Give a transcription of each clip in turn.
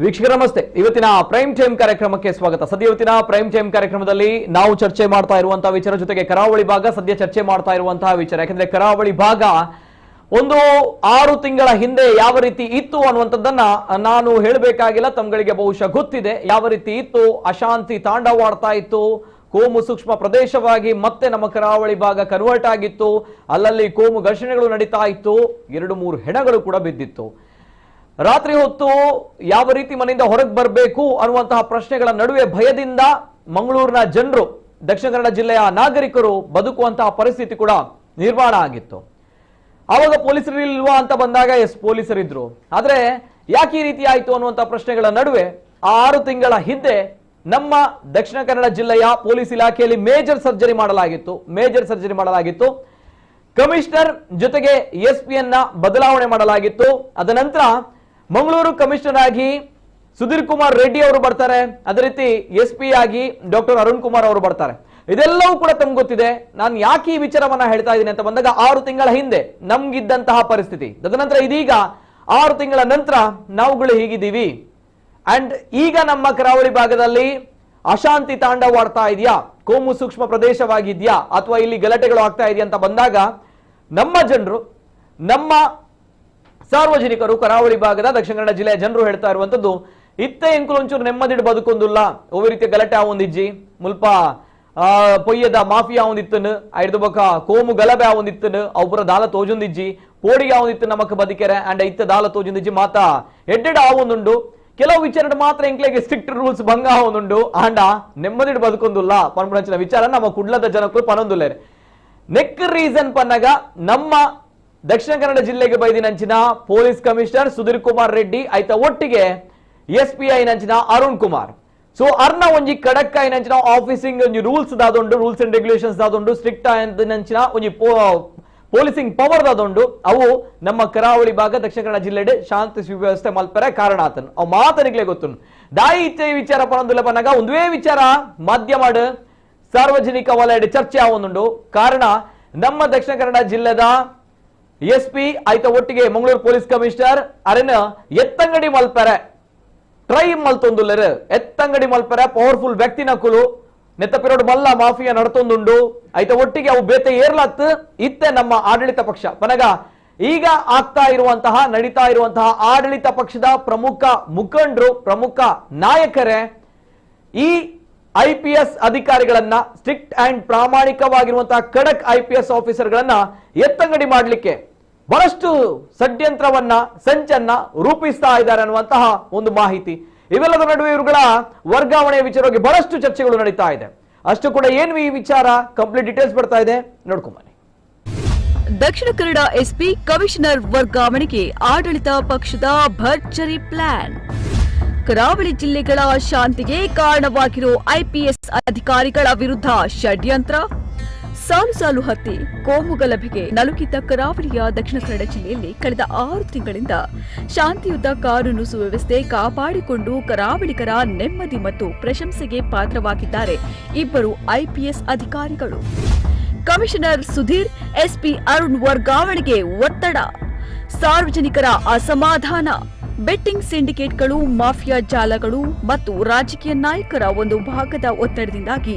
ವೀಕ್ಷಕರ ನಮಸ್ತೆ. ಇವತ್ತಿನ ಪ್ರೈಮ್ ಟೈಮ್ ಕಾರ್ಯಕ್ರಮಕ್ಕೆ ಸ್ವಾಗತ. ಸದ್ಯ ಇವತ್ತಿನ ಪ್ರೈಮ್ ಟೈಮ್ ಕಾರ್ಯಕ್ರಮದಲ್ಲಿ ನಾವು ಚರ್ಚೆ ಮಾಡ್ತಾ ಇರುವಂತಹ ವಿಚಾರ ಜೊತೆಗೆ ಕರಾವಳಿ ಭಾಗ ಸದ್ಯ ಚರ್ಚೆ ಮಾಡ್ತಾ ಇರುವಂತಹ ವಿಚಾರ. ಯಾಕಂದ್ರೆ ಕರಾವಳಿ ಭಾಗ ಒಂದು 6 ತಿಂಗಳ ಹಿಂದೆ ಯಾವ ರೀತಿ ಇತ್ತು ಅನ್ನುವಂಥದ್ದನ್ನ ನಾನು ಹೇಳಬೇಕಾಗಿಲ್ಲ, ತಮ್ಗಳಿಗೆ ಬಹುಶಃ ಗೊತ್ತಿದೆ ಯಾವ ರೀತಿ ಇತ್ತು. ಅಶಾಂತಿ ತಾಂಡವಾಡ್ತಾ ಇತ್ತು, ಕೋಮು ಸೂಕ್ಷ್ಮ ಪ್ರದೇಶವಾಗಿ ಮತ್ತೆ ನಮ್ಮ ಕರಾವಳಿ ಭಾಗ ಕನ್ವರ್ಟ್ ಆಗಿತ್ತು. ಅಲ್ಲಲ್ಲಿ ಕೋಮು ಘರ್ಷಣೆಗಳು ನಡೀತಾ ಇತ್ತು, 2-3 ಹೆಣಗಳು ಕೂಡ ಬಿದ್ದಿತ್ತು. ರಾತ್ರಿ ಹೊತ್ತು ಯಾವ ರೀತಿ ಮನೆಯಿಂದ ಹೊರಗೆ ಬರಬೇಕು ಅನ್ನುವಂತಹ ಪ್ರಶ್ನೆಗಳ ನಡುವೆ ಭಯದಿಂದ ಮಂಗಳೂರಿನ ಜನರು, ದಕ್ಷಿಣ ಕನ್ನಡ ಜಿಲ್ಲೆಯ ನಾಗರಿಕರು ಬದುಕುವಂತಹ ಪರಿಸ್ಥಿತಿ ಕೂಡ ನಿರ್ಮಾಣ ಆಗಿತ್ತು. ಆವಾಗ ಪೊಲೀಸರು ಇಲ್ವಾ ಅಂತ ಬಂದಾಗ ಪೊಲೀಸರಿದ್ರು. ಆದ್ರೆ ಯಾಕೆ ಈ ರೀತಿ ಆಯ್ತು ಅನ್ನುವಂತಹ ಪ್ರಶ್ನೆಗಳ ನಡುವೆ 6 ತಿಂಗಳ ಹಿಂದೆ ನಮ್ಮ ದಕ್ಷಿಣ ಕನ್ನಡ ಜಿಲ್ಲೆಯ ಪೊಲೀಸ್ ಇಲಾಖೆಯಲ್ಲಿ ಮೇಜರ್ ಸರ್ಜರಿ ಮಾಡಲಾಗಿತ್ತು. ಕಮಿಷನರ್ ಜೊತೆಗೆ SP ಯನ್ನ ಬದಲಾವಣೆ ಮಾಡಲಾಗಿತ್ತು. ಅದ ನಂತರ ಮಂಗಳೂರು ಕಮಿಷನರ್ ಆಗಿ ಸುಧೀರ್ ಕುಮಾರ್ ರೆಡ್ಡಿ ಅವರು ಬರ್ತಾರೆ, ಅದೇ ರೀತಿ SP ಆಗಿ ಡಾಕ್ಟರ್ ಅರುಣ್ ಕುಮಾರ್ ಅವರು ಬರ್ತಾರೆ. ಇದೆಲ್ಲವೂ ಕೂಡ ತಮ್ಗೆ ಗೊತ್ತಿದೆ. ನಾನು ಯಾಕೆ ಈ ವಿಚಾರವನ್ನ ಹೇಳ್ತಾ ಇದ್ದೀನಿ ಅಂತ ಬಂದಾಗ 6 ತಿಂಗಳ ಹಿಂದೆ ನಮ್ಗಿದ್ದಂತಹ ಪರಿಸ್ಥಿತಿ, ತದನಂತರ ಇದೀಗ 6 ತಿಂಗಳ ನಂತರ ನಾವುಗಳು ಹೀಗಿದ್ದೀವಿ. ಅಂಡ್ ಈಗ ನಮ್ಮ ಕರಾವಳಿ ಭಾಗದಲ್ಲಿ ಅಶಾಂತಿ ತಾಂಡವಾಡ್ತಾ ಇದೆಯಾ, ಕೋಮು ಸೂಕ್ಷ್ಮ ಪ್ರದೇಶವಾಗಿದ್ಯಾ, ಅಥವಾ ಇಲ್ಲಿ ಗಲಾಟೆಗಳು ಆಗ್ತಾ ಇದೆಯಾ ಅಂತ ಬಂದಾಗ ನಮ್ಮ ಜನರು, ನಮ್ಮ ಸಾರ್ವಜನಿಕರು, ಕರಾವಳಿ ಭಾಗದ ದಕ್ಷಿಣ ಕನ್ನಡ ಜಿಲ್ಲೆಯ ಜನರು ಹೇಳ್ತಾ ಇರುವಂತದ್ದು ಇತ್ತೆ ಎಂಕುಲೊಂಚೂರು ನೆಮ್ಮದಿಡ್ ಬದುಕೊಂದುಲ್ಲ ಓ ರೀತಿ ಗಲಾಟೆ ಆವೊಂದಿಜ್ಜಿ ಮುಲ್ಪ ಪೊಯ್ಯದ ಮಾಫಿಯಾ ಆವೊಂದಿತ್ತನು ಐದು ಬೊಕ ಕೋಮು ಗಲಭೆ ಆವೊಂದಿತ್ತನು ಅವುಪುರ ದಾಲ ತೋಜೊಂದಿಜ್ಜಿ ಪೋಡಿಗೆ ಆವೊಂದಿತ್ತು ನಮಕ್ ಬದಿಕೆರೆ ಅಂಡ್ ಇತ್ತ ದಾಲ ತೋಜೊಂದಿಜ್ಜಿ ಮಾತ ಎಡ್ಡೆಡ್ ಆವೊಂದುಂಡು ಕೆಲವು ವಿಚಾರ ಮಾತ್ರ ಎಂಕ್ಲೆಗೆ ಸ್ಟ್ರಿಕ್ಟ್ ರೂಲ್ಸ್ ಭಂಗ ಆವೊಂದುಂಡು ಆಂಡ ನೆಮ್ಮದಿಡ್ ಬದುಕೊಂದುಲ್ಲ ಪನ್ಪುನಂಚಿನ ವಿಚಾರ ನಮ್ಮ ಕುಡ್ಲದ ಜನಕ್ಕೂ ಪನೊಂದುಲ್ಲೇರೆ. ನೆಕ್ ರೀಸನ್ ಪನ್ನಗ ನಮ್ಮ ದಕ್ಷಿಣ ಕನ್ನಡ ಜಿಲ್ಲೆಗೆ ಬೈದಿನಂಚಿನ ಪೊಲೀಸ್ ಕಮಿಷನರ್ ಸುಧೀರ್ ಕುಮಾರ್ ರೆಡ್ಡಿ ಐತ ಒಟ್ಟಿಗೆ SP ಐನಂಚಿನ ಅರುಣ್ ಕುಮಾರ್. ಸೊ ಅರ್ನ ಒಂಜಿ ಕಡಕ್ ಐನಂಚಿನ ಆಫೀಸಿಂಗ್ ಒಂಜಿ ರೂಲ್ಸ್ ದಾದೊಂಡು, ರೂಲ್ಸ್ ಅಂಡ್ ರೆಗ್ಯುಲೇಷನ್ಸ್ ದಾದೊಂಡು, ಸ್ಟ್ರಿಕ್ಟ್ ಆಯ್ನಂಚಿನ ಒಂಜಿ ಪೊಲೀಸಿಂಗ್ ಪವರ್ ದಾದೊಂಡು. ಅವು ನಮ್ಮ ಕರಾವಳಿ ಭಾಗ ದಕ್ಷಿಣ ಕನ್ನಡ ಜಿಲ್ಲೆಡೆ ಶಾಂತಿ ಸುವ್ಯವಸ್ಥೆ ಮಲ್ಪರೆ ಕಾರಣ ಆತನು. ಅವು ಮಾತನಿಗ್ಲೇ ಗೊತ್ತು. ದಾಯಿ ಇಚ್ಛೆ ವಿಚಾರ ಪನೊಂದುಲ್ಲ ಪನ್ನಾಗ ಒಂದೇ ವಿಚಾರ ಮಾಧ್ಯಮ ಸಾರ್ವಜನಿಕ ವಲಯದ ಚರ್ಚೆ ಆವೊಂದುಂಡು. ಕಾರಣ ನಮ್ಮ ದಕ್ಷಿಣ ಕನ್ನಡ ಜಿಲ್ಲೆದ SP ಐತ ಒಟ್ಟಿಗೆ ಮಂಗಳೂರು ಪೊಲೀಸ್ ಕಮಿಷನರ್ ಅರೆನ ಎತ್ತಂಗಡಿ ಮಲ್ಪರೆ ಟ್ರೈ ಮಲ್ತೊಂದುಲ್ಲರು ಎತ್ತಂಗಡಿ ಮಲ್ಪರೆ ಪವರ್ಫುಲ್ ವ್ಯಕ್ತಿನ ಕುಲು ನೆತ್ತಪಿರೋಡು ಮಲ್ಲ ಮಾಫಿಯಾ ನಡ್ತೊಂದುಂಡು ಐತ ಒಟ್ಟಿಗೆ ಅವು ಬೇತೆ ಏರ್ಲತ್ತು ಇತ್ತೆ ನಮ್ಮ ಆಡಳಿತ ಪಕ್ಷ ಪನಗ ಈಗ ನಡೀತಾ ಇರುವಂತಹ ಆಡಳಿತ ಪಕ್ಷದ ಪ್ರಮುಖ ಮುಖಂಡರು, ಪ್ರಮುಖ ನಾಯಕರೇ ಈ IPS ಅಧಿಕಾರಿಗಳನ್ನ, ಸ್ಟ್ರಿಕ್ಟ್ ಅಂಡ್ ಪ್ರಾಮಾಣಿಕವಾಗಿರುವಂತಹ ಖಡಕ್ IPS ಆಫೀಸರ್ಗಳನ್ನ ಎತ್ತಂಗಡಿ ಮಾಡಲಿಕ್ಕೆ ಬಹಳಷ್ಟು ಷಡ್ಯಂತ್ರವನ್ನ, ಸಂಚನ್ನ ರೂಪಿಸ್ತಾ ಇದ್ದಾರೆ ಅನ್ನುವಂತಹ ಒಂದು ಮಾಹಿತಿ. ಇವೆಲ್ಲದ ನಡುವೆ ಇವುಗಳ ವರ್ಗಾವಣೆ ವಿಚಾರವಾಗಿ ಬಹಳಷ್ಟು ಚರ್ಚೆಗಳು ನಡೀತಾ ಇದೆ. ಅಷ್ಟು ಕೂಡ ಏನು ಈ ವಿಚಾರ ಕಂಪ್ಲೀಟ್ ಡೀಟೇಲ್ಸ್ ಬರ್ತಾ ಇದೆ, ನೋಡ್ಕೊಂಬನ್ನಿ. ದಕ್ಷಿಣ ಕನ್ನಡ SP ಕಮಿಷನರ್ ವರ್ಗಾವಣೆಗೆ ಆಡಳಿತ ಪಕ್ಷದ ಭರ್ಜರಿ ಪ್ಲಾನ್. ಕರಾವಳಿ ಜಿಲ್ಲೆಗಳ ಶಾಂತಿಗೆ ಕಾರಣವಾಗಿರೋ IPS ಅಧಿಕಾರಿಗಳ ವಿರುದ್ಧ ಷಡ್ಯಂತ್ರ. ಸಾಲು ಹತ್ತಿ ಕೋಮು ಗಲಭೆಗೆ ನಲುಗಿದ್ದ ಕರಾವಳಿಯ ದಕ್ಷಿಣ ಕನ್ನಡ ಜಿಲ್ಲೆಯಲ್ಲಿ ಕಳೆದ 6 ತಿಂಗಳಿಂದ ಶಾಂತಿಯುತ ಕಾನೂನು ಸುವ್ಯವಸ್ಥೆ ಕಾಪಾಡಿಕೊಂಡು ಕರಾವಳಿಗರ ನೆಮ್ಮದಿ ಮತ್ತು ಪ್ರಶಂಸೆಗೆ ಪಾತ್ರವಾಗಿದ್ದಾರೆ ಇಬ್ಬರು IPS ಅಧಿಕಾರಿಗಳು. ಕಮಿಷನರ್ ಸುಧೀರ್, SP ಅರುಣ್ ವರ್ಗಾವಣೆಗೆ ಒತ್ತಡ, ಸಾರ್ವಜನಿಕರ ಅಸಮಾಧಾನ, ಬೆಟ್ಟಿಂಗ್ ಸಿಂಡಿಕೇಟ್ಗಳು, ಮಾಫಿಯಾ ಜಾಲಗಳು ಮತ್ತು ರಾಜಕೀಯ ನಾಯಕರ ಒಂದು ಭಾಗದ ಒತ್ತಡದಿಂದಾಗಿ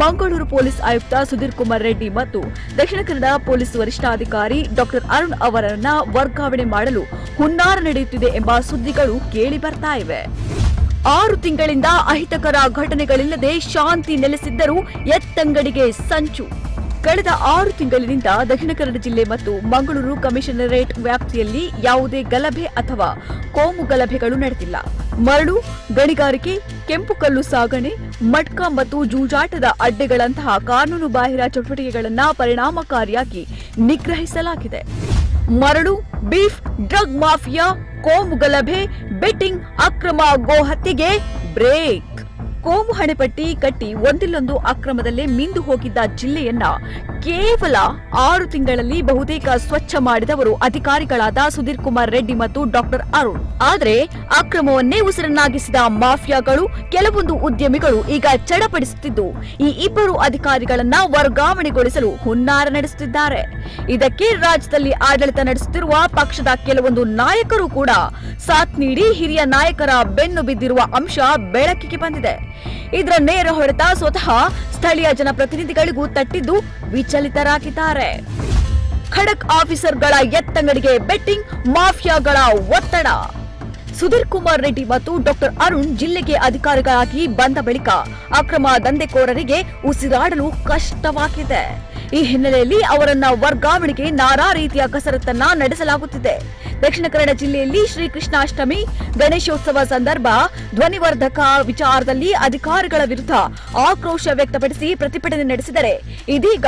ಮಂಗಳೂರು ಪೊಲೀಸ್ ಆಯುಕ್ತ ಸುಧೀರ್ ಕುಮಾರ್ ರೆಡ್ಡಿ ಮತ್ತು ದಕ್ಷಿಣ ಕನ್ನಡ ಪೊಲೀಸ್ ವರಿಷ್ಠಾಧಿಕಾರಿ ಡಾಕ್ಟರ್ ಅರುಣ್ ಅವರನ್ನ ವರ್ಗಾವಣೆ ಮಾಡಲು ಹುನ್ನಾರ ನಡೆಯುತ್ತಿದೆ ಎಂಬ ಸುದ್ದಿಗಳು ಕೇಳಿ ಬರ್ತಾ ಇವೆ. 6 ತಿಂಗಳಿಂದ ಅಹಿತಕರ ಘಟನೆಗಳಿಲ್ಲದೆ ಶಾಂತಿ ನೆಲೆಸಿದ್ದರೂ ಎತ್ತಂಗಡಿಗೆ ಸಂಚು. ಕಳೆದ 6 ತಿಂಗಳಿನಿಂದ ದಕ್ಷಿಣ ಕನ್ನಡ ಜಿಲ್ಲೆ ಮತ್ತು ಮಂಗಳೂರು ಕಮಿಷನರೇಟ್ ವ್ಯಾಪ್ತಿಯಲ್ಲಿ ಯಾವುದೇ ಗಲಭೆ ಅಥವಾ ಕೋಮು ಗಲಭೆಗಳು ನಡೆದಿಲ್ಲ. ಮರಳು ಗಣಿಗಾರಿಕೆ, ಕೆಂಪು ಕಲ್ಲು ಸಾಗಣೆ, ಮಟ್ಕ ಮತ್ತು ಜೂಜಾಟದ ಅಡ್ಡೆಗಳಂತಹ ಕಾನೂನು ಬಾಹಿರ ಚಟುವಟಿಕೆಗಳನ್ನು ಪರಿಣಾಮಕಾರಿಯಾಗಿ ನಿಗ್ರಹಿಸಲಾಗಿದೆ. ಮರಳು, ಬೀಫ್, ಡ್ರಗ್ ಮಾಫಿಯಾ, ಕೋಮು ಗಲಭೆ, ಬೆಟ್ಟಿಂಗ್, ಅಕ್ರಮ ಗೋ ಹತ್ಯೆಗೆ ಬ್ರೇಕ್. ಕೋಮು ಹಣೆಪಟ್ಟಿ ಕಟ್ಟಿ ಒಂದಿಲ್ಲೊಂದು ಅಕ್ರಮದಲ್ಲೇ ಮಿಂದು ಹೋಗಿದ್ದ ಜಿಲ್ಲೆಯನ್ನ ಕೇವಲ 6 ತಿಂಗಳಲ್ಲಿ ಬಹುತೇಕ ಸ್ವಚ್ಛ ಮಾಡಿದವರು ಅಧಿಕಾರಿಗಳಾದ ಸುಧೀರ್ ಕುಮಾರ್ ರೆಡ್ಡಿ ಮತ್ತು ಡಾಕ್ಟರ್ ಅರುಣ್. ಆದರೆ ಅಕ್ರಮವನ್ನೇ ಉಸಿರನ್ನಾಗಿಸಿದ ಮಾಫಿಯಾಗಳು, ಕೆಲವೊಂದು ಉದ್ಯಮಿಗಳು ಈಗ ಚಡಪಡಿಸುತ್ತಿದ್ದು ಈ ಇಬ್ಬರು ಅಧಿಕಾರಿಗಳನ್ನ ವರ್ಗಾವಣೆಗೊಳಿಸಲು ಹುನ್ನಾರ ನಡೆಸುತ್ತಿದ್ದಾರೆ. ಇದಕ್ಕೆ ರಾಜ್ಯದಲ್ಲಿ ಆಡಳಿತ ನಡೆಸುತ್ತಿರುವ ಪಕ್ಷದ ಕೆಲವೊಂದು ನಾಯಕರು ಕೂಡ ಸಾಥ್ ನೀಡಿ ಹಿರಿಯ ನಾಯಕರ ಬೆನ್ನು ಬಿದ್ದಿರುವ ಅಂಶ ಬೆಳಕಿಗೆ ಬಂದಿದೆ. ಇದರ ನೇರ ಹೊಡೆತ ಸ್ವತಃ ಸ್ಥಳೀಯ ಜನಪ್ರತಿನಿಧಿಗಳಿಗೂ ತಟ್ಟಿದ್ದು ವಿಚಲಿತರಾಗಿದ್ದಾರೆ. ಖಡಕ್ ಆಫೀಸರ್ಗಳ ಎತ್ತಂಗಡಿಗೆ ಬೆಟ್ಟಿಂಗ್, ಮಾಫಿಯಾಗಳ ಒತ್ತಡ. ಸುಧೀರ್ ಕುಮಾರ್ ರೆಡ್ಡಿ ಮತ್ತು ಡಾಕ್ಟರ್ ಅರುಣ್ ಜಿಲ್ಲೆಗೆ ಅಧಿಕಾರಿಗಳಾಗಿ ಬಂದ ಬಳಿಕ ಅಕ್ರಮ ದಂಧೆಕೋರರಿಗೆ ಉಸಿರಾಡಲು ಕಷ್ಟವಾಗಿದೆ. ಈ ಹಿನ್ನೆಲೆಯಲ್ಲಿ ಅವರನ್ನ ವರ್ಗಾವಣೆಗೆ ನಾನಾ ರೀತಿಯ ಕಸರತ್ತನ್ನ ನಡೆಸಲಾಗುತ್ತಿದೆ. ದಕ್ಷಿಣ ಕನ್ನಡ ಜಿಲ್ಲೆಯಲ್ಲಿ ಶ್ರೀಕೃಷ್ಣಾಷ್ಟಮಿ, ಗಣೇಶೋತ್ಸವ ಸಂದರ್ಭ ಧ್ವನಿವರ್ಧಕ ವಿಚಾರದಲ್ಲಿ ಅಧಿಕಾರಿಗಳ ವಿರುದ್ಧ ಆಕ್ರೋಶ ವ್ಯಕ್ತಪಡಿಸಿ ಪ್ರತಿಭಟನೆ ನಡೆಸಿದರೆ, ಇದೀಗ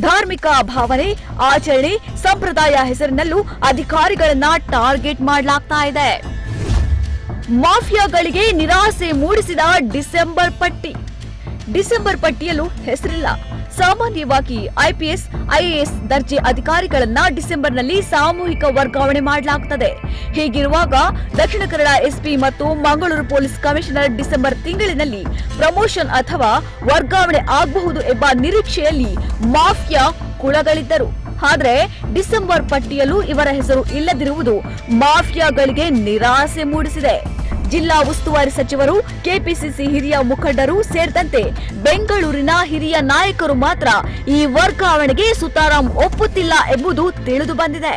ಧಾರ್ಮಿಕ ಭಾವನೆ, ಆಚರಣೆ, ಸಂಪ್ರದಾಯ ಹೆಸರಿನಲ್ಲೂ ಅಧಿಕಾರಿಗಳನ್ನ ಟಾರ್ಗೆಟ್ ಮಾಡಲಾಗ್ತಾ ಇದೆ. ಮಾಫಿಯಾಗಳಿಗೆ ನಿರಾಸೆ ಮೂಡಿಸಿದ ಡಿಸೆಂಬರ್ ಪಟ್ಟಿ. ಡಿಸೆಂಬರ್ ಪಟ್ಟಿಯಲ್ಲೂ ಹೆಸರಿಲ್ಲ. ಸಾಮಾನ್ಯವಾಗಿ ಐಪಿಎಸ್, ಐಎಎಸ್ ದರ್ಜೆ ಅಧಿಕಾರಿಗಳನ್ನ ಡಿಸೆಂಬರ್ನಲ್ಲಿ ಸಾಮೂಹಿಕ ವರ್ಗಾವಣೆ ಮಾಡಲಾಗುತ್ತದೆ. ಹೀಗಿರುವಾಗ ದಕ್ಷಿಣ ಕನ್ನಡ ಎಸ್ಪಿ ಮತ್ತು ಮಂಗಳೂರು ಪೊಲೀಸ್ ಕಮಿಷನರ್ ಡಿಸೆಂಬರ್ ತಿಂಗಳಿನಲ್ಲಿ ಪ್ರಮೋಷನ್ ಅಥವಾ ವರ್ಗಾವಣೆ ಆಗಬಹುದು ಎಂಬ ನಿರೀಕ್ಷೆಯಲ್ಲಿ ಮಾಫಿಯಾ ಕುಳಗಳಿದ್ದರು. ಆದರೆ ಡಿಸೆಂಬರ್ ಪಟ್ಟಿಯಲ್ಲೂ ಇವರ ಹೆಸರು ಇಲ್ಲದಿರುವುದು ಮಾಫಿಯಾಗಳಿಗೆ ನಿರಾಸೆ ಮೂಡಿಸಿದೆ. ಜಿಲ್ಲಾ ಉಸ್ತುವಾರಿ ಸಚಿವರು, ಕೆಪಿಸಿಸಿ ಹಿರಿಯ ಮುಖಂಡರು ಸೇರಿದಂತೆ ಬೆಂಗಳೂರಿನ ಹಿರಿಯ ನಾಯಕರು ಮಾತ್ರ ಈ ವರ್ಗಾವಣೆಗೆ ಸುತಾರಾಂ ಒಪ್ಪುತ್ತಿಲ್ಲ ಎಂಬುದು ತಿಳಿದು ಬಂದಿದೆ.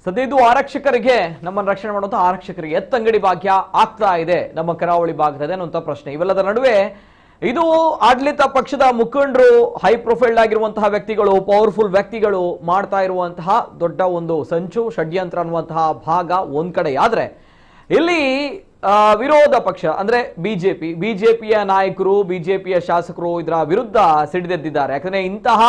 ಸದ್ಯ ಇದು ಆರಕ್ಷಕರಿಗೆ, ನಮ್ಮನ್ನು ರಕ್ಷಣೆ ಮಾಡುವಂತಹ ಆರಕ್ಷಕರಿಗೆ ಎತ್ತಂಗಡಿ ಭಾಗ್ಯ ಆಗ್ತಾ ಇದೆ ನಮ್ಮ ಕರಾವಳಿ ಭಾಗದಲ್ಲಿ ಅನ್ನುವಂಥ ಪ್ರಶ್ನೆ. ಇವೆಲ್ಲದರ ನಡುವೆ ಇದು ಆಡಳಿತ ಪಕ್ಷದ ಮುಖಂಡರು, ಹೈ ಪ್ರೊಫೈಲ್ ಆಗಿರುವಂತಹ ವ್ಯಕ್ತಿಗಳು, ಪವರ್ಫುಲ್ ವ್ಯಕ್ತಿಗಳು ಮಾಡ್ತಾ ಇರುವಂತಹ ದೊಡ್ಡ ಒಂದು ಸಂಚು, ಷಡ್ಯಂತ್ರ ಅನ್ನುವಂತಹ ಭಾಗ ಒಂದ್ ಕಡೆ. ಆದ್ರೆ ಇಲ್ಲಿ ವಿರೋಧ ಪಕ್ಷ ಅಂದ್ರೆ ಬಿಜೆಪಿಯ ನಾಯಕರು, ಬಿಜೆಪಿಯ ಶಾಸಕರು ಇದರ ವಿರುದ್ಧ ಸಿಡಿದೆದ್ದಿದ್ದಾರೆ. ಯಾಕಂದ್ರೆ ಇಂತಹ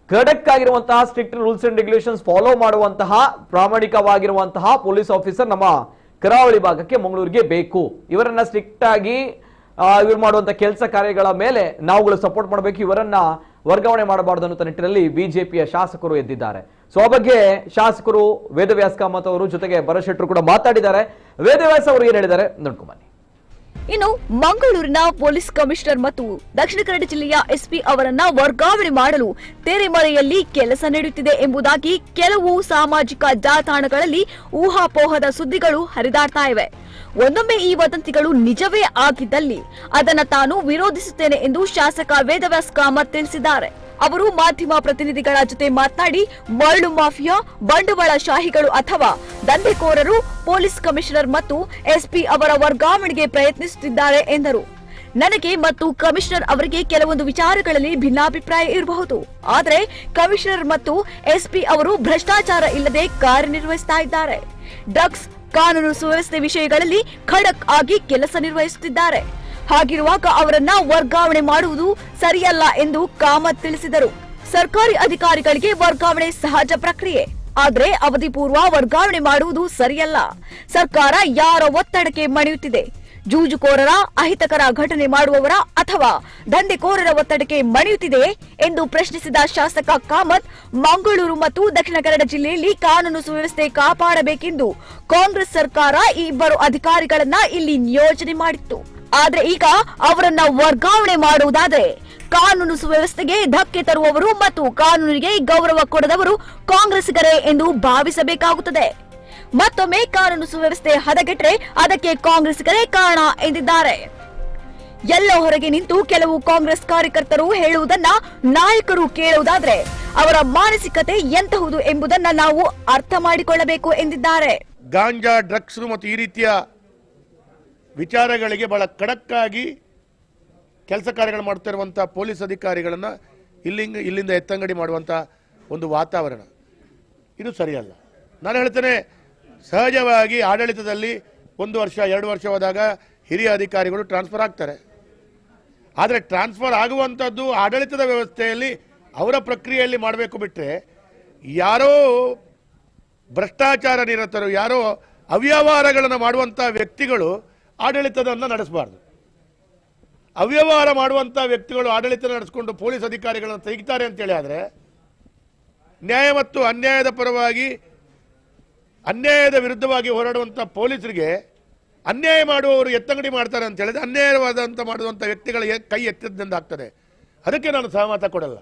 ಖಡಕ್ ಆಗಿರುವಂತಹ strict rules and regulations follow ಮಾಡುವಂತಹ ಪ್ರಾಮಾಣಿಕವಾಗಿರುವಂತಹ ಪೊಲೀಸ್ ಆಫೀಸರ್ ನಮ್ಮ ಕರಾವಳಿ ಭಾಗಕ್ಕೆ, ಮಂಗಳೂರಿಗೆ ಬೇಕು. ಇವರನ್ನ ಸ್ಟ್ರಿಕ್ಟ್ ಆಗಿ ಇವರು ಮಾಡುವಂತ ಕೆಲಸ ಕಾರ್ಯಗಳ ಮೇಲೆ ನಾವುಗಳು ಸಪೋರ್ಟ್ ಮಾಡಬೇಕು, ಇವರನ್ನ ವರ್ಗಾವಣೆ ಮಾಡಬಾರದು ಅನ್ನೋ ನಿಟ್ಟಿನಲ್ಲಿ ಬಿಜೆಪಿಯ ಶಾಸಕರು ಎದ್ದಿದ್ದಾರೆ. ಸೊ ಆ ಬಗ್ಗೆ ಶಾಸಕರು ವೇದವ್ಯಾಸ್ ಕಾಮತ್ ಅವರು ಜೊತೆಗೆ ಭರತ್ ಕೂಡ ಮಾತಾಡಿದ್ದಾರೆ. ವೇದವ್ಯಾಸ್ ಅವರು ಏನ್ ಹೇಳಿದ್ದಾರೆ ನೋಡ್ಕೊಂಬನ್ನಿ. ಇನ್ನು ಮಂಗಳೂರಿನ ಪೊಲೀಸ್ ಕಮಿಷನರ್ ಮತ್ತು ದಕ್ಷಿಣ ಕನ್ನಡ ಜಿಲ್ಲೆಯ ಎಸ್ಪಿ ಅವರನ್ನ ವರ್ಗಾವಣೆ ಮಾಡಲು ತೆರೆಮರೆಯಲ್ಲಿ ಕೆಲಸ ನಡೆಯುತ್ತಿದೆ ಎಂಬುದಾಗಿ ಕೆಲವು ಸಾಮಾಜಿಕ ಜಾಲತಾಣಗಳಲ್ಲಿ ಊಹಾಪೋಹದ ಸುದ್ದಿಗಳು ಹರಿದಾಡ್ತಾ ಇವೆ. ಒಂದೊಮ್ಮೆ ಈ ವದಂತಿಗಳು ನಿಜವೇ ಆಗಿದ್ದಲ್ಲಿ ಅದನ್ನ ತಾನು ವಿರೋಧಿಸುತ್ತೇನೆ ಎಂದು ಶಾಸಕ ವೇದವ್ಯಾಸ್ ಕಾಮತ್ ತಿಳಿಸಿದ್ದಾರೆ. ಅವರು ಮಾಧ್ಯಮ ಪ್ರತಿನಿಧಿಗಳ ಜೊತೆ ಮಾತನಾಡಿ, ಮರಳು ಮಾಫಿಯಾ, ಬಂಡವಾಳ ಶಾಹಿಗಳು ಅಥವಾ ದಂಧೆಕೋರರು ಪೊಲೀಸ್ ಕಮಿಷನರ್ ಮತ್ತು ಎಸ್ಪಿ ಅವರ ವರ್ಗಾವಣೆಗೆ ಪ್ರಯತ್ನಿಸುತ್ತಿದ್ದಾರೆ ಎಂದರು. ನನಗೆ ಮತ್ತು ಕಮಿಷನರ್ ಅವರಿಗೆ ಕೆಲವೊಂದು ವಿಚಾರಗಳಲ್ಲಿ ಭಿನ್ನಾಭಿಪ್ರಾಯ ಇರಬಹುದು. ಆದರೆ ಕಮಿಷನರ್ ಮತ್ತು ಎಸ್ಪಿ ಅವರು ಭ್ರಷ್ಟಾಚಾರ ಇಲ್ಲದೆ ಕಾರ್ಯನಿರ್ವಹಿಸ್ತಾ ಇದ್ದಾರೆ. ಡ್ರಗ್ಸ್, ಕಾನೂನು ಸುವ್ಯವಸ್ಥೆ ವಿಷಯಗಳಲ್ಲಿ ಖಡಕ್ ಆಗಿ ಕೆಲಸ ನಿರ್ವಹಿಸುತ್ತಿದ್ದಾರೆ. ಹಾಗಿರುವಾಗ ಅವರನ್ನ ವರ್ಗಾವಣೆ ಮಾಡುವುದು ಸರಿಯಲ್ಲ ಎಂದು ಕಾಮತ್ ತಿಳಿಸಿದರು. ಸರ್ಕಾರಿ ಅಧಿಕಾರಿಗಳಿಗೆ ವರ್ಗಾವಣೆ ಸಹಜ ಪ್ರಕ್ರಿಯೆ, ಆದರೆ ಅವಧಿ ಪೂರ್ವ ವರ್ಗಾವಣೆ ಮಾಡುವುದು ಸರಿಯಲ್ಲ. ಸರ್ಕಾರ ಯಾರ ಒತ್ತಡಕ್ಕೆ ಮಣಿಯುತ್ತಿದೆ? ಜೂಜುಕೋರರ, ಅಹಿತಕರ ಘಟನೆ ಮಾಡುವವರ ಅಥವಾ ದಂಧೆಕೋರರ ಒತ್ತಡಕ್ಕೆ ಮಣಿಯುತ್ತಿದೆ ಎಂದು ಪ್ರಶ್ನಿಸಿದ ಶಾಸಕ ಕಾಮತ್, ಮಂಗಳೂರು ಮತ್ತು ದಕ್ಷಿಣ ಕನ್ನಡ ಜಿಲ್ಲೆಯಲ್ಲಿ ಕಾನೂನು ಸುವ್ಯವಸ್ಥೆ ಕಾಪಾಡಬೇಕೆಂದು ಕಾಂಗ್ರೆಸ್ ಸರ್ಕಾರ ಈ ಇಬ್ಬರು ಅಧಿಕಾರಿಗಳನ್ನ ಇಲ್ಲಿ ನಿಯೋಜನೆ ಮಾಡಿತ್ತು. ಆದ್ರೆ ಈಗ ಅವರನ್ನ ವರ್ಗಾವಣೆ ಮಾಡುವುದಾದರೆ ಕಾನೂನು ಸುವ್ಯವಸ್ಥೆಗೆ ಧಕ್ಕೆ ತರುವವರು ಮತ್ತು ಕಾನೂನಿಗೆ ಗೌರವ ಕೊಡದವರು ಕಾಂಗ್ರೆಸ್ಸಿಗರೇ ಎಂದು ಭಾವಿಸಬೇಕಾಗುತ್ತದೆ. ಮತ್ತೊಮ್ಮೆ ಕಾನೂನು ಸುವ್ಯವಸ್ಥೆ ಹದಗೆಟ್ರೆ ಅದಕ್ಕೆ ಕಾಂಗ್ರೆಸ್ಸಿಗರೇ ಕಾರಣ ಎಂದಿದ್ದಾರೆ. ಎಲ್ಲೋ ಹೊರಗೆ ನಿಂತು ಕೆಲವು ಕಾಂಗ್ರೆಸ್ ಕಾರ್ಯಕರ್ತರು ಹೇಳುವುದನ್ನ ನಾಯಕರು ಕೇಳುವುದಾದ್ರೆ ಅವರ ಮಾನಸಿಕತೆ ಎಂತಹುದು ಎಂಬುದನ್ನ ನಾವು ಅರ್ಥ ಮಾಡಿಕೊಳ್ಳಬೇಕು ಎಂದಿದ್ದಾರೆ. ಗಾಂಜಾ, ಡ್ರಗ್ಸ್ ಮತ್ತು ಈ ರೀತಿಯ ವಿಚಾರಗಳಿಗೆ ಬಹಳ ಖಡಕ್ ಆಗಿ ಕೆಲಸ ಕಾರ್ಯಗಳು ಮಾಡ್ತಿರುವಂಥ ಪೊಲೀಸ್ ಅಧಿಕಾರಿಗಳನ್ನು ಇಲ್ಲಿಂದ ಎತ್ತಂಗಡಿ ಮಾಡುವಂಥ ಒಂದು ವಾತಾವರಣ ಇದು ಸರಿಯಲ್ಲ. ನಾನು ಹೇಳ್ತೇನೆ, ಸಹಜವಾಗಿ ಆಡಳಿತದಲ್ಲಿ 1 ವರ್ಷ 2 ವರ್ಷ ಹೋದಾಗ ಹಿರಿಯ ಅಧಿಕಾರಿಗಳು ಟ್ರಾನ್ಸ್ಫರ್ ಆಗ್ತಾರೆ. ಆದರೆ ಟ್ರಾನ್ಸ್ಫರ್ ಆಗುವಂಥದ್ದು ಆಡಳಿತದ ವ್ಯವಸ್ಥೆಯಲ್ಲಿ ಅವರ ಪ್ರಕ್ರಿಯೆಯಲ್ಲಿ ಮಾಡಬೇಕು ಬಿಟ್ಟರೆ, ಯಾರೋ ಭ್ರಷ್ಟಾಚಾರ ನಿರತರು, ಯಾರೋ ಅವ್ಯವಹಾರಗಳನ್ನು ಮಾಡುವಂಥ ವ್ಯಕ್ತಿಗಳು ಆಡಳಿತವನ್ನು ನಡೆಸಬಾರ್ದು. ಅವ್ಯವಹಾರ ಮಾಡುವಂಥ ವ್ಯಕ್ತಿಗಳು ಆಡಳಿತ ನಡೆಸಿಕೊಂಡು ಪೊಲೀಸ್ ಅಧಿಕಾರಿಗಳನ್ನು ತೆಗಿತಾರೆ ಅಂತೇಳಿ ಆದರೆ ನ್ಯಾಯ ಮತ್ತು ಅನ್ಯಾಯದ ಪರವಾಗಿ ಅನ್ಯಾಯದ ವಿರುದ್ಧವಾಗಿ ಹೋರಾಡುವಂಥ ಪೊಲೀಸರಿಗೆ ಅನ್ಯಾಯ ಮಾಡುವವರು ಎತ್ತಂಗಡಿ ಮಾಡ್ತಾರೆ ಅಂತ ಹೇಳಿದ್ರೆ ಅನ್ಯಾಯವಾದಂಥ ಮಾಡುವಂಥ ವ್ಯಕ್ತಿಗಳಿಗೆ ಕೈ ಎತ್ತಿದ್ದಿಂದ ಆಗ್ತದೆ. ಅದಕ್ಕೆ ನಾನು ಸಹಮತ ಕೊಡಲ್ಲ.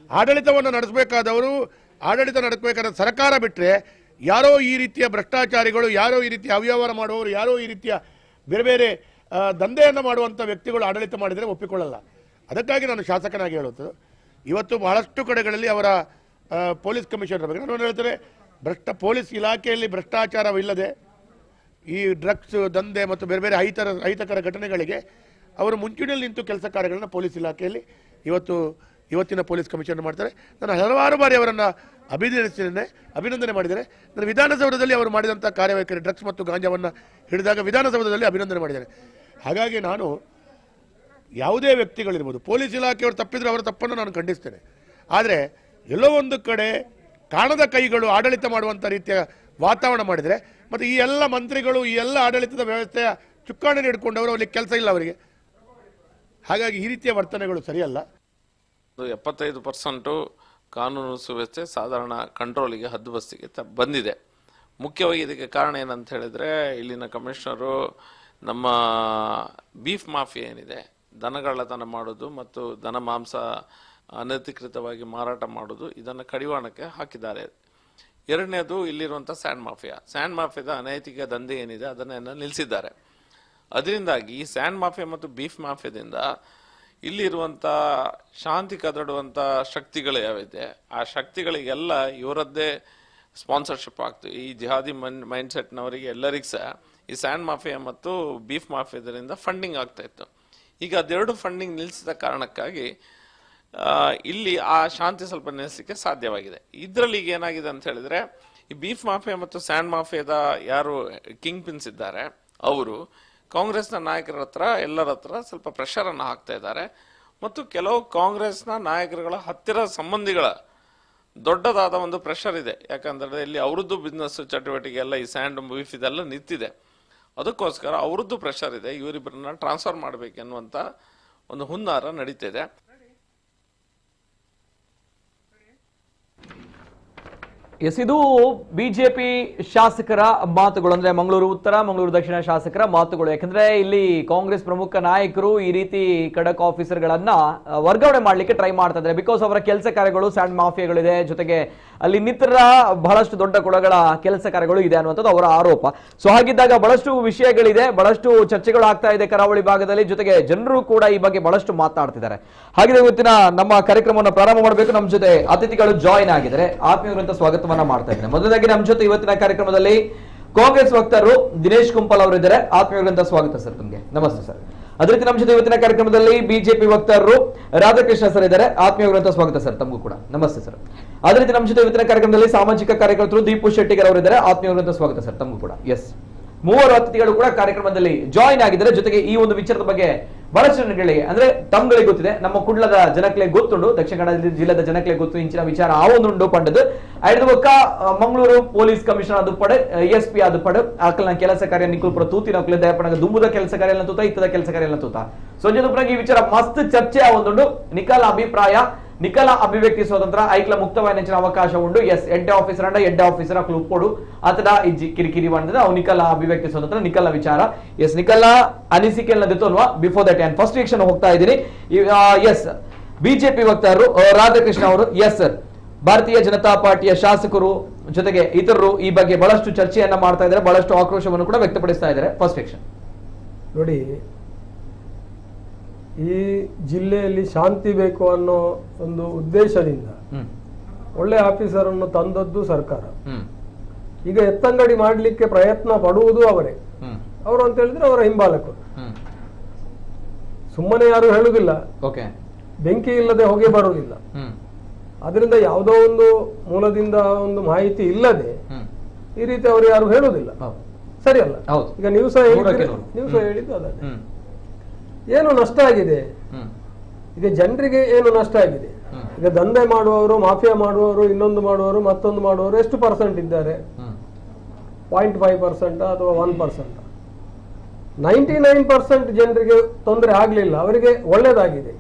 ಆಡಳಿತವನ್ನು ನಡೆಸಬೇಕಾದವರು ಆಡಳಿತ ನಡೆಸಬೇಕಾದ ಸರ್ಕಾರ ಬಿಟ್ಟರೆ ಯಾರೋ ಈ ರೀತಿಯ ಭ್ರಷ್ಟಾಚಾರಿಗಳು, ಯಾರೋ ಈ ರೀತಿಯ ಅವ್ಯವಹಾರ ಮಾಡುವವರು, ಯಾರೋ ಈ ರೀತಿಯ ಬೇರೆ ಬೇರೆ ದಂಧೆಯನ್ನು ಮಾಡುವಂಥ ವ್ಯಕ್ತಿಗಳು ಆಡಳಿತ ಮಾಡಿದರೆ ಒಪ್ಪಿಕೊಳ್ಳಲ್ಲ. ಅದಕ್ಕಾಗಿ ನಾನು ಶಾಸಕನಾಗಿ ಹೇಳುವುದು, ಇವತ್ತು ಬಹಳಷ್ಟು ಕಡೆಗಳಲ್ಲಿ ಅವರ ಪೊಲೀಸ್ ಕಮಿಷನರ್ ಬಗ್ಗೆ ನಾನು ಹೇಳ್ತೇನೆ, ಪೊಲೀಸ್ ಇಲಾಖೆಯಲ್ಲಿ ಭ್ರಷ್ಟಾಚಾರವಿಲ್ಲದೆ ಈ ಡ್ರಗ್ಸ್ ದಂಧೆ ಮತ್ತು ಬೇರೆ ಬೇರೆ ಅಹಿತಕರ ಘಟನೆಗಳಿಗೆ ಅವರು ಮುಂಚೂಣಿಯಲ್ಲಿ ನಿಂತು ಕೆಲಸ ಕಾರ್ಯಗಳನ್ನು ಪೊಲೀಸ್ ಇಲಾಖೆಯಲ್ಲಿ ಇವತ್ತಿನ ಪೊಲೀಸ್ ಕಮಿಷನರ್ ಮಾಡ್ತಾರೆ. ನಾನು ಹಲವಾರು ಬಾರಿ ಅವರನ್ನು ಅಭಿನಂದನೆ ಮಾಡಿದ್ದಾರೆ. ನಾನು ವಿಧಾನಸೌಧದಲ್ಲಿ ಅವರು ಮಾಡಿದಂಥ ಕಾರ್ಯವೈಖರಿ ಡ್ರಗ್ಸ್ ಮತ್ತು ಗಾಂಜಾವನ್ನು ಹಿಡಿದಾಗ ವಿಧಾನಸೌಧದಲ್ಲಿ ಅಭಿನಂದನೆ ಮಾಡಿದ್ದಾರೆ. ಹಾಗಾಗಿ ನಾನು ಯಾವುದೇ ವ್ಯಕ್ತಿಗಳಿರ್ಬೋದು, ಪೊಲೀಸ್ ಇಲಾಖೆಯವರು ತಪ್ಪಿದ್ರೆ ಅವರ ತಪ್ಪನ್ನು ನಾನು ಖಂಡಿಸ್ತೇನೆ. ಆದರೆ ಎಲ್ಲೋ ಒಂದು ಕಡೆ ಕಾಣದ ಕೈಗಳು ಆಡಳಿತ ಮಾಡುವಂಥ ರೀತಿಯ ವಾತಾವರಣ ಮಾಡಿದರೆ ಮತ್ತು ಈ ಎಲ್ಲ ಮಂತ್ರಿಗಳು ಈ ಎಲ್ಲ ಆಡಳಿತದ ವ್ಯವಸ್ಥೆಯ ಚುಕ್ಕಾಣಿ ಹಿಡ್ಕೊಂಡವರು ಅಲ್ಲಿ ಕೆಲಸ ಇಲ್ಲ ಅವರಿಗೆ. ಹಾಗಾಗಿ ಈ ರೀತಿಯ ವರ್ತನೆಗಳು ಸರಿಯಲ್ಲ. 75% ಕಾನೂನು ಸುವ್ಯವಸ್ಥೆ ಸಾಧಾರಣ ಕಂಟ್ರೋಲಿಗೆ ಹದ್ದುಬಸ್ತಿಗೆ ಬಂದಿದೆ. ಮುಖ್ಯವಾಗಿ ಇದಕ್ಕೆ ಕಾರಣ ಏನಂತ ಹೇಳಿದ್ರೆ, ಇಲ್ಲಿನ ಕಮಿಷನರು ನಮ್ಮ ಬೀಫ್ ಮಾಫಿಯಾ ಏನಿದೆ, ದನಗಳ್ಳತನ ಮಾಡೋದು ಮತ್ತು ದನ ಮಾಂಸ ಅನಧಿಕೃತವಾಗಿ ಮಾರಾಟ ಮಾಡೋದು, ಇದನ್ನು ಕಡಿವಾಣಕ್ಕೆ ಹಾಕಿದ್ದಾರೆ. ಎರಡನೇದು ಇಲ್ಲಿರುವಂಥ ಸ್ಯಾಂಡ್ ಮಾಫಿಯಾದ ಅನೈತಿಕ ದಂಧೆ ಏನಿದೆ ಅದನ್ನೆಲ್ಲ ನಿಲ್ಲಿಸಿದ್ದಾರೆ. ಅದರಿಂದಾಗಿ ಈ ಸ್ಯಾಂಡ್ ಮಾಫಿಯಾ ಮತ್ತು ಬೀಫ್ ಮಾಫಿಯಾದಿಂದ ಇಲ್ಲಿರುವಂಥ ಶಾಂತಿ ಕದಡುವಂಥ ಶಕ್ತಿಗಳು ಯಾವಿದೆ, ಆ ಶಕ್ತಿಗಳಿಗೆಲ್ಲ ಇವರದ್ದೇ ಸ್ಪಾನ್ಸರ್ಶಿಪ್ ಆಗ್ತದೆ. ಈ ಜಿಹಾದಿ ಮೈಂಡ್ಸೆಟ್ನವರಿಗೆ ಎಲ್ಲರಿಗೂ ಸಹ ಈ ಸ್ಯಾಂಡ್ ಮಾಫಿಯಾ ಮತ್ತು ಬೀಫ್ ಮಾಫಿಯಾದಿಂದ ಫಂಡಿಂಗ್ ಆಗ್ತಾ ಇತ್ತು. ಈಗ ಅದೆರಡು ಫಂಡಿಂಗ್ ನಿಲ್ಲಿಸಿದ ಕಾರಣಕ್ಕಾಗಿ ಇಲ್ಲಿ ಆ ಶಾಂತಿ ಸ್ವಲ್ಪ ನೆಲೆಸಲಿಕ್ಕೆ ಸಾಧ್ಯವಾಗಿದೆ. ಇದರಲ್ಲಿ ಈಗ ಏನಾಗಿದೆ ಅಂತ ಹೇಳಿದ್ರೆ, ಈ ಬೀಫ್ ಮಾಫಿಯಾ ಮತ್ತು ಸ್ಯಾಂಡ್ ಮಾಫಿಯಾದ ಯಾರು ಕಿಂಗ್ ಪಿನ್ಸ್ ಇದ್ದಾರೆ ಅವರು ಕಾಂಗ್ರೆಸ್ನ ನಾಯಕರ ಹತ್ರ ಎಲ್ಲರ ಹತ್ರ ಸ್ವಲ್ಪ ಪ್ರೆಷರನ್ನು ಹಾಕ್ತಾ ಇದ್ದಾರೆ. ಮತ್ತು ಕೆಲವು ಕಾಂಗ್ರೆಸ್ನ ನಾಯಕರುಗಳ ಹತ್ತಿರ ಸಂಬಂಧಿಗಳ ದೊಡ್ಡದಾದ ಒಂದು ಪ್ರೆಷರ್ ಇದೆ. ಯಾಕಂದ್ರೆ ಇಲ್ಲಿ ಅವರದ್ದು ಬಿಸ್ನೆಸ್ ಚಟುವಟಿಕೆ ಎಲ್ಲ ಈ ಸ್ಯಾಂಡ್ ಬೀಫ್ ಇದೆಲ್ಲ ನಿಂತಿದೆ. ಅದಕ್ಕೋಸ್ಕರ ಅವರದ್ದು ಪ್ರೆಷರ್ ಇದೆ, ಇವರಿಬ್ಬರನ್ನ ಟ್ರಾನ್ಸ್ಫರ್ ಮಾಡಬೇಕೆನ್ನುವಂಥ ಒಂದು ಹುನ್ನಾರ ನಡೀತಿದೆ. ಇದು ಬಿಜೆಪಿ ಶಾಸಕರ ಮಾತುಗಳು, ಅಂದ್ರೆ ಮಂಗಳೂರು ಉತ್ತರ ಮಂಗಳೂರು ದಕ್ಷಿಣ ಶಾಸಕರ ಮಾತುಗಳು. ಯಾಕಂದ್ರೆ ಇಲ್ಲಿ ಕಾಂಗ್ರೆಸ್ ಪ್ರಮುಖ ನಾಯಕರು ಈ ರೀತಿ ಖಡಕ್ ಆಫೀಸರ್ಗಳನ್ನ ವರ್ಗಾವಣೆ ಮಾಡ್ಲಿಕ್ಕೆ ಟ್ರೈ ಮಾಡ್ತಾ ಇದ್ದಾರೆ. ಬಿಕಾಸ್ ಅವರ ಕೆಲಸ ಕಾರ್ಯಗಳು ಸ್ಯಾಂಡ್ ಮಾಫಿಯಾಗಳಿದೆ, ಜೊತೆಗೆ ಅಲ್ಲಿ ನಿತ್ರ ಬಹಳಷ್ಟು ದೊಡ್ಡ ಕೊಳಗಳ ಕೆಲಸ ಕಾರ್ಯಗಳು ಇದೆ ಅನ್ನುವಂಥದ್ದು ಅವರ ಆರೋಪ. ಸೊ ಹಾಗಿದ್ದಾಗ ಬಹಳಷ್ಟು ವಿಷಯಗಳಿದೆ, ಬಹಳಷ್ಟು ಚರ್ಚೆಗಳು ಆಗ್ತಾ ಇದೆ ಕರಾವಳಿ ಭಾಗದಲ್ಲಿ, ಜೊತೆಗೆ ಜನರು ಕೂಡ ಈ ಬಗ್ಗೆ ಬಹಳಷ್ಟು ಮಾತನಾಡ್ತಿದ್ದಾರೆ. ಹಾಗೆ ಇವತ್ತಿನ ನಮ್ಮ ಕಾರ್ಯಕ್ರಮವನ್ನು ಪ್ರಾರಂಭ ಮಾಡಬೇಕು. ನಮ್ಮ ಜೊತೆ ಅತಿಥಿಗಳು ಜಾಯಿನ್ ಆಗಿದ್ದಾರೆ, ಆತ್ಮೀಯರಂತ ಸ್ವಾಗತವನ್ನ ಮಾಡ್ತಾ ಇದ್ದೇನೆ. ಮೊದಲಾಗಿ ನಮ್ಮ ಜೊತೆ ಇವತ್ತಿನ ಕಾರ್ಯಕ್ರಮದಲ್ಲಿ ಕಾಂಗ್ರೆಸ್ ವಕ್ತಾರರು ದಿನೇಶ್ ಕುಂಪಲ್ ಅವರು ಇದ್ದಾರೆ, ಆತ್ಮೀಯರಂತ ಸ್ವಾಗತ ಸರ್ ತಮಗೆ. ನಮಸ್ತೆ ಸರ್. ಅದೇ ರೀತಿ ನಮ್ಮ ಜೊತೆ ಇವತ್ತಿನ ಕಾರ್ಯಕ್ರಮದಲ್ಲಿ ಬಿಜೆಪಿ ವಕ್ತಾರರು ರಾಧಾಕೃಷ್ಣ ಸರ್ ಇದ್ದಾರೆ, ಆತ್ಮೀಯರಂತ ಸ್ವಾಗತ ಸರ್ ತಮಗೂ ಕೂಡ. ನಮಸ್ತೆ ಸರ್. ಅದೇ ರೀತಿ ನಮ್ಮ ಜೊತೆ ಇವತ್ತಿನ ಕಾರ್ಯಕ್ರಮದಲ್ಲಿ ಸಾಮಾಜಿಕ ಕಾರ್ಯಕರ್ತರು ದೀಪು ಶೆಟ್ಟಿಗರ್ ಅವರು ಇದ್ದಾರೆ, ಆತ್ಮೀಯರಂತ ಸ್ವಾಗತ ಸರ್ ತಮಗೂ ಕೂಡ. ಎಸ್, ಮೂವರು ಅತಿಥಿಗಳು ಕೂಡ ಕಾರ್ಯಕ್ರಮದಲ್ಲಿ ಜಾಯಿನ್ ಆಗಿದ್ದಾರೆ. ಜೊತೆಗೆ ಈ ಒಂದು ವಿಚಾರದ ಬಗ್ಗೆ ಬಹಳಷ್ಟು ಜನಗಳಿಗೆ ಅಂದ್ರೆ ತಮ್ಗಳಿಗೆ ಗೊತ್ತಿದೆ, ನಮ್ಮ ಕುಡ್ಲದ ಜನಕ್ಲೆ ಗೊತ್ತುಂಡು, ದಕ್ಷಿಣ ಕನ್ನಡ ಜಿಲ್ಲೆದ ಜನಕ್ಲೆ ಗೊತ್ತು ಇಂಚಿನ ವಿಚಾರ ಆವೊಂದುಂಡು ಪಂಡದು ಐದು ಬೊಕ್ಕ ಮಂಗಳೂರು ಪೊಲೀಸ್ ಕಮಿಷನರ್ ಅದು ಪಡೆ SP ಅದು ಪಡೆ ಆಕಲ್ನ ಕೆಲಸ ಕಾರ್ಯ ನಿಕುಲ್ಪುರ ತೂತಿನ ಅಕ್ಲೆ ದಯಪಣಗ ದುಂಬುದ ಕೆಲಸ ಕಾರ್ಯ ಎಲ್ಲ ತೂತ ಇತ್ತದ ಕೆಲಸ ಕಾರ್ಯ ಎಲ್ಲ ತೂತ ಸೊಂಜದುಪುರಗೆ ಈ ವಿಚಾರ ಮಸ್ತ್ ಚರ್ಚೆ ಆವೊಂದುಂಡು. ನಿಖಲ ಅಭಿಪ್ರಾಯ, ನಿಖಲ ಅಭಿವ್ಯಕ್ತಿ ಸ್ವಾತಂತ್ರ್ಯ ಐಕ್ಲ ಮುಕ್ತವಾದ ಅವಕಾಶ ಉಂಡು. ಎಸ್, ಎಡ್ಡೆ ಆಫೀಸರ್ ಅಂಡ ಎಡ್ಡೆ ಆಫೀಸರ್ ಅಕ್ಲು ಉಪ್ಪೋಡು ಆತದ ಇಜ್ಜಿ ಕಿರಿಕಿರಿ ಬಂದಿದೆ ಅವು ನಿಖಲ ಅಭಿವ್ಯಕ್ತಿ ಸ್ವಾತಂತ್ರ್ಯ ನಿಖಲ ವಿಚಾರ. ಎಸ್, ನಿಖಲ ಅನಿಸಿಕೆ ದಿತ್ತೋನ್ವಾ before that and first reaction ಹೋಗ್ತಾ ಇದ್ದೀನಿ. ಎಸ್, ಬಿಜೆಪಿ ವಕ್ತಾರರು ರಾಧಾಕೃಷ್ಣ ಅವರು. ಎಸ್ ಸರ್, ಭಾರತೀಯ ಜನತಾ ಪಾರ್ಟಿಯ ಶಾಸಕರು ಜೊತೆಗೆ ಇತರರು ಈ ಬಗ್ಗೆ ಬಹಳಷ್ಟು ಚರ್ಚೆಯನ್ನ ಮಾಡ್ತಾ ಇದ್ದಾರೆ, ಬಹಳಷ್ಟು ಆಕ್ರೋಶವನ್ನು ಕೂಡ ವ್ಯಕ್ತಪಡಿಸ್ತಾ ಇದ್ದಾರೆ. ಫಸ್ಟ್ ರಿಯಾಕ್ಷನ್ ನೋಡಿ, ಈ ಜಿಲ್ಲೆಯಲ್ಲಿ ಶಾಂತಿ ಬೇಕು ಅನ್ನೋ ಒಂದು ಉದ್ದೇಶದಿಂದ ಒಳ್ಳೆ ಆಫೀಸರ್ ಅನ್ನು ತಂದದ್ದು ಸರ್ಕಾರ. ಈಗ ಎತ್ತಂಗಡಿ ಮಾಡಲಿಕ್ಕೆ ಪ್ರಯತ್ನ ಪಡುವುದು ಅವರೇ. ಅವರು ಅಂತ ಹೇಳಿದ್ರೆ ಅವರ ಹಿಂಬಾಲಕರು. ಸುಮ್ಮನೆ ಯಾರು ಹೇಳುದಿಲ್ಲ, ಬೆಂಕಿ ಇಲ್ಲದೆ ಹೊಗೆ ಬರುವುದಿಲ್ಲ. ಅದರಿಂದ ಯಾವುದೋ ಒಂದು ಮೂಲದಿಂದ ಒಂದು ಮಾಹಿತಿ ಇಲ್ಲದೆ ಈ ರೀತಿ ಅವರು ಯಾರು ಹೇಳುವುದಿಲ್ಲ, ಸರಿಯಲ್ಲ. ಈಗ ನೀವು ಸಹ ಹೇಳಿದ್ದು ಅದನ್ನೇ. ಏನು ನಷ್ಟ ಆಗಿದೆ ಈಗ ಜನರಿಗೆ, ಏನು ನಷ್ಟ ಆಗಿದೆ ಈಗ ದಂಧೆ ಮಾಡುವವರು, ಮಾಫಿಯಾ ಮಾಡುವವರು, ಇನ್ನೊಂದು ಮಾಡುವವರು, ಮತ್ತೊಂದು ಮಾಡುವವರು ಎಷ್ಟು % ಇದ್ದಾರೆ? 0.5% ಅಥವಾ 1%? 99% ಜನರಿಗೆ ತೊಂದರೆ ಆಗಲಿಲ್ಲ, ಅವರಿಗೆ ಒಳ್ಳೇದಾಗಿದೆ.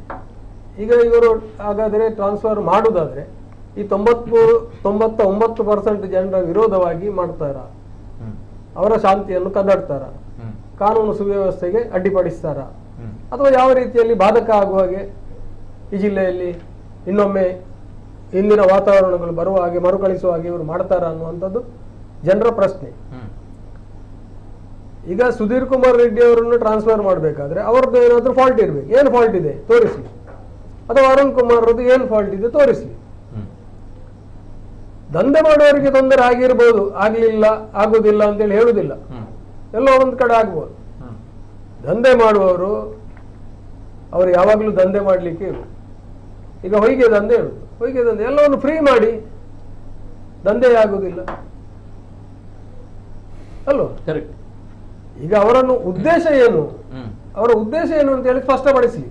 ಈಗ ಇವರು ಹಾಗಾದರೆ ಟ್ರಾನ್ಸ್ಫರ್ ಮಾಡುವುದಾದ್ರೆ ಈ 99% ಜನರ ವಿರೋಧವಾಗಿ ಮಾಡ್ತಾರ, ಅವರ ಶಾಂತಿಯನ್ನು ಕದಡ್ತಾರ, ಕಾನೂನು ಸುವ್ಯವಸ್ಥೆಗೆ ಅಡ್ಡಿಪಡಿಸ್ತಾರ, ಅಥವಾ ಯಾವ ರೀತಿಯಲ್ಲಿ ಬಾಧಕ ಆಗುವ ಹಾಗೆ ಈ ಜಿಲ್ಲೆಯಲ್ಲಿ ಇನ್ನೊಮ್ಮೆ ಇಂದಿನ ವಾತಾವರಣಗಳು ಬರುವ ಹಾಗೆ ಮರುಕಳಿಸುವ ಹಾಗೆ ಇವರು ಮಾಡ್ತಾರ ಅನ್ನುವಂಥದ್ದು ಜನರ ಪ್ರಶ್ನೆ. ಈಗ ಸುಧೀರ್ ಕುಮಾರ್ ರೆಡ್ಡಿ ಅವರನ್ನು ಟ್ರಾನ್ಸ್ಫರ್ ಮಾಡಬೇಕಾದ್ರೆ ಅವ್ರದ್ದು ಏನಾದ್ರೂ ಫಾಲ್ಟ್ ಇರ್ಬೇಕು, ಏನು ಫಾಲ್ಟ್ ಇದೆ ತೋರಿಸ್ಲಿ, ಅಥವಾ ಅರುಣ್ ಕುಮಾರ್ ಅವ್ರದ್ದು ಏನು ಫಾಲ್ಟ್ ಇದೆ ತೋರಿಸ್ಲಿ. ದಂಧೆ ಮಾಡುವವರಿಗೆ ತೊಂದರೆ ಆಗಿರ್ಬೋದು, ಆಗ್ಲಿಲ್ಲ ಆಗುದಿಲ್ಲ ಅಂತೇಳಿ ಹೇಳುದಿಲ್ಲ, ಎಲ್ಲೋ ಒಂದ್ ಕಡೆ ಆಗ್ಬೋದು. ದಂಧೆ ಮಾಡುವವರು ಅವರು ಯಾವಾಗ್ಲೂ ದಂಧೆ ಮಾಡ್ಲಿಕ್ಕೆ ಇರು. ಈಗ ಹೊಯ್ಗೆ ದಂಧೆ ಹೇಳುದು, ಹೊಯ್ಗೆ ದಂಧೆ ಎಲ್ಲವನ್ನು ಫ್ರೀ ಮಾಡಿ ದಂಧೆ ಆಗುದಿಲ್ಲ ಅಲ್ವ? ಕರೆಕ್ಟ್. ಈಗ ಅವರನ್ನು ಉದ್ದೇಶ ಏನು, ಅವರ ಉದ್ದೇಶ ಏನು ಅಂತ ಹೇಳಿ ಸ್ಪಷ್ಟಪಡಿಸಲಿ.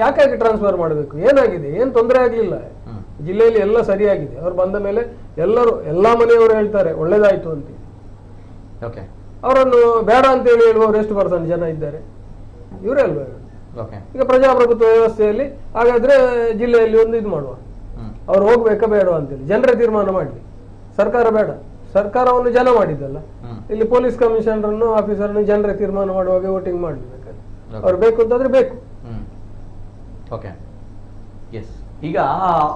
ಯಾಕೆ ಟ್ರಾನ್ಸ್ಫರ್ ಮಾಡಬೇಕು, ಏನಾಗಿದೆ, ಏನ್ ತೊಂದರೆ ಆಗ್ಲಿಲ್ಲ, ಜಿಲ್ಲೆಯಲ್ಲಿ ಎಲ್ಲ ಸರಿಯಾಗಿದೆ. ಅವ್ರು ಬಂದ ಮೇಲೆ ಎಲ್ಲಾ ಮನೆಯವರು ಹೇಳ್ತಾರೆ ಒಳ್ಳೇದಾಯ್ತು ಅಂತ. ಅವರನ್ನು ಬೇಡ ಅಂತ ಹೇಳುವವರು ಎಷ್ಟು % ಜನ ಇದ್ದಾರೆ? ಇವರೇ ಅಲ್ವಾ? ಈಗ ಪ್ರಜಾಪ್ರಭುತ್ವ ವ್ಯವಸ್ಥೆಯಲ್ಲಿ ಹಾಗಾದ್ರೆ ಜಿಲ್ಲೆಯಲ್ಲಿ ಒಂದು ಇದು ಮಾಡುವ, ಅವ್ರು ಹೋಗ್ಬೇಕಾ ಬೇಡ ಅಂತೇಳಿ ಜನರೇ ತೀರ್ಮಾನ ಮಾಡ್ಲಿ. ಸರ್ಕಾರ ಬೇಡ, ಸರ್ಕಾರವನ್ನು ಜನ ಮಾಡಿದ್ದಲ್ಲ. ಇಲ್ಲಿ ಪೊಲೀಸ್ ಕಮಿಷನರ್ ಅನ್ನು ಆಫೀಸರ್ ಜನರೇ ತೀರ್ಮಾನ ಮಾಡುವಾಗ ವೋಟಿಂಗ್ ಮಾಡ್ಬೇಕಾದ್ರೆ ಅವ್ರು ಬೇಕು ಅಂತಂದ್ರೆ ಬೇಕು. ಈಗ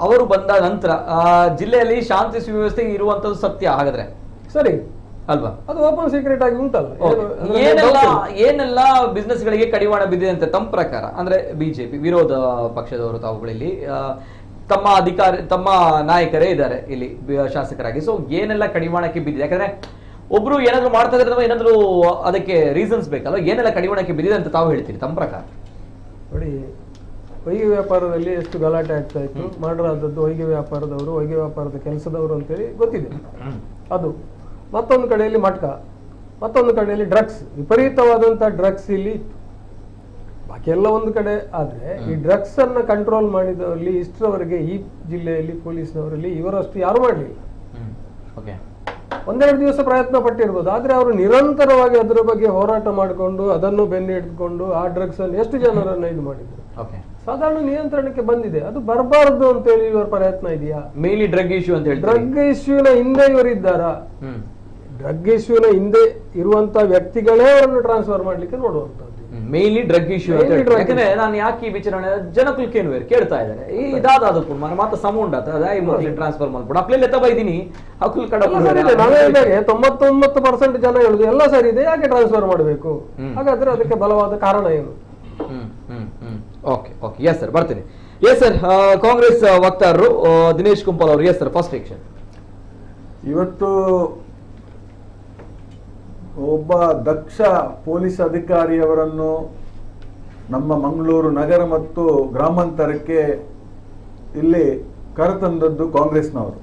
ಅವರು ಬಂದ ನಂತರ ಜಿಲ್ಲೆಯಲ್ಲಿ ಶಾಂತಿ ಸುವ್ಯವಸ್ಥೆ ಇರುವಂತದ್ದು ಸತ್ಯ ಹಾಗಾದ್ರೆ ಸರಿ ಅಲ್ವಾ? ಅದು ಓಪನ್ ಸೀಕ್ರೆಟ್ ಆಗಿ ಉಂಟಲ್ಲ. ಏನೆಲ್ಲ ಬಿಸ್ನೆಸ್ ಗಳಿಗೆ ಕಡಿವಾಣ ಬಿದ್ದಿದೆ ಅಂತ ತಮ್ಮ ಪ್ರಕಾರ? ಅಂದ್ರೆ ಬಿಜೆಪಿ ವಿರೋಧ ಪಕ್ಷದವರು ತಾವುಗಳಲ್ಲಿ ತಮ್ಮ ನಾಯಕರೇ ಇದ್ದಾರೆ ಇಲ್ಲಿ ಶಾಸಕರಾಗಿ. ಸೊ ಏನೆಲ್ಲ ಕಡಿವಾಣಕ್ಕೆ ಬಿದ್ದಿದೆ? ಯಾಕಂದ್ರೆ ಒಬ್ರು ಏನಾದ್ರು ಮಾಡ್ತಾ ಇದ್ರೆ ಏನಾದ್ರು ಅದಕ್ಕೆ ರೀಸನ್ಸ್ ಬೇಕಲ್ಲ, ಏನೆಲ್ಲ ಕಡಿವಾಣಕ್ಕೆ ಬಿದ್ದಿದೆ ಅಂತ ತಾವು ಹೇಳ್ತೀರಿ ತಮ್ಮ ಪ್ರಕಾರ? ನೋಡಿ, ಹೊಯ್ಗೆ ವ್ಯಾಪಾರದಲ್ಲಿ ಎಷ್ಟು ಗಲಾಟೆ ಆಗ್ತಾ ಇತ್ತು, ಮಾಡಲಾದದ್ದು ಹೊಯ್ಗೆ ವ್ಯಾಪಾರದವರು, ಹೊಯ್ಗೆ ವ್ಯಾಪಾರದ ಕೆಲಸದವರು ಅಂತೇಳಿ ಗೊತ್ತಿದೆ. ಅದು ಮತ್ತೊಂದು ಕಡೆಯಲ್ಲಿ ಮಟ್ಕ, ಮತ್ತೊಂದು ಕಡೆಯಲ್ಲಿ ಡ್ರಗ್ಸ್, ವಿಪರೀತವಾದಂತಹ ಡ್ರಗ್ಸ್ ಇಲ್ಲಿ ಇತ್ತು. ಬಾಕಿ ಎಲ್ಲ ಒಂದು ಕಡೆ ಆದ್ರೆ ಈ ಡ್ರಗ್ಸ್ ಅನ್ನ ಕಂಟ್ರೋಲ್ ಮಾಡಿದವರಲ್ಲಿ ಇಷ್ಟರವರೆಗೆ ಈ ಜಿಲ್ಲೆಯಲ್ಲಿ ಪೊಲೀಸ್ನವರಲ್ಲಿ ಇವರಷ್ಟು ಯಾರು ಮಾಡಲಿಲ್ಲ. ಒಂದೆರಡು ದಿವಸ ಪ್ರಯತ್ನ ಪಟ್ಟಿರ್ಬೋದು, ಆದ್ರೆ ಅವರು ನಿರಂತರವಾಗಿ ಅದರ ಬಗ್ಗೆ ಹೋರಾಟ ಮಾಡಿಕೊಂಡು ಅದನ್ನು ಬೆನ್ನು ಹಿಡಿದುಕೊಂಡು ಆ ಡ್ರಗ್ಸ್ ಅನ್ನು ಎಷ್ಟು ಜನರನ್ನ ಇದು ಮಾಡಿದ್ರು. ಸಾಧಾರಣ ನಿಯಂತ್ರಣಕ್ಕೆ ಬಂದಿದೆ, ಅದು ಬರಬಾರದು ಅಂತ ಹೇಳಿ ಇವರ ಪ್ರಯತ್ನ ಇದೆಯಾ? ಮೇನ್ಲಿ ಡ್ರಗ್ ಇಶ್ಯೂ ಅಂತ ಹೇಳಿ, ಡ್ರಗ್ ಇಶ್ಯೂನ ಹಿಂದೆ ಇವರಿದ್ದಾರಾ? ಡ್ರಗ್ ಇಶ್ಯೂನ ಹಿಂದೆ ಇರುವಂತ ವ್ಯಕ್ತಿಗಳೇ ಅವರನ್ನು ಟ್ರಾನ್ಸ್ಫರ್ ಮಾಡ್ಲಿಕ್ಕೆ ನೋಡುವಂತದ್ದು ಮೇನ್ಲಿ ಡ್ರಗ್ ಇಶ್ಯೂ ಅಂತ ಹೇಳಿ. ಯಾಕಂದ್ರೆ ನಾನು ಯಾಕೆ ಈ ವಿಚಾರಣೆ ಜನಕುಲ್ಕೇನು ಕೇಳ್ತಾ ಇದ್ದಾರೆ, ಈ ಇದಾದಕ್ಕೂ ಮಾತ್ರ ಸಮೌಂಡ್ ಟ್ರಾನ್ಸ್ಫರ್ ಮಾಡ್ಬಿಡು ಅಪ್ಲೆಲ್ಲ ಎತ್ತ ಬೈದಿನಿ ಹಕ್ಕುಲ್ ಕಡ ನಾನು ಹೇಳಿದಾಗೆ 99% ಜನ ಹೇಳುದು ಎಲ್ಲ ಸರಿ ಇದೆ, ಯಾಕೆ ಟ್ರಾನ್ಸ್ಫರ್ ಮಾಡಬೇಕು? ಹಾಗಾದ್ರೆ ಅದಕ್ಕೆ ಬಲವಾದ ಕಾರಣ ಏನು? ಓಕೆ ಎಸ್ ಸರ್, ಬರ್ತೀನಿ. ಎಸ್ ಸರ್, ಕಾಂಗ್ರೆಸ್ ವಕ್ತಾರರು ದಿನೇಶ್ ಕುಂಪಲ್ ಅವರು. Yes sir, first reaction. ಇವತ್ತು ಒಬ್ಬ ದಕ್ಷ ಪೊಲೀಸ್ ಅಧಿಕಾರಿಯವರನ್ನು ನಮ್ಮ ಮಂಗಳೂರು ನಗರ ಮತ್ತು ಗ್ರಾಮಾಂತರಕ್ಕೆ ಇಲ್ಲಿ ಕರೆತಂದದ್ದು ಕಾಂಗ್ರೆಸ್ನವರು.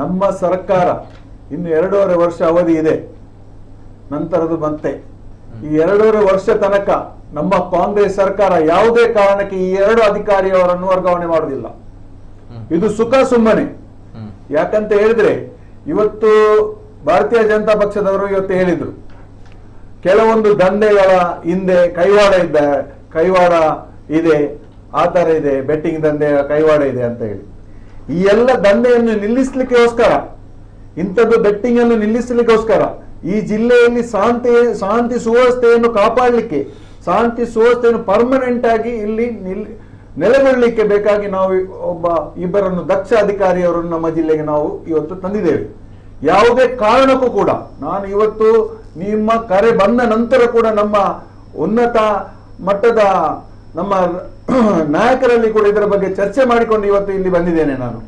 ನಮ್ಮ ಸರ್ಕಾರ ಇನ್ನು 2.5 ವರ್ಷ ಅವಧಿ ಇದೆ, ನಂತರದು ಮತ್ತೆ ಈ 2.5 ವರ್ಷ ತನಕ ನಮ್ಮ ಕಾಂಗ್ರೆಸ್ ಸರ್ಕಾರ ಯಾವುದೇ ಕಾರಣಕ್ಕೆ ಈ 2 ಅಧಿಕಾರಿಯವರನ್ನು ವರ್ಗಾವಣೆ ಮಾಡುವುದಿಲ್ಲ. ಇದು ಸುಖ ಸುಮ್ಮನೆ. ಯಾಕಂತ ಹೇಳಿದ್ರೆ ಇವತ್ತು ಭಾರತೀಯ ಜನತಾ ಪಕ್ಷದವರು ಇವತ್ತು ಹೇಳಿದ್ರು, ಕೆಲವೊಂದು ದಂಧೆಗಳ ಹಿಂದೆ ಕೈವಾಡ ಇದೆ, ಆ ತರ ಇದೆ, ಬೆಟ್ಟಿಂಗ್ ದಂಧೆ ಕೈವಾಡ ಇದೆ ಅಂತ ಹೇಳಿ. ಈ ಎಲ್ಲ ದಂಧೆಯನ್ನು ನಿಲ್ಲಿಸಲಿಕ್ಕೋಸ್ಕರ, ಇಂಥದ್ದು ಬೆಟ್ಟಿಂಗ್ ಅನ್ನು ನಿಲ್ಲಿಸಲಿಕ್ಕೋಸ್ಕರ ಈ ಜಿಲ್ಲೆಯಲ್ಲಿ ಶಾಂತಿ ಸುವ್ಯವಸ್ಥೆಯನ್ನು ಕಾಪಾಡಲಿಕ್ಕೆ, ಶಾಂತಿ ಸುವ್ಯವಸ್ಥೆಯನ್ನು ಪರ್ಮನೆಂಟ್ ಆಗಿ ಇಲ್ಲಿ ನೆಲೆಗೊಳ್ಳಲಿಕ್ಕೆ ಬೇಕಾಗಿ ನಾವು ಇಬ್ಬರನ್ನು ದಕ್ಷ ಅಧಿಕಾರಿಯವರನ್ನು ನಮ್ಮ ಜಿಲ್ಲೆಗೆ ನಾವು ಇವತ್ತು ತಂದಿದ್ದೇವೆ. ಯಾವುದೇ ಕಾರಣಕ್ಕೂ ಕೂಡ ನಾನು ಇವತ್ತು ನಿಮ್ಮ ಕರೆ ಬಂದ ನಂತರ ಕೂಡ ನಮ್ಮ ಉನ್ನತ ಮಟ್ಟದ ನಮ್ಮ ನಾಯಕರಲ್ಲಿ ಕೂಡ ಇದರ ಬಗ್ಗೆ ಚರ್ಚೆ ಮಾಡಿಕೊಂಡು ಇವತ್ತು ಇಲ್ಲಿ ಬಂದಿದ್ದೇನೆ. ನಾನು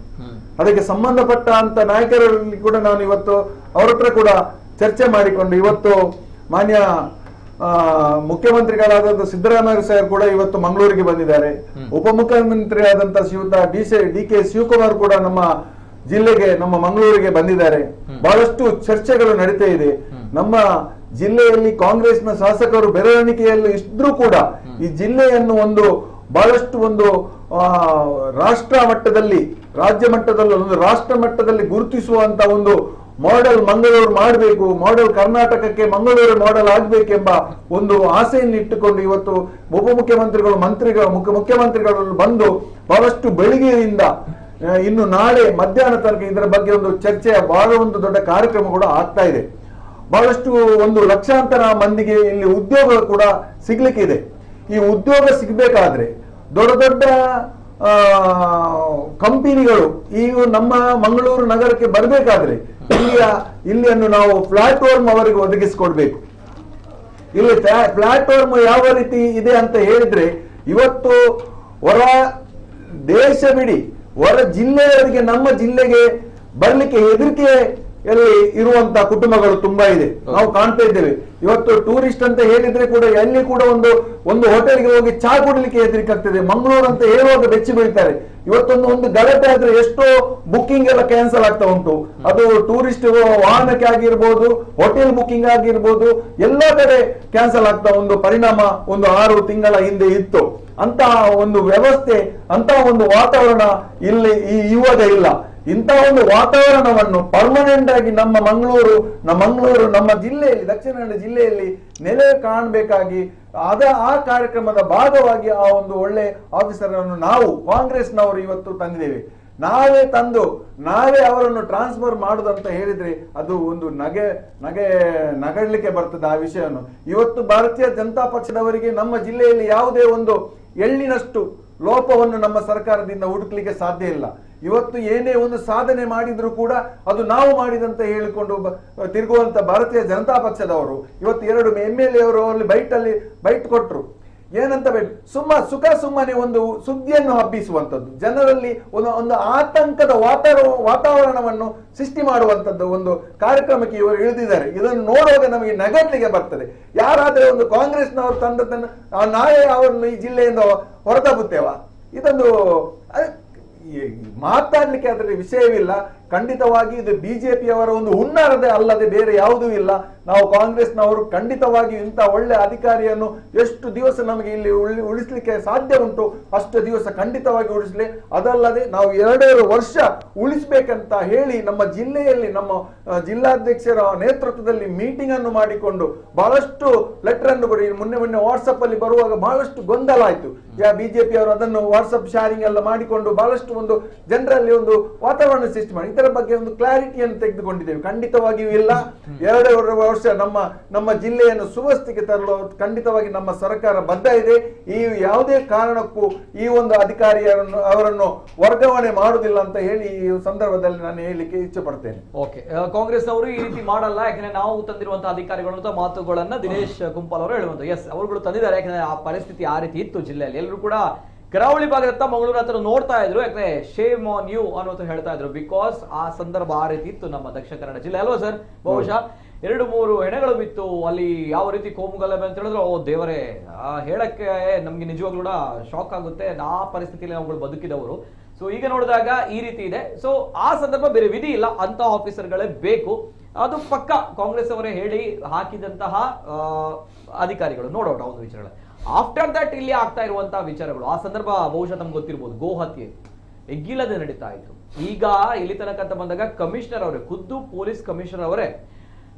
ಅದಕ್ಕೆ ಸಂಬಂಧಪಟ್ಟ ಅಂತ ನಾಯಕರಲ್ಲಿ ಕೂಡ ನಾನು ಇವತ್ತು ಅವರ ಹತ್ರ ಕೂಡ ಚರ್ಚೆ ಮಾಡಿಕೊಂಡು ಇವತ್ತು ಮಾನ್ಯ ಮುಖ್ಯಮಂತ್ರಿಗಳಾದ ಸಿದ್ದರಾಮಯ್ಯ ಸಾಹೇಬ್ ಕೂಡ ಇವತ್ತು ಮಂಗಳೂರಿಗೆ ಬಂದಿದ್ದಾರೆ. ಉಪಮುಖ್ಯಮಂತ್ರಿ ಆದಂತ ಡಿ ಕೆ ಶಿವಕುಮಾರ್ ಕೂಡ ನಮ್ಮ ಜಿಲ್ಲೆಗೆ, ನಮ್ಮ ಮಂಗಳೂರಿಗೆ ಬಂದಿದ್ದಾರೆ. ಬಹಳಷ್ಟು ಚರ್ಚೆಗಳು ನಡೀತಾ ಇದೆ. ನಮ್ಮ ಜಿಲ್ಲೆಯಲ್ಲಿ ಕಾಂಗ್ರೆಸ್ನ ಶಾಸಕರು ಬೆರಳಿಕೆಯಲ್ಲಿ ಇದ್ರೂ ಕೂಡ ಈ ಜಿಲ್ಲೆಯನ್ನು ಬಹಳಷ್ಟು ರಾಷ್ಟ್ರ ಮಟ್ಟದಲ್ಲಿ, ರಾಜ್ಯ ಮಟ್ಟದಲ್ಲಿ, ರಾಷ್ಟ್ರ ಮಟ್ಟದಲ್ಲಿ ಗುರುತಿಸುವಂತ ಮಾಡೆಲ್ ಮಂಗಳೂರು ಮಾಡಬೇಕು, ಮಾಡೆಲ್ ಕರ್ನಾಟಕಕ್ಕೆ ಮಂಗಳೂರು ಮಾಡೆಲ್ ಆಗ್ಬೇಕೆಂಬ ಒಂದು ಆಸೆಯನ್ನು ಇಟ್ಟುಕೊಂಡು ಇವತ್ತು ಉಪಮುಖ್ಯಮಂತ್ರಿಗಳು ಮುಖ್ಯಮಂತ್ರಿಗಳು ಬಂದು ಬಹಳಷ್ಟು ಬೆಳಿಗ್ಗೆಯಿಂದ ಇನ್ನು ನಾಳೆ ಮಧ್ಯಾಹ್ನ ತನಕ ಇದರ ಬಗ್ಗೆ ಒಂದು ಚರ್ಚೆಯ ಬಹಳ ಒಂದು ದೊಡ್ಡ ಕಾರ್ಯಕ್ರಮ ಕೂಡ ಆಗ್ತಾ ಇದೆ. ಬಹಳಷ್ಟು ಒಂದು ಲಕ್ಷಾಂತರ ಮಂದಿಗೆ ಇಲ್ಲಿ ಉದ್ಯೋಗ ಕೂಡ ಸಿಗ್ಲಿಕ್ಕಿದೆ. ಈ ಉದ್ಯೋಗ ಸಿಗ್ಬೇಕಾದ್ರೆ ದೊಡ್ಡ ದೊಡ್ಡ ಕಂಪನಿಗಳು ಈಗ ನಮ್ಮ ಮಂಗಳೂರು ನಗರಕ್ಕೆ ಬರಬೇಕಾದ್ರೆ ಇಲ್ಲಿಯನ್ನು ನಾವು ಪ್ಲಾಟ್ಫಾರ್ಮ್ ಅವರಿಗೆ ಒದಗಿಸಿಕೊಡ್ಬೇಕು. ಇಲ್ಲಿ ಪ್ಲಾಟ್ಫಾರ್ಮ್ ಯಾವ ರೀತಿ ಇದೆ ಅಂತ ಹೇಳಿದ್ರೆ ಇವತ್ತು ಹೊರ ದೇಶ ಬಿಡಿ ಹೊರ ಜಿಲ್ಲೆಯವರಿಗೆ ನಮ್ಮ ಜಿಲ್ಲೆಗೆ ಬರ್ಲಿಕ್ಕೆ ಹೆದರಿಕೆಯಲ್ಲಿ ಇರುವಂತಹ ಕುಟುಂಬಗಳು ತುಂಬಾ ಇದೆ, ನಾವು ಕಾಣ್ತಾ ಇದ್ದೇವೆ. ಇವತ್ತು ಟೂರಿಸ್ಟ್ ಅಂತ ಹೇಳಿದ್ರೆ ಕೂಡ ಎಲ್ಲಿ ಕೂಡ ಒಂದು ಹೋಟೆಲ್ಗೆ ಹೋಗಿ ಚಾ ಕುಡ್ಲಿಕ್ಕೆ ಹೆದರಿಕೆ ಆಗ್ತದೆ. ಮಂಗಳೂರು ಅಂತ ಹೇಳುವಾಗ ಬೆಚ್ಚಿ ಬೀಳ್ತಾರೆ. ಇವತ್ತೊಂದು ಗಲಾಟೆ ಆದ್ರೆ ಎಷ್ಟೋ ಬುಕ್ಕಿಂಗ್ ಎಲ್ಲ ಕ್ಯಾನ್ಸಲ್ ಆಗ್ತಾ ಉಂಟು. ಅದು ಟೂರಿಸ್ಟ್ ವಾಹನಕ್ಕೆ ಆಗಿರ್ಬೋದು, ಹೋಟೆಲ್ ಬುಕ್ಕಿಂಗ್ ಆಗಿರ್ಬೋದು, ಎಲ್ಲ ಕಡೆ ಕ್ಯಾನ್ಸಲ್ ಆಗ್ತಾ ಒಂದು ಪರಿಣಾಮ ಒಂದು 6 ತಿಂಗಳ ಹಿಂದೆ ಇತ್ತು. ಅಂತಹ ಒಂದು ವ್ಯವಸ್ಥೆ, ಅಂತಹ ಒಂದು ವಾತಾವರಣ ಇಲ್ಲಿ ಇವಾಗ ಇಲ್ಲ. ಇಂತಹ ಒಂದು ವಾತಾವರಣವನ್ನು ಪರ್ಮನೆಂಟ್ ಆಗಿ ನಮ್ಮ ಮಂಗಳೂರು ನಮ್ಮ ಜಿಲ್ಲೆಯಲ್ಲಿ, ದಕ್ಷಿಣ ಕನ್ನಡ ಜಿಲ್ಲೆಯಲ್ಲಿ ನೆಲೆ ಕಾಣಬೇಕಾಗಿ ಆ ಕಾರ್ಯಕ್ರಮದ ಭಾಗವಾಗಿ ಆ ಒಂದು ಒಳ್ಳೆ ಆಫೀಸರ್ ಅನ್ನು ನಾವು ಕಾಂಗ್ರೆಸ್ನವರು ಇವತ್ತು ತಂದಿದ್ದೇವೆ. ನಾವೇ ಅವರನ್ನು ಟ್ರಾನ್ಸ್ಫರ್ ಮಾಡುದಂತ ಹೇಳಿದ್ರೆ ಅದು ಒಂದು ನಗಡ್ಲಿಕ್ಕೆ ಬರ್ತದೆ ಆ ವಿಷಯವನ್ನು. ಇವತ್ತು ಭಾರತೀಯ ಜನತಾ ಪಕ್ಷದವರಿಗೆ ನಮ್ಮ ಜಿಲ್ಲೆಯಲ್ಲಿ ಯಾವುದೇ ಒಂದು ಎಳ್ಳಿನಷ್ಟು ಲೋಪವನ್ನು ನಮ್ಮ ಸರ್ಕಾರದಿಂದ ಹುಡುಕ್ಲಿಕ್ಕೆ ಸಾಧ್ಯ ಇಲ್ಲ. ಇವತ್ತು ಏನೇ ಒಂದು ಸಾಧನೆ ಮಾಡಿದ್ರು ಕೂಡ ಅದು ನಾವು ಮಾಡಿದಂತ ಹೇಳಿಕೊಂಡು ತಿರುಗುವಂತ ಭಾರತೀಯ ಜನತಾ ಪಕ್ಷದವರು ಇವತ್ತು 2 MLA ಅವರು ಅಲ್ಲಿ ಬೈಟ್ ಕೊಟ್ರು. ಏನಂತ ಸುಮ್ಮನೆ ಒಂದು ಸುದ್ದಿಯನ್ನು ಹಬ್ಬಿಸುವಂತದ್ದು, ಜನರಲ್ಲಿ ಒಂದು ಆತಂಕದ ವಾತಾವರಣವನ್ನು ಸೃಷ್ಟಿ ಮಾಡುವಂತದ್ದು ಒಂದು ಕಾರ್ಯಕ್ರಮಕ್ಕೆ ಇವರು ಇಳಿದಿದ್ದಾರೆ. ಇದನ್ನು ನೋಡುವಾಗ ನಮಗೆ ನಗಡ್ಲಿಕ್ಕೆ ಬರ್ತದೆ. ಯಾರಾದ್ರೆ ಒಂದು ಕಾಂಗ್ರೆಸ್ನವರು ತಂದದ್ದನ್ನು ನಾವೇ ಅವರನ್ನು ಈ ಜಿಲ್ಲೆಯಿಂದ ಹೊರತಬ್ಬುತ್ತೇವಾ? ಇದೊಂದು ಮಾತಾಡ್ಲಿಕ್ಕೆ ಅದರ ವಿಷಯವಿಲ್ಲ. ಖಂಡಿತವಾಗಿ ಇದು ಬಿಜೆಪಿಯವರ ಒಂದು ಹುನ್ನಾರದೇ ಅಲ್ಲದೆ ಬೇರೆ ಯಾವುದೂ ಇಲ್ಲ. ನಾವು ಕಾಂಗ್ರೆಸ್ನವರು ಖಂಡಿತವಾಗಿ ಇಂಥ ಒಳ್ಳೆ ಅಧಿಕಾರಿಯನ್ನು ಎಷ್ಟು ದಿವಸ ನಮಗೆ ಇಲ್ಲಿ ಉಳಿಸ್ಲಿಕ್ಕೆ ಸಾಧ್ಯ ಉಂಟು ಅಷ್ಟು ದಿವಸ ಖಂಡಿತವಾಗಿ ಉಳಿಸ್ಲಿ. ಅದಲ್ಲದೆ ನಾವು 2 ವರ್ಷ ಉಳಿಸ್ಬೇಕಂತ ಹೇಳಿ ನಮ್ಮ ಜಿಲ್ಲೆಯಲ್ಲಿ ನಮ್ಮ ಜಿಲ್ಲಾಧ್ಯಕ್ಷರ ನೇತೃತ್ವದಲ್ಲಿ ಮೀಟಿಂಗ್ ಅನ್ನು ಮಾಡಿಕೊಂಡು ಬಹಳಷ್ಟು ಲೆಟರ್ ಅನ್ನು ಕೊಡಿ. ಮೊನ್ನೆ ವಾಟ್ಸಪ್ ಅಲ್ಲಿ ಬರುವಾಗ ಬಹಳಷ್ಟು ಗೊಂದಲ ಆಯ್ತು. ಬಿಜೆಪಿ ಅವರು ಅದನ್ನು ವಾಟ್ಸಪ್ ಶಾರಿಂಗ್ ಎಲ್ಲ ಮಾಡಿಕೊಂಡು ಬಹಳಷ್ಟು ಒಂದು ಜನರಲ್ಲಿ ಒಂದು ವಾತಾವರಣ ಸೃಷ್ಟಿ ಮಾಡಿ ಇದರ ಬಗ್ಗೆ ಒಂದು ಕ್ಲಾರಿಟಿಯನ್ನು ತೆಗೆದುಕೊಂಡಿದ್ದೇವೆ. ಖಂಡಿತವಾಗಿಯೂ ಇಲ್ಲ. 2 ವರ್ಷ ನಮ್ಮ ಜಿಲ್ಲೆಯನ್ನು ಸುವ್ಯವಸ್ಥೆಗೆ ತರಲು ಖಂಡಿತವಾಗಿ ನಮ್ಮ ಸರ್ಕಾರ ಬದ್ಧ ಇದೆ. ಈ ಯಾವುದೇ ಕಾರಣಕ್ಕೂ ಈ ಒಂದು ಅವರನ್ನು ವರ್ಗಾವಣೆ ಮಾಡುವುದಿಲ್ಲ ಅಂತ ಹೇಳಿ ಈ ಸಂದರ್ಭದಲ್ಲಿ ನಾನು ಹೇಳಲಿಕ್ಕೆ ಇಚ್ಛೆ ಪಡ್ತೇನೆ. ಓಕೆ, ಕಾಂಗ್ರೆಸ್ ಅವರು ಈ ರೀತಿ ಮಾಡಲ್ಲ, ಯಾಕಂದ್ರೆ ನಾವು ತಂದಿರುವಂತಹ ಅಧಿಕಾರಿಗಳು ಅಂತ ಮಾತುಗಳನ್ನ ದಿನೇಶ್ ಕುಂಪಾಲ್ ಅವರು ಹೇಳುವಂತ. ಎಸ್, ಅವರುಗಳು ತಂದಿದ್ದಾರೆ, ಯಾಕಂದ್ರೆ ಆ ಪರಿಸ್ಥಿತಿ ಆ ರೀತಿ ಇತ್ತು ಜಿಲ್ಲೆಯಲ್ಲಿ. ಎಲ್ಲರೂ ಕೂಡ ಕರಾವಳಿ ಭಾಗದತ್ತ ಮಂಗಳೂರು ಹತ್ರ ನೋಡ್ತಾ ಇದ್ರು, ಯಾಕಂದ್ರೆ ಶೇಮ್ ಆನ್ ಯು ಅನ್ನೋದು ಹೇಳ್ತಾ ಇದ್ರು. ಬಿಕಾಸ್ ಆ ಸಂದರ್ಭ ಆ ರೀತಿ ಇತ್ತು ನಮ್ಮ ದಕ್ಷಿಣ ಕನ್ನಡ ಜಿಲ್ಲೆ ಅಲ್ವಾ ಸರ್? ಬಹುಶಃ 2-3 ಹೆಣಗಳು ಬಿತ್ತು ಅಲ್ಲಿ. ಯಾವ ರೀತಿ ಕೋಮುಗಲಭೆ ಅಂತ ಹೇಳಿದ್ರು, ಓ ದೇವರೇ, ಹೇಳಕ್ಕೆ ನಮ್ಗೆ ನಿಜವಾಗ್ಲೂ ಕೂಡ ಶಾಕ್ ಆಗುತ್ತೆ. ಆ ಪರಿಸ್ಥಿತಿಯಲ್ಲಿ ನಾವುಗಳು ಬದುಕಿದವರು. ಸೊ ಈಗ ನೋಡಿದಾಗ ಈ ರೀತಿ ಇದೆ. ಸೊ ಆ ಸಂದರ್ಭ ಬೇರೆ ವಿಧಿ ಇಲ್ಲ, ಅಂತ ಆಫೀಸರ್ಗಳೇ ಬೇಕು. ಅದು ಪಕ್ಕ ಕಾಂಗ್ರೆಸ್ ಅವರೇ ಹೇಳಿ ಹಾಕಿದಂತಹ ಅಧಿಕಾರಿಗಳು. ನೋಡೋಣ ಒಂದು ವಿಚಾರಗಳು. ಆಫ್ಟರ್ ದಟ್ ಇಲ್ಲಿ ಆಗ್ತಾ ಇರುವಂತಹ ವಿಚಾರಗಳು, ಆ ಸಂದರ್ಭ ಬಹುಶಃ ತಮ್ಗೆ ಗೊತ್ತಿರ್ಬೋದು, ಗೋ ಹತ್ಯೆ ಎಗ್ಗಿಲ್ಲದೆ ನಡೀತಾ ಇತ್ತು. ಈಗ ಇಲ್ಲಿ ತನಕ ಅಂತ ಬಂದಾಗ ಕಮಿಷನರ್ ಅವರೇ, ಖುದ್ದು ಪೊಲೀಸ್ ಕಮಿಷನರ್ ಅವರೇ,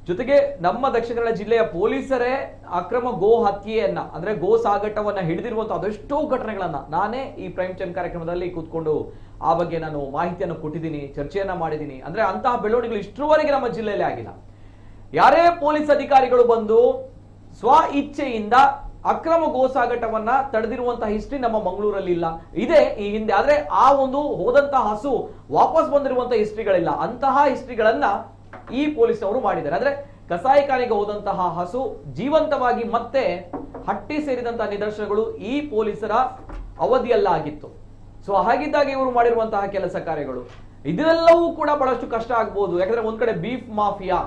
ಜೊತೆಗೆ ನಮ್ಮ ದಕ್ಷಿಣ ಕನ್ನಡ ಜಿಲ್ಲೆಯ ಪೊಲೀಸರೇ ಅಕ್ರಮ ಗೋ ಹತ್ಯೆಯನ್ನ ಅಂದ್ರೆ ಗೋ ಸಾಗಾಟವನ್ನ ಹಿಡಿದಿರುವಂತಹ ಅದೆಷ್ಟೋ ಘಟನೆಗಳನ್ನ ನಾನೇ ಈ ಪ್ರೈಮ್ ಟೈಮ್ ಕಾರ್ಯಕ್ರಮದಲ್ಲಿ ಕೂತ್ಕೊಂಡು ಆ ಬಗ್ಗೆ ನಾನು ಮಾಹಿತಿಯನ್ನು ಕೊಟ್ಟಿದ್ದೀನಿ, ಚರ್ಚೆಯನ್ನ ಮಾಡಿದ್ದೀನಿ. ಅಂದ್ರೆ ಅಂತಹ ಬೆಳವಣಿಗೆಗಳು ಇಷ್ಟರವರೆಗೆ ನಮ್ಮ ಜಿಲ್ಲೆಯಲ್ಲಿ ಆಗಿಲ್ಲ. ಯಾರೇ ಪೊಲೀಸ್ ಅಧಿಕಾರಿಗಳು ಬಂದು ಸ್ವ ಇಚ್ಛೆಯಿಂದ ಅಕ್ರಮ ಗೋ ಸಾಗಾಟವನ್ನ ತಡೆದಿರುವಂತಹ ಹಿಸ್ಟ್ರಿ ನಮ್ಮ ಮಂಗಳೂರಲ್ಲಿ ಇಲ್ಲ. ಇದೆ ಈ ಹಿಂದೆ, ಆದ್ರೆ ಆ ಒಂದು ಹೋದಂತಹ ಹಸು ವಾಪಸ್ ಬಂದಿರುವಂತಹ ಹಿಸ್ಟ್ರಿಗಳಿಲ್ಲ. ಅಂತಹ ಹಿಸ್ಟ್ರಿಗಳನ್ನ ಈ ಪೊಲೀಸ್ ಅವರು ಮಾಡಿದ್ದಾರೆ. ಅಂದ್ರೆ ಕಸಾಯಿಖಾನೆಗೆ ಹೋದಂತಹ ಹಸು ಜೀವಂತವಾಗಿ ಮತ್ತೆ ಹಟ್ಟಿ ಸೇರಿದಂತಹ ನಿದರ್ಶನಗಳು ಈ ಪೊಲೀಸರ ಅವಧಿಯಲ್ಲಾಗಿತ್ತು. ಸೊ ಹಾಗಿದ್ದಾಗ ಇವರು ಮಾಡಿರುವಂತಹ ಕೆಲಸ ಕಾರ್ಯಗಳು ಇದೆಲ್ಲವೂ ಕೂಡ ಬಹಳಷ್ಟು ಕಷ್ಟ ಆಗ್ಬೋದು. ಯಾಕಂದ್ರೆ ಒಂದ್ ಕಡೆ ಬೀಫ್ ಮಾಫಿಯಾ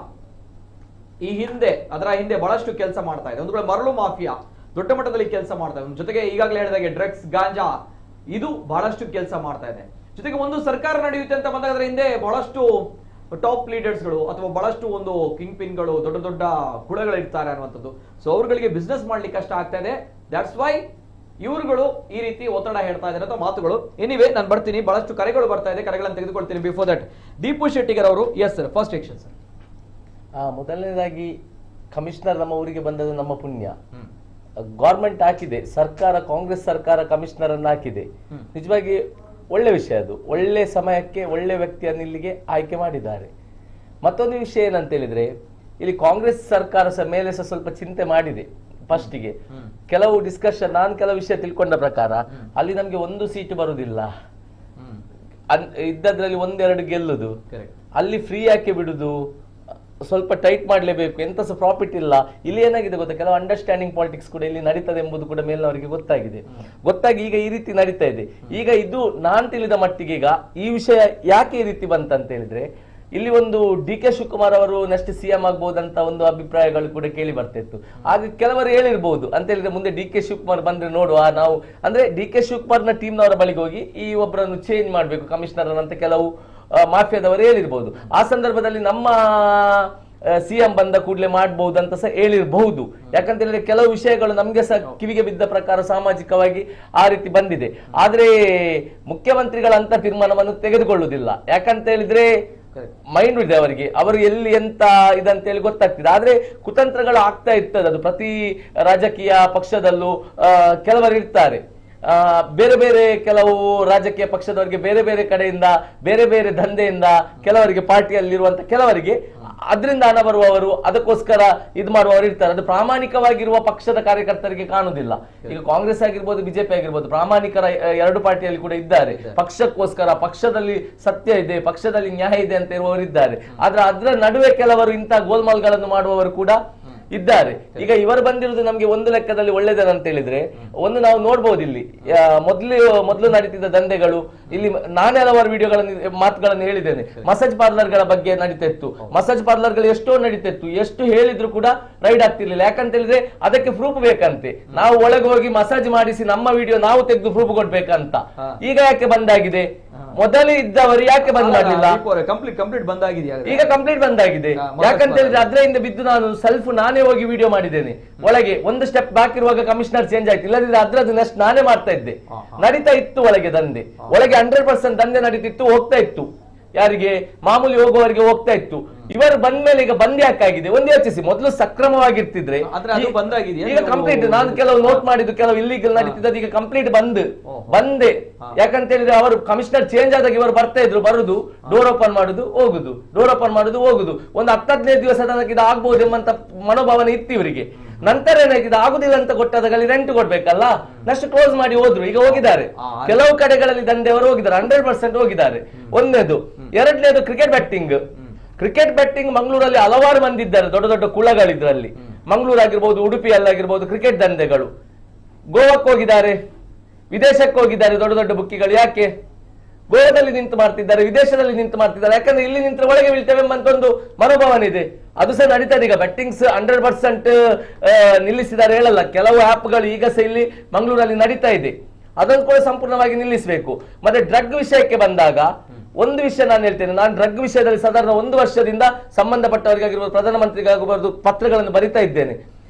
ಈ ಹಿಂದೆ, ಅದರ ಹಿಂದೆ ಬಹಳಷ್ಟು ಕೆಲಸ ಮಾಡ್ತಾ ಇದೆ. ಒಂದು ಕಡೆ ಮರಳು ಮಾಫಿಯಾ ದೊಡ್ಡ ಮಟ್ಟದಲ್ಲಿ ಕೆಲಸ ಮಾಡ್ತಾ ಇದೆ. ಜೊತೆಗೆ ಈಗಾಗಲೇ ಹೇಳಿದಾಗೆ ಡ್ರಗ್ಸ್, ಗಾಂಜಾ ಇದು ಬಹಳಷ್ಟು ಕೆಲಸ ಮಾಡ್ತಾ ಇದೆ. ಜೊತೆಗೆ ಒಂದು ಸರ್ಕಾರ ನಡೆಯುತ್ತೆ ಅಂತ ಬಂದಾಗ ಅದರ ಹಿಂದೆ ಬಹಳಷ್ಟು ಟಾಪ್ ಲೀಡರ್ಸ್ಗಳು ಅಥವಾ ಬಹಳಷ್ಟು ಒಂದು ಕಿಂಗ್ ಪಿನ್ಗಳು, ದೊಡ್ಡ ದೊಡ್ಡ ಕುಳಗಳು ಇರ್ತಾರೆ ಅನ್ನುವಂಥದ್ದು. ಸೊ ಅವ್ರುಗಳಿಗೆ ಬಿಸ್ನೆಸ್ ಮಾಡ್ಲಿಕ್ಕೆ ಕಷ್ಟ ಆಗ್ತಾ ಇದೆ. ದಟ್ಸ್ ವೈ ಇವರುಗಳು ಈ ರೀತಿ ಒತ್ತಡ ಹೇಳ್ತಾ ಇದ್ದಾರೆ ಅಂತ ಮಾತುಗಳು. ಎನಿವೇ, ನಾನು ಬರ್ತೀನಿ, ಬಹಳಷ್ಟು ಕರೆಗಳು ಬರ್ತಾ ಇದೆ, ಕರೆಗಳನ್ನು ತೆಗೆದುಕೊಳ್ತೀನಿ. ಬಿಫೋರ್ ದಟ್ ದೀಪು ಶೆಟ್ಟಿಗರ್ ಅವರು, yes sir, first action sir. ಮೊದಲನೇದಾಗಿ ಕಮಿಷನರ್ ನಮ್ಮ ಊರಿಗೆ ಬಂದದ್ದು ನಮ್ಮ ಪುಣ್ಯ. ಗೌರ್ಮೆಂಟ್ ಹಾಕಿದೆ, ಸರ್ಕಾರ, ಕಾಂಗ್ರೆಸ್ ಸರ್ಕಾರ ಕಮಿಷನರ್ ಅನ್ನು ಹಾಕಿದೆ. ನಿಜವಾಗಿ ಒಳ್ಳೆ ವಿಷಯ ಅದು. ಒಳ್ಳೆ ಸಮಯಕ್ಕೆ ಒಳ್ಳೆ ವ್ಯಕ್ತಿಯನ್ನು ಇಲ್ಲಿಗೆ ಆಯ್ಕೆ ಮಾಡಿದ್ದಾರೆ. ಮತ್ತೊಂದು ವಿಷಯ ಏನಂತ ಹೇಳಿದ್ರೆ, ಇಲ್ಲಿ ಕಾಂಗ್ರೆಸ್ ಸರ್ಕಾರ ಮೇಲೆ ಸ್ವಲ್ಪ ಚಿಂತೆ ಮಾಡಿದೆ. ಫಸ್ಟಿಗೆ ಕೆಲವು ಡಿಸ್ಕಷನ್, ನಾನು ಕೆಲವು ವಿಷಯ ತಿಳ್ಕೊಂಡ ಪ್ರಕಾರ ಅಲ್ಲಿ ನಮ್ಗೆ 1 ಸೀಟು ಬರುದಿಲ್ಲ, ಇದ್ದದ್ರಲ್ಲಿ 1-2 ಗೆಲ್ಲುದು, ಅಲ್ಲಿ ಫ್ರೀ ಹಾಕಿ ಬಿಡುದು, ಸ್ವಲ್ಪ ಟೈಟ್ ಮಾಡ್ಲೇಬೇಕು, ಎಂತ ಸಹ ಪ್ರಾಫಿಟ್ ಇಲ್ಲ. ಇಲ್ಲಿ ಏನಾಗಿದೆ ಗೊತ್ತಾ, ಕೆಲವು ಅಂಡರ್ಸ್ಟ್ಯಾಂಡಿಂಗ್ ಪಾಲಿಟಿಕ್ಸ್ ಕೂಡ ಇಲ್ಲಿ ನಡೀತದೆ ಎಂಬುದು ಕೂಡ ಮೇಲಿನವರಿಗೆ ಗೊತ್ತಾಗಿ ಈಗ ಈ ರೀತಿ ನಡೀತಾ ಇದೆ. ಈಗ ಇದು ನಾನ್ ತಿಳಿದ ಮಟ್ಟಿಗೆ ಈಗ ಈ ವಿಷಯ ಯಾಕೆ ಈ ರೀತಿ ಬಂತಂತ ಹೇಳಿದ್ರೆ, ಇಲ್ಲಿ ಒಂದು DK ಶಿವಕುಮಾರ್ ಅವರು ನೆಕ್ಸ್ಟ್ CM ಆಗ್ಬಹುದಂತ ಒಂದು ಅಭಿಪ್ರಾಯಗಳು ಕೂಡ ಕೇಳಿ ಬರ್ತಿತ್ತು. ಆಗ ಕೆಲವರು ಹೇಳಿರ್ಬಹುದು ಅಂತ ಹೇಳಿದ್ರೆ, ಮುಂದೆ DK ಶಿವಕುಮಾರ್ ಬಂದ್ರೆ ನೋಡುವ ನಾವು, ಅಂದ್ರೆ DK ಶಿವಕುಮಾರ್ ನ ಟೀಮ್ನವರ ಬಳಿಗೆ ಹೋಗಿ ಈ ಒಬ್ಬರನ್ನು ಚೇಂಜ್ ಮಾಡ್ಬೇಕು ಕಮಿಷನರ್ ಅಂತ ಕೆಲವು ಮಾಫಿಯಾದವರು ಹೇಳಿರ್ಬಹುದು. ಆ ಸಂದರ್ಭದಲ್ಲಿ ನಮ್ಮ CM ಬಂದ ಕೂಡಲೇ ಮಾಡಬಹುದು ಅಂತ ಸಹ ಹೇಳಿರಬಹುದು. ಯಾಕಂತ ಹೇಳಿದ್ರೆ ಕೆಲವು ವಿಷಯಗಳು ನಮ್ಗೆ ಸಹ ಕಿವಿಗೆ ಬಿದ್ದ ಪ್ರಕಾರ ಸಾಮಾಜಿಕವಾಗಿ ಆ ರೀತಿ ಬಂದಿದೆ. ಆದ್ರೆ ಮುಖ್ಯಮಂತ್ರಿಗಳಂತ ತೀರ್ಮಾನವನ್ನು ತೆಗೆದುಕೊಳ್ಳುವುದಿಲ್ಲ. ಯಾಕಂತ ಹೇಳಿದ್ರೆ ಮೈಂಡ್ ಇದೆ ಅವರಿಗೆ, ಅವರು ಎಲ್ಲಿ ಎಂತ ಇದಂತ ಹೇಳಿ ಗೊತ್ತಾಗ್ತಿದೆ. ಆದ್ರೆ ಕುತಂತ್ರಗಳು ಆಗ್ತಾ ಇರ್ತದೆ, ಅದು ಪ್ರತಿ ರಾಜಕೀಯ ಪಕ್ಷದಲ್ಲೂ ಕೆಲವರು ಇರ್ತಾರೆ. ಬೇರೆ ಬೇರೆ ಕೆಲವು ರಾಜಕೀಯ ಪಕ್ಷದವರಿಗೆ ಬೇರೆ ಬೇರೆ ಕಡೆಯಿಂದ ಬೇರೆ ಬೇರೆ ದಂಧೆಯಿಂದ ಕೆಲವರಿಗೆ ಪಾರ್ಟಿಯಲ್ಲಿರುವಂತ ಕೆಲವರಿಗೆ ಅದರಿಂದ ಹಣ ಬರುವವರು, ಅದಕ್ಕೋಸ್ಕರ ಇದು ಮಾಡುವವರು ಇರ್ತಾರೆ. ಅದು ಪ್ರಾಮಾಣಿಕವಾಗಿರುವ ಪಕ್ಷದ ಕಾರ್ಯಕರ್ತರಿಗೆ ಕಾಣುವುದಿಲ್ಲ. ಈಗ ಕಾಂಗ್ರೆಸ್ ಆಗಿರ್ಬೋದು, ಬಿಜೆಪಿ ಆಗಿರ್ಬೋದು, ಪ್ರಾಮಾಣಿಕರ 2 ಪಾರ್ಟಿಯಲ್ಲಿ ಕೂಡ ಇದ್ದಾರೆ. ಪಕ್ಷಕ್ಕೋಸ್ಕರ, ಪಕ್ಷದಲ್ಲಿ ಸತ್ಯ ಇದೆ, ಪಕ್ಷದಲ್ಲಿ ನ್ಯಾಯ ಇದೆ ಅಂತ ಇರುವವರು ಇದ್ದಾರೆ. ಆದ್ರೆ ಅದರ ನಡುವೆ ಕೆಲವರು ಇಂತಹ ಗೋಲ್ಮಾಲ್ಗಳನ್ನು ಮಾಡುವವರು ಕೂಡ ಇದ್ದಾರೆ. ಈಗ ಇವರು ಬಂದಿರುವುದು ನಮ್ಗೆ ಒಂದು ಲೆಕ್ಕದಲ್ಲಿ ಒಳ್ಳೇದೇನಂತ ಹೇಳಿದ್ರೆ, ಒಂದು ನಾವು ನೋಡ್ಬೋದು ಇಲ್ಲಿ ಮೊದಲು ನಡೀತಿದ್ದ ದಂಧೆಗಳು, ಇಲ್ಲಿ ನಾನೇ ಹಲವಾರು ಮಾತುಗಳನ್ನು ಹೇಳಿದ್ದೇನೆ. ಮಸಾಜ್ ಪಾರ್ಲರ್ಗಳ ಬಗ್ಗೆ ನಡೀತಾ ಇತ್ತು. ಮಸಾಜ್ ಪಾರ್ಲರ್ಗಳು ಎಷ್ಟೋ ನಡೀತಾ ಇತ್ತು, ಎಷ್ಟು ಹೇಳಿದ್ರು ಕೂಡ ರೈಡ್ ಆಗ್ತಿರ್ಲಿಲ್ಲ. ಯಾಕಂತ ಹೇಳಿದ್ರೆ ಅದಕ್ಕೆ ಪ್ರೂಫ್ ಬೇಕಂತೆ. ನಾವು ಒಳಗೆ ಹೋಗಿ ಮಸಾಜ್ ಮಾಡಿಸಿ ನಮ್ಮ ವಿಡಿಯೋ ನಾವು ತೆಗೆದು ಪ್ರೂಫ್ ಕೊಡ್ಬೇಕಂತ. ಈಗ ಯಾಕೆ ಬಂದಾಗಿದೆ? ಮೊದಲು ಇದ್ದವರು ಯಾಕೆ ಬಂದ್ ಮಾಡಲಿಲ್ಲ? ಕಂಪ್ಲೀಟ್ ಬಂದಾಗಿದೆ. ಈಗ ಕಂಪ್ಲೀಟ್ ಬಂದಾಗಿದೆ. ಯಾಕಂತ ಹೇಳಿದ್ರೆ ಅದರಿಂದ ಬಿದ್ದು ನಾನೇ ಹೋಗಿ ವಿಡಿಯೋ ಮಾಡಿದ್ದೇನೆ. ಒಳಗೆ ಒಂದು ಸ್ಟೆಪ್ ಬಾಕಿ ಇರುವಾಗ ಕಮಿಷನರ್ ಚೇಂಜ್ ಆಯ್ತು. ಇಲ್ಲದಿದ್ರೆ ಅದ್ರದ್ದು ನೆಕ್ಸ್ಟ್ ನಾನೇ ಮಾಡ್ತಾ ಇದ್ದೆ. ನಡೀತಾ ಇತ್ತು ಒಳಗೆ ದಂಧೆ, ಒಳಗೆ 100% ದಂಧೆ ನಡೀತಿತ್ತು, ಹೋಗ್ತಾ ಇತ್ತು. ಯಾರಿಗೆ ಮಾಮೂಲಿ ಹೋಗುವವರಿಗೆ ಹೋಗ್ತಾ ಇತ್ತು. ಇವರು ಬಂದ್ಮೇಲೆ ಈಗ ಬಂದ್ ಯಾಕಾಗಿದೆ ಒಂದು ಯೋಚಿಸಿ. ಮೊದಲು ಸಕ್ರಮವಾಗಿರ್ತಿದ್ರೆ ಈಗ ಕಂಪ್ಲೀಟ್, ನಾನು ಕೆಲವು ನೋಟ್ ಮಾಡಿದ್ದು ಕೆಲವು ಇಲ್ಲಿಗಲ್ ನಡೀತಿದ್ದು, ಈಗ ಕಂಪ್ಲೀಟ್ ಬಂದೆ. ಯಾಕಂತ ಹೇಳಿದ್ರೆ ಅವರು ಕಮಿಷನರ್ ಚೇಂಜ್ ಆದಾಗ ಇವರು ಬರ್ತಾ ಇದ್ರು, ಬರುದು, ಡೋರ್ ಓಪನ್ ಮಾಡುದು, ಹೋಗುದು, ಡೋರ್ ಓಪನ್ ಮಾಡುದು, ಹೋಗುದು. ಒಂದು 10-15 ದಿವಸ ತನಕ ಇದು ಆಗ್ಬಹುದು ಎಂಬಂತ ಮನೋಭಾವನೆ ಇತ್ತು ಇವರಿಗೆ. ನಂತರ ಏನಾಗಿದೆ, ಆಗುದಿಲ್ಲ ಅಂತ ಗೊತ್ತಾದಾಗ ಅಲ್ಲಿ ರೆಂಟ್ ಕೊಡ್ಬೇಕಲ್ಲ, ನೆಕ್ಸ್ಟ್ ಕ್ಲೋಸ್ ಮಾಡಿ ಹೋದ್ರು. ಈಗ ಹೋಗಿದ್ದಾರೆ ಕೆಲವು ಕಡೆಗಳಲ್ಲಿ ದಂಧೆಯವರು ಹೋಗಿದ್ದಾರೆ, 100% ಹೋಗಿದ್ದಾರೆ. ಒಂದನೇದು. ಎರಡನೇದು ಕ್ರಿಕೆಟ್ ಬೆಟ್ಟಿಂಗ್ ಮಂಗಳೂರಲ್ಲಿ ಹಲವಾರು ಮಂದಿ ಇದ್ದಾರೆ, ದೊಡ್ಡ ದೊಡ್ಡ ಕುಳಗಳಿದ್ರಲ್ಲಿ. ಮಂಗಳೂರು ಆಗಿರ್ಬೋದು, ಉಡುಪಿಯಲ್ಲಾಗಿರ್ಬೋದು, ಕ್ರಿಕೆಟ್ ದಂಧೆಗಳು. ಗೋವಾಕ್ಕೆ ಹೋಗಿದ್ದಾರೆ, ವಿದೇಶಕ್ಕೆ ಹೋಗಿದ್ದಾರೆ ದೊಡ್ಡ ದೊಡ್ಡ ಬುಕ್ಕಿಗಳು. ಯಾಕೆ? ಗೋವಾದಲ್ಲಿ ನಿಂತು ಮಾಡ್ತಿದ್ದಾರೆ, ವಿದೇಶದಲ್ಲಿ ನಿಂತು ಮಾಡ್ತಿದ್ದಾರೆ. ಯಾಕಂದ್ರೆ ಇಲ್ಲಿ ನಿಂತರೆ ಒಳಗೆ ಬೀಳ್ತೇವೆ ಎಂಬಂತ ಒಂದು ಮನೋಭಾವನೆ ಇದೆ. ಅದು ಸಹ ನಡೀತದೆ. ಈಗ ಬೆಟ್ಟಿಂಗ್ಸ್ 100% ನಿಲ್ಲಿಸಿದ್ದಾರೆ ಹೇಳಲ್ಲ, ಕೆಲವು ಆಪ್ಗಳು ಈಗ ಸಹ ಇಲ್ಲಿ ಮಂಗಳೂರಲ್ಲಿ ನಡೀತಾ ಇದೆ. ಅದನ್ನು ಕೂಡ ಸಂಪೂರ್ಣವಾಗಿ ನಿಲ್ಲಿಸಬೇಕು. ಮತ್ತೆ ಡ್ರಗ್ ವಿಷಯಕ್ಕೆ ಬಂದಾಗ ಒಂದು ವಿಷಯ ನಾನು ಹೇಳ್ತೇನೆ. ನಾನು ಡ್ರಗ್ ವಿಷಯದಲ್ಲಿ ಸಾಧಾರಣ 1 ವರ್ಷದಿಂದ ಸಂಬಂಧಪಟ್ಟವರಿಗಾಗಿರ್ಬೋದು, ಪ್ರಧಾನಮಂತ್ರಿಗಾಗಿರ್ಬೋದು ಪತ್ರಗಳನ್ನು ಬರಿತಾ ಇದ್ದೇನೆ.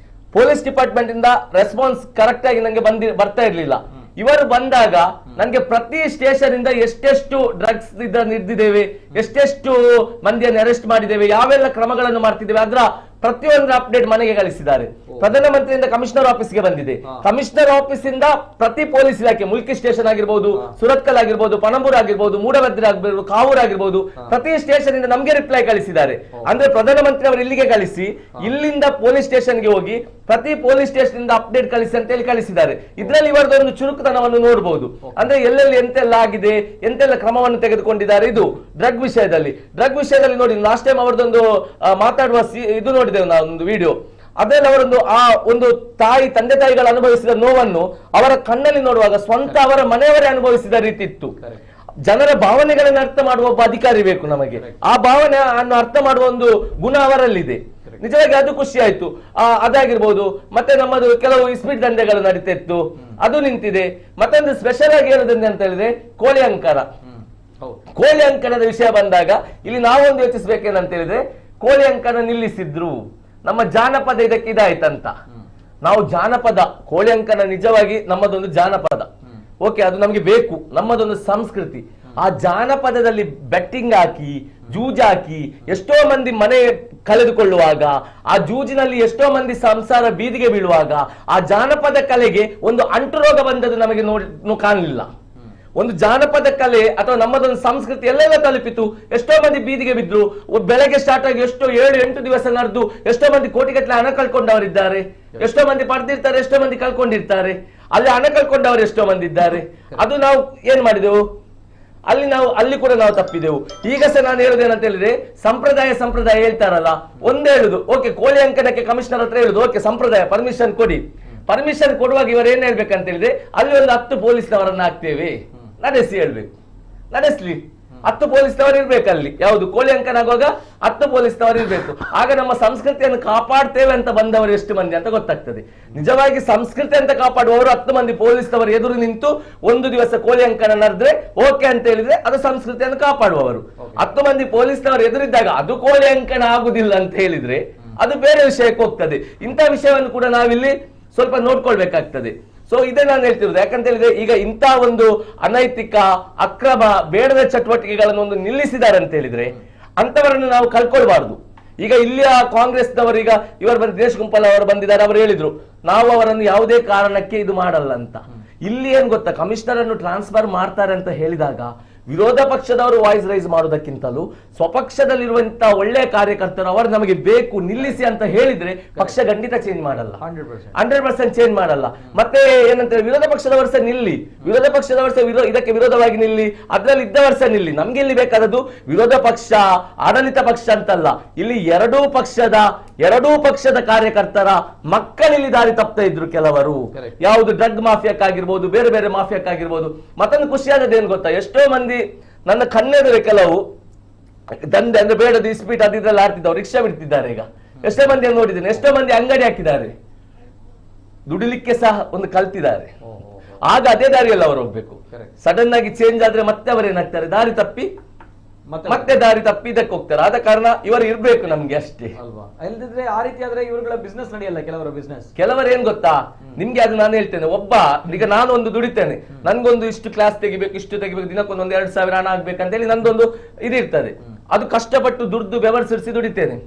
ಪೊಲೀಸ್ ಡಿಪಾರ್ಟ್ಮೆಂಟ್ ಇಂದ ರೆಸ್ಪಾನ್ಸ್ ಕರೆಕ್ಟ್ ಆಗಿ ನಂಗೆ ಬರ್ತಾ ಇರ್ಲಿಲ್ಲ. ಇವರು ಬಂದಾಗ ನನಗೆ ಪ್ರತಿ ಸ್ಟೇಷನ್ ಇಂದ ಎಷ್ಟೆಷ್ಟು ಡ್ರಗ್ಸ್ ಹಿಡಿದಿದ್ದೇವೆ, ಎಷ್ಟೆಷ್ಟು ಮಂದಿಯನ್ನು ಅರೆಸ್ಟ್ ಮಾಡಿದ್ದೇವೆ, ಯಾವೆಲ್ಲ ಕ್ರಮಗಳನ್ನು ಮಾಡ್ತಿದ್ದೇವೆ, ಅದರ ಪ್ರತಿಯೊಂದು ಅಪ್ಡೇಟ್ ಮನೆಗೆ ಕಳಿಸಿದ್ದಾರೆ. ಪ್ರಧಾನಮಂತ್ರಿಯಿಂದ ಕಮಿಷನರ್ ಆಫೀಸ್ಗೆ ಬಂದಿದೆ. ಕಮಿಷನರ್ ಆಫೀಸ್ ಇಂದ ಪ್ರತಿ ಪೊಲೀಸ್ ಇಲಾಖೆ, ಮುಲ್ಕಿ ಸ್ಟೇಷನ್ ಆಗಿರ್ಬೋದು, ಸುರತ್ಕಲ್ ಆಗಿರ್ಬೋದು, ಪಣಂಬೂರ್ ಆಗಿರ್ಬೋದು, ಮೂಡಬಿದ್ರೆ ಆಗಿರ್ಬೋದು, ಕಾವೂರ್ ಆಗಿರ್ಬೋದು, ಪ್ರತಿ ಸ್ಟೇಷನ್ ಇಂದ ನಮ್ಗೆ ರಿಪ್ಲೈ ಕಳಿಸಿದ್ದಾರೆ. ಅಂದ್ರೆ ಪ್ರಧಾನಮಂತ್ರಿ ಅವರು ಇಲ್ಲಿಗೆ ಕಳಿಸಿ, ಇಲ್ಲಿಂದ ಪೊಲೀಸ್ ಸ್ಟೇಷನ್ಗೆ ಹೋಗಿ ಪ್ರತಿ ಪೊಲೀಸ್ ಸ್ಟೇಷನ್ ಇಂದ ಅಪ್ಡೇಟ್ ಕಳಿಸಿ ಅಂತ ಹೇಳಿ ಕಳಿಸಿದ್ದಾರೆ. ಇದರಲ್ಲಿ ಇವರದೊಂದು ಚುರುಕುತನವನ್ನು ನೋಡಬಹುದು. ಅಂದ್ರೆ ಎಲ್ಲೆಲ್ಲಿ ಎಂತೆಲ್ಲ ಆಗಿದೆ, ಎಂತೆಲ್ಲ ಕ್ರಮವನ್ನು ತೆಗೆದುಕೊಂಡಿದ್ದಾರೆ. ಇದು ಡ್ರಗ್ ವಿಷಯದಲ್ಲಿ ನೋಡಿ, ಲಾಸ್ಟ್ ಟೈಮ್ ಅವರದೊಂದು ಮಾತಾಡುವ ಇದು ನೋಡಿದ್ದೇವೆ ನಾವು, ಒಂದು ವಿಡಿಯೋ. ಅದರಲ್ಲಿ ಅವರೊಂದು ಒಂದು ತಂದೆ ತಾಯಿಗಳು ಅನುಭವಿಸಿದ ನೋವನ್ನು ಅವರ ಕಣ್ಣಲ್ಲಿ ನೋಡುವಾಗ ಸ್ವಂತ ಅವರ ಮನೆಯವರೇ ಅನುಭವಿಸಿದ ರೀತಿ ಇತ್ತು. ಜನರ ಭಾವನೆಗಳನ್ನು ಅರ್ಥ ಮಾಡುವ ಒಬ್ಬ ಅಧಿಕಾರಿ ಬೇಕು ನಮಗೆ. ಆ ಭಾವನೆಯನ್ನು ಅರ್ಥ ಮಾಡುವ ಒಂದು ಗುಣ ಅವರಲ್ಲಿದೆ. ನಿಜವಾಗಿ ಅದು ಖುಷಿ ಆಯ್ತು. ಅದಾಗಿರ್ಬೋದು. ಮತ್ತೆ ನಮ್ಮದು ಕೆಲವು ಸ್ಪೀಡ್ ದಂಧೆಗಳು ನಡೀತಾ ಇತ್ತು, ಅದು ನಿಂತಿದೆ. ಮತ್ತೊಂದು ಸ್ಪೆಷಲ್ ಆಗಿ ಹೇಳೋದ್ರಿಂದ ಅಂತ ಹೇಳಿದ್ರೆ ಕೋಳಿ ಅಂಕಣದ ವಿಷಯ ಬಂದಾಗ ಇಲ್ಲಿ ನಾವೊಂದು ಯೋಚಿಸ್ಬೇಕೇನಂತ ಹೇಳಿದ್ರೆ, ಕೋಳಿ ಅಂಕಣ ನಿಲ್ಲಿಸಿದ್ರು. ನಮ್ಮ ಜಾನಪದ ಇದಕ್ಕೆ ಇದಾಯ್ತಂತ. ನಾವು ಜಾನಪದ, ಕೋಳಿ ಅಂಕಣ ನಿಜವಾಗಿ ನಮ್ಮದೊಂದು ಜಾನಪದ. ಓಕೆ, ಅದು ನಮಗೆ ಬೇಕು, ನಮ್ಮದೊಂದು ಸಂಸ್ಕೃತಿ. ಆ ಜಾನಪದದಲ್ಲಿ ಬೆಟ್ಟಿಂಗ್ ಹಾಕಿ ಜೂಜಾಕಿ ಎಷ್ಟೋ ಮಂದಿ ಮನೆ ಕಳೆದುಕೊಳ್ಳುವಾಗ, ಆ ಜೂಜಿನಲ್ಲಿ ಎಷ್ಟೋ ಮಂದಿ ಸಂಸಾರ ಬೀದಿಗೆ ಬೀಳುವಾಗ ಆ ಜಾನಪದ ಕಲೆಗೆ ಒಂದು ಅಂಟು ರೋಗ ಬಂದದ್ದು ನಮಗೆ ಕಾಣಲಿಲ್ಲ. ಒಂದು ಜಾನಪದ ಕಲೆ ಅಥವಾ ನಮ್ಮದೊಂದು ಸಂಸ್ಕೃತಿ ಎಲ್ಲೆಲ್ಲ ತಲುಪಿತು. ಎಷ್ಟೋ ಮಂದಿ ಬೀದಿಗೆ ಬಿದ್ರು. ಬೆಳಗ್ಗೆ ಸ್ಟಾರ್ಟ್ ಆಗಿ ಎಷ್ಟೋ 7-8 ದಿವಸ ನಡೆದು ಎಷ್ಟೋ ಮಂದಿ ಕೋಟಿಗಟ್ಟಲೆ ಹಣ ಕಳ್ಕೊಂಡವರಿದ್ದಾರೆ. ಎಷ್ಟೋ ಮಂದಿ ಪಡೆದಿರ್ತಾರೆ, ಎಷ್ಟೋ ಮಂದಿ ಕಳ್ಕೊಂಡಿರ್ತಾರೆ. ಅಲ್ಲಿ ಹಣ ಕಳ್ಕೊಂಡವರು ಎಷ್ಟೋ ಮಂದಿ ಇದ್ದಾರೆ. ಅದು ನಾವು ಏನ್ ಮಾಡಿದೆವು, ಅಲ್ಲಿ ಕೂಡ ನಾವು ತಪ್ಪಿದೆವು. ಈಗ ಸಹ ನಾನು ಹೇಳುದೇನಂತ ಹೇಳಿದ್ರೆ, ಸಂಪ್ರದಾಯ ಹೇಳ್ತಾರಲ್ಲ, ಒಂದೇ ಹೇಳುದು, ಓಕೆ ಕೋಳಿ ಅಂಕಣಕ್ಕೆ ಕಮಿಷನರ್ ಹತ್ರ ಹೇಳುದು, ಓಕೆ ಸಂಪ್ರದಾಯ ಪರ್ಮಿಷನ್ ಕೊಡಿ. ಪರ್ಮಿಷನ್ ಕೊಡುವಾಗ ಇವರು ಏನ್ ಹೇಳ್ಬೇಕಂತ ಹೇಳಿದ್ರೆ, ಅಲ್ಲಿ ಒಂದು 10 ಪೊಲೀಸ್ನವರನ್ನ ಹಾಕ್ತೇವೆ, ನಡೆಸಿ ಹೇಳ್ಬೇಕು. ನಡೆಸ್ಲಿ, 10 ಪೊಲೀಸ್ನವರು ಇರ್ಬೇಕಲ್ಲಿ. ಯಾವುದು ಕೋಳಿ ಅಂಕಣ ಆಗುವಾಗ 10 ಪೊಲೀಸ್ನವರು ಇರ್ಬೇಕು. ಆಗ ನಮ್ಮ ಸಂಸ್ಕೃತಿಯನ್ನು ಕಾಪಾಡ್ತೇವೆ ಅಂತ ಬಂದವರು ಎಷ್ಟು ಮಂದಿ ಅಂತ ಗೊತ್ತಾಗ್ತದೆ. ನಿಜವಾಗಿ ಸಂಸ್ಕೃತಿ ಅಂತ ಕಾಪಾಡುವವರು 10 ಮಂದಿ ಪೊಲೀಸ್ನವರು ಎದುರು ನಿಂತು ಒಂದು ದಿವಸ ಕೋಳಿ ಅಂಕಣ ನಡೆದ್ರೆ ಓಕೆ ಅಂತ ಹೇಳಿದ್ರೆ ಅದು ಸಂಸ್ಕೃತಿಯನ್ನು ಕಾಪಾಡುವವರು. 10 ಮಂದಿ ಪೊಲೀಸ್ನವರು ಎದುರಿದ್ದಾಗ ಅದು ಕೋಳಿ ಅಂಕಣ ಆಗುದಿಲ್ಲ ಅಂತ ಹೇಳಿದ್ರೆ ಅದು ಬೇರೆ ವಿಷಯಕ್ಕೆ ಹೋಗ್ತದೆ. ಇಂಥ ವಿಷಯವನ್ನು ಕೂಡ ನಾವಿಲ್ಲಿ ಸ್ವಲ್ಪ ನೋಡ್ಕೊಳ್ಬೇಕಾಗ್ತದೆ. ಸೊ ಇದೇ ನಾನು ಹೇಳ್ತಿರೋದು. ಯಾಕಂತ ಹೇಳಿದ್ರೆ ಈಗ ಇಂಥ ಒಂದು ಅನೈತಿಕ ಅಕ್ರಮ ಬೇಡದ ಚಟುವಟಿಕೆಗಳನ್ನು ಒಂದು ನಿಲ್ಲಿಸಿದ್ದಾರೆ ಅಂತ ಹೇಳಿದ್ರೆ ಅಂತವರನ್ನು ನಾವು ಕಳ್ಕೊಳ್ಬಾರ್ದು. ಈಗ ಇಲ್ಲಿಯ ಕಾಂಗ್ರೆಸ್ನವರು ಈಗ ಇವರು ಬಂದು ದಿನೇಶ್ ಗುಂಪಲ್ ಅವರು ಬಂದಿದ್ದಾರೆ, ಅವರು ಹೇಳಿದ್ರು ನಾವು ಅವರನ್ನು ಯಾವುದೇ ಕಾರಣಕ್ಕೆ ಇದು ಮಾಡಲ್ಲ ಅಂತ. ಇಲ್ಲಿ ಏನ್ ಗೊತ್ತಾ, ಕಮಿಷನರ್ ಅನ್ನು ಟ್ರಾನ್ಸ್ಫರ್ ಮಾಡ್ತಾರೆ ಅಂತ ಹೇಳಿದಾಗ ವಿರೋಧ ಪಕ್ಷದವರು ವಾಯ್ಸ್ ರೈಸ್ ಮಾಡೋದಕ್ಕಿಂತಲೂ ಸ್ವಪಕ್ಷದಲ್ಲಿರುವಂತಹ ಒಳ್ಳೆಯ ಕಾರ್ಯಕರ್ತರು ಅವರು ನಮಗೆ ಬೇಕು ನಿಲ್ಲಿಸಿ ಅಂತ ಹೇಳಿದ್ರೆ ಪಕ್ಷ ಖಂಡಿತ ಚೇಂಜ್ ಮಾಡಲ್ಲ, 100% ಚೇಂಜ್ ಮಾಡಲ್ಲ. ಮತ್ತೆ ಏನಂತ ವಿರೋಧ ಪಕ್ಷದವರು ಸಹ ನಿಲ್ಲಿ, ವಿರೋಧ ಪಕ್ಷದವರು ಸಹ ಇದಕ್ಕೆ ವಿರೋಧವಾಗಿ ನಿಲ್ಲಿ, ಅದ್ರಲ್ಲಿ ಇದ್ದವರು ಸಹ ನಿಲ್ಲಿ. ನಮ್ಗೆ ಇಲ್ಲಿ ಬೇಕಾದದ್ದು ವಿರೋಧ ಪಕ್ಷ ಆಡಳಿತ ಪಕ್ಷ ಅಂತಲ್ಲ, ಇಲ್ಲಿ ಎರಡೂ ಪಕ್ಷದ ಕಾರ್ಯಕರ್ತರ ಮಕ್ಕಳಿಲ್ಲಿ ದಾರಿ ತಪ್ತಾ ಇದ್ರು ಕೆಲವರು. ಯಾವುದು ಡ್ರಗ್ ಮಾಫಿಯಾಕ್ಕಾಗಿರ್ಬೋದು, ಬೇರೆ ಬೇರೆ ಮಾಫಿಯಾಕ್ಕಾಗಿರ್ಬೋದು. ಮತ್ತೊಂದು ಖುಷಿಯಾದದ್ದು ಏನ್ ಗೊತ್ತಾ, ಎಷ್ಟೋ ಮಂದಿ ನನ್ನ ಕಣ್ಣೆದುರೆ ಕೆಲವು ದಂಧೆ ಅಂದ್ರೆ ಬೇಡದು ಇಸ್ಪೀಟ್ ಅದಿದ್ರಲ್ಲಿ ಆಡ್ತಿದ್ದವ್ರು ರಿಕ್ಷಾ ಬಿಡ್ತಿದ್ದಾರೆ. ಈಗ ಎಷ್ಟೋ ಮಂದಿ ನೋಡಿದ್ದೇನೆ, ಎಷ್ಟೋ ಮಂದಿ ಅಂಗಡಿ ಹಾಕಿದ್ದಾರೆ, ದುಡಿಲಿಕ್ಕೆ ಸಹ ಒಂದು ಕಲ್ತಿದ್ದಾರೆ. ಆಗ ಅದೇ ದಾರಿಯಲ್ಲಿ ಅವರು ಹೋಗ್ಬೇಕು. ಸಡನ್ ಆಗಿ ಚೇಂಜ್ ಆದ್ರೆ ಮತ್ತೆ ಅವರೇನಾಗ್ತಾರೆ, ದಾರಿ ತಪ್ಪಿ ಇದಕ್ಕೆ ಹೋಗ್ತಾರೆ. ಆದ ಕಾರಣ ಇವರು ಇರ್ಬೇಕು ನಮ್ಗೆ ಅಷ್ಟೇ ಅಲ್ವಾ. ಇಲ್ಲದಿದ್ರೆ ಆ ರೀತಿ ಆದ್ರೆ ಇವರುಗಳ ಬಿಸ್ನೆಸ್ ನಡೆಯಲ್ಲ. ಕೆಲವರು ಏನ್ ಗೊತ್ತಾ, ನಿಮ್ಗೆ ಅದು ನಾನು ಹೇಳ್ತೇನೆ, ಈಗ ನಾನು ಒಂದು ದುಡಿತೇನೆ, ನನ್ಗೊಂದು ಇಷ್ಟು ಕ್ಲಾಸ್ ತೆಗಿಬೇಕು, ಇಷ್ಟು ತೆಗಿಬೇಕು, ದಿನಕ್ಕೊಂದು 2,000 ಹಣ ಆಗ್ಬೇಕಂತ ಹೇಳಿ ನಂದೊಂದು ಇದಿರ್ತದೆ. ಅದು ಕಷ್ಟಪಟ್ಟು ದುಡ್ದು ಬೆವರ್ಸಿರಿಸಿ ದುಡಿತೇನೆ.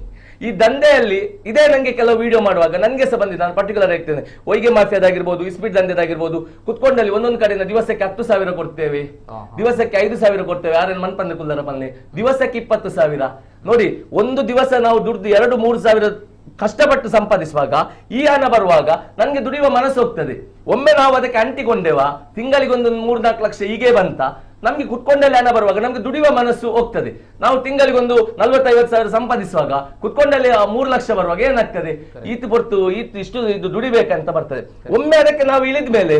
ಈ ದಂಧೆಯಲ್ಲಿ ಇದೇ ನಂಗೆ ಕೆಲವು ವಿಡಿಯೋ ಮಾಡುವಾಗ ನನ್ಗೆ ಸಹ ಬಂದಿದೆ. ನಾನು ಪರ್ಟಿಕ್ಯುಲರ್ ಹೇಳ್ತೇನೆ, ಒಯ್ಗೆ ಮಾಫಿಯಾದಾಗಿರ್ಬೋದು, ಇಸ್ಪೀಟ್ ದಂಧೆದಾಗಿರ್ಬೋದು, ಕುತ್ಕೊಂಡಲ್ಲಿ ಒಂದೊಂದು ಕಡೆಯಿಂದ ದಿವಸಕ್ಕೆ 10,000 ಕೊಡ್ತೇವೆ, ದಿವಸಕ್ಕೆ 5,000 ಕೊಡ್ತೇವೆ. ಯಾರೇನು ಮನ್ಪಂದೆ ಕುಲ್ಲರ ಪನ್ನೆ ದಿವಸಕ್ಕೆ 20,000 ನೋಡಿ. ಒಂದು ದಿವಸ ನಾವು ದುಡ್ದು 2-3 ಸಾವಿರ ಕಷ್ಟಪಟ್ಟು ಸಂಪಾದಿಸುವಾಗ ಈ ಹಣ ಬರುವಾಗ ನನ್ಗೆ ದುಡಿಯುವ ಮನಸ್ಸು ಹೋಗ್ತದೆ. ಒಮ್ಮೆ ನಾವು ಅದಕ್ಕೆ ಅಂಟಿಕೊಂಡೇವಾ, ತಿಂಗಳಿಗೊಂದು 3-4 ಲಕ್ಷ ಹೀಗೆ ಬಂತ, ನಮ್ಗೆ ಕುತ್ಕೊಂಡಲ್ಲಿ ಹಣ ಬರುವಾಗ ನಮ್ಗೆ ದುಡಿಯುವ ಮನಸ್ಸು ಹೋಗ್ತದೆ. ನಾವು ತಿಂಗಳಿಗೊಂದು 40-50 ಸಾವಿರ ಸಂಪಾದಿಸುವಾಗ ಕುತ್ಕೊಂಡಲ್ಲಿ 3 ಲಕ್ಷ ಬರುವಾಗ ಏನಾಗ್ತದೆ, ಇಷ್ಟು ಇದು ದುಡಿಬೇಕಂತ ಬರ್ತದೆ. ಒಮ್ಮೆ ಅದಕ್ಕೆ ನಾವು ಇಳಿದ ಮೇಲೆ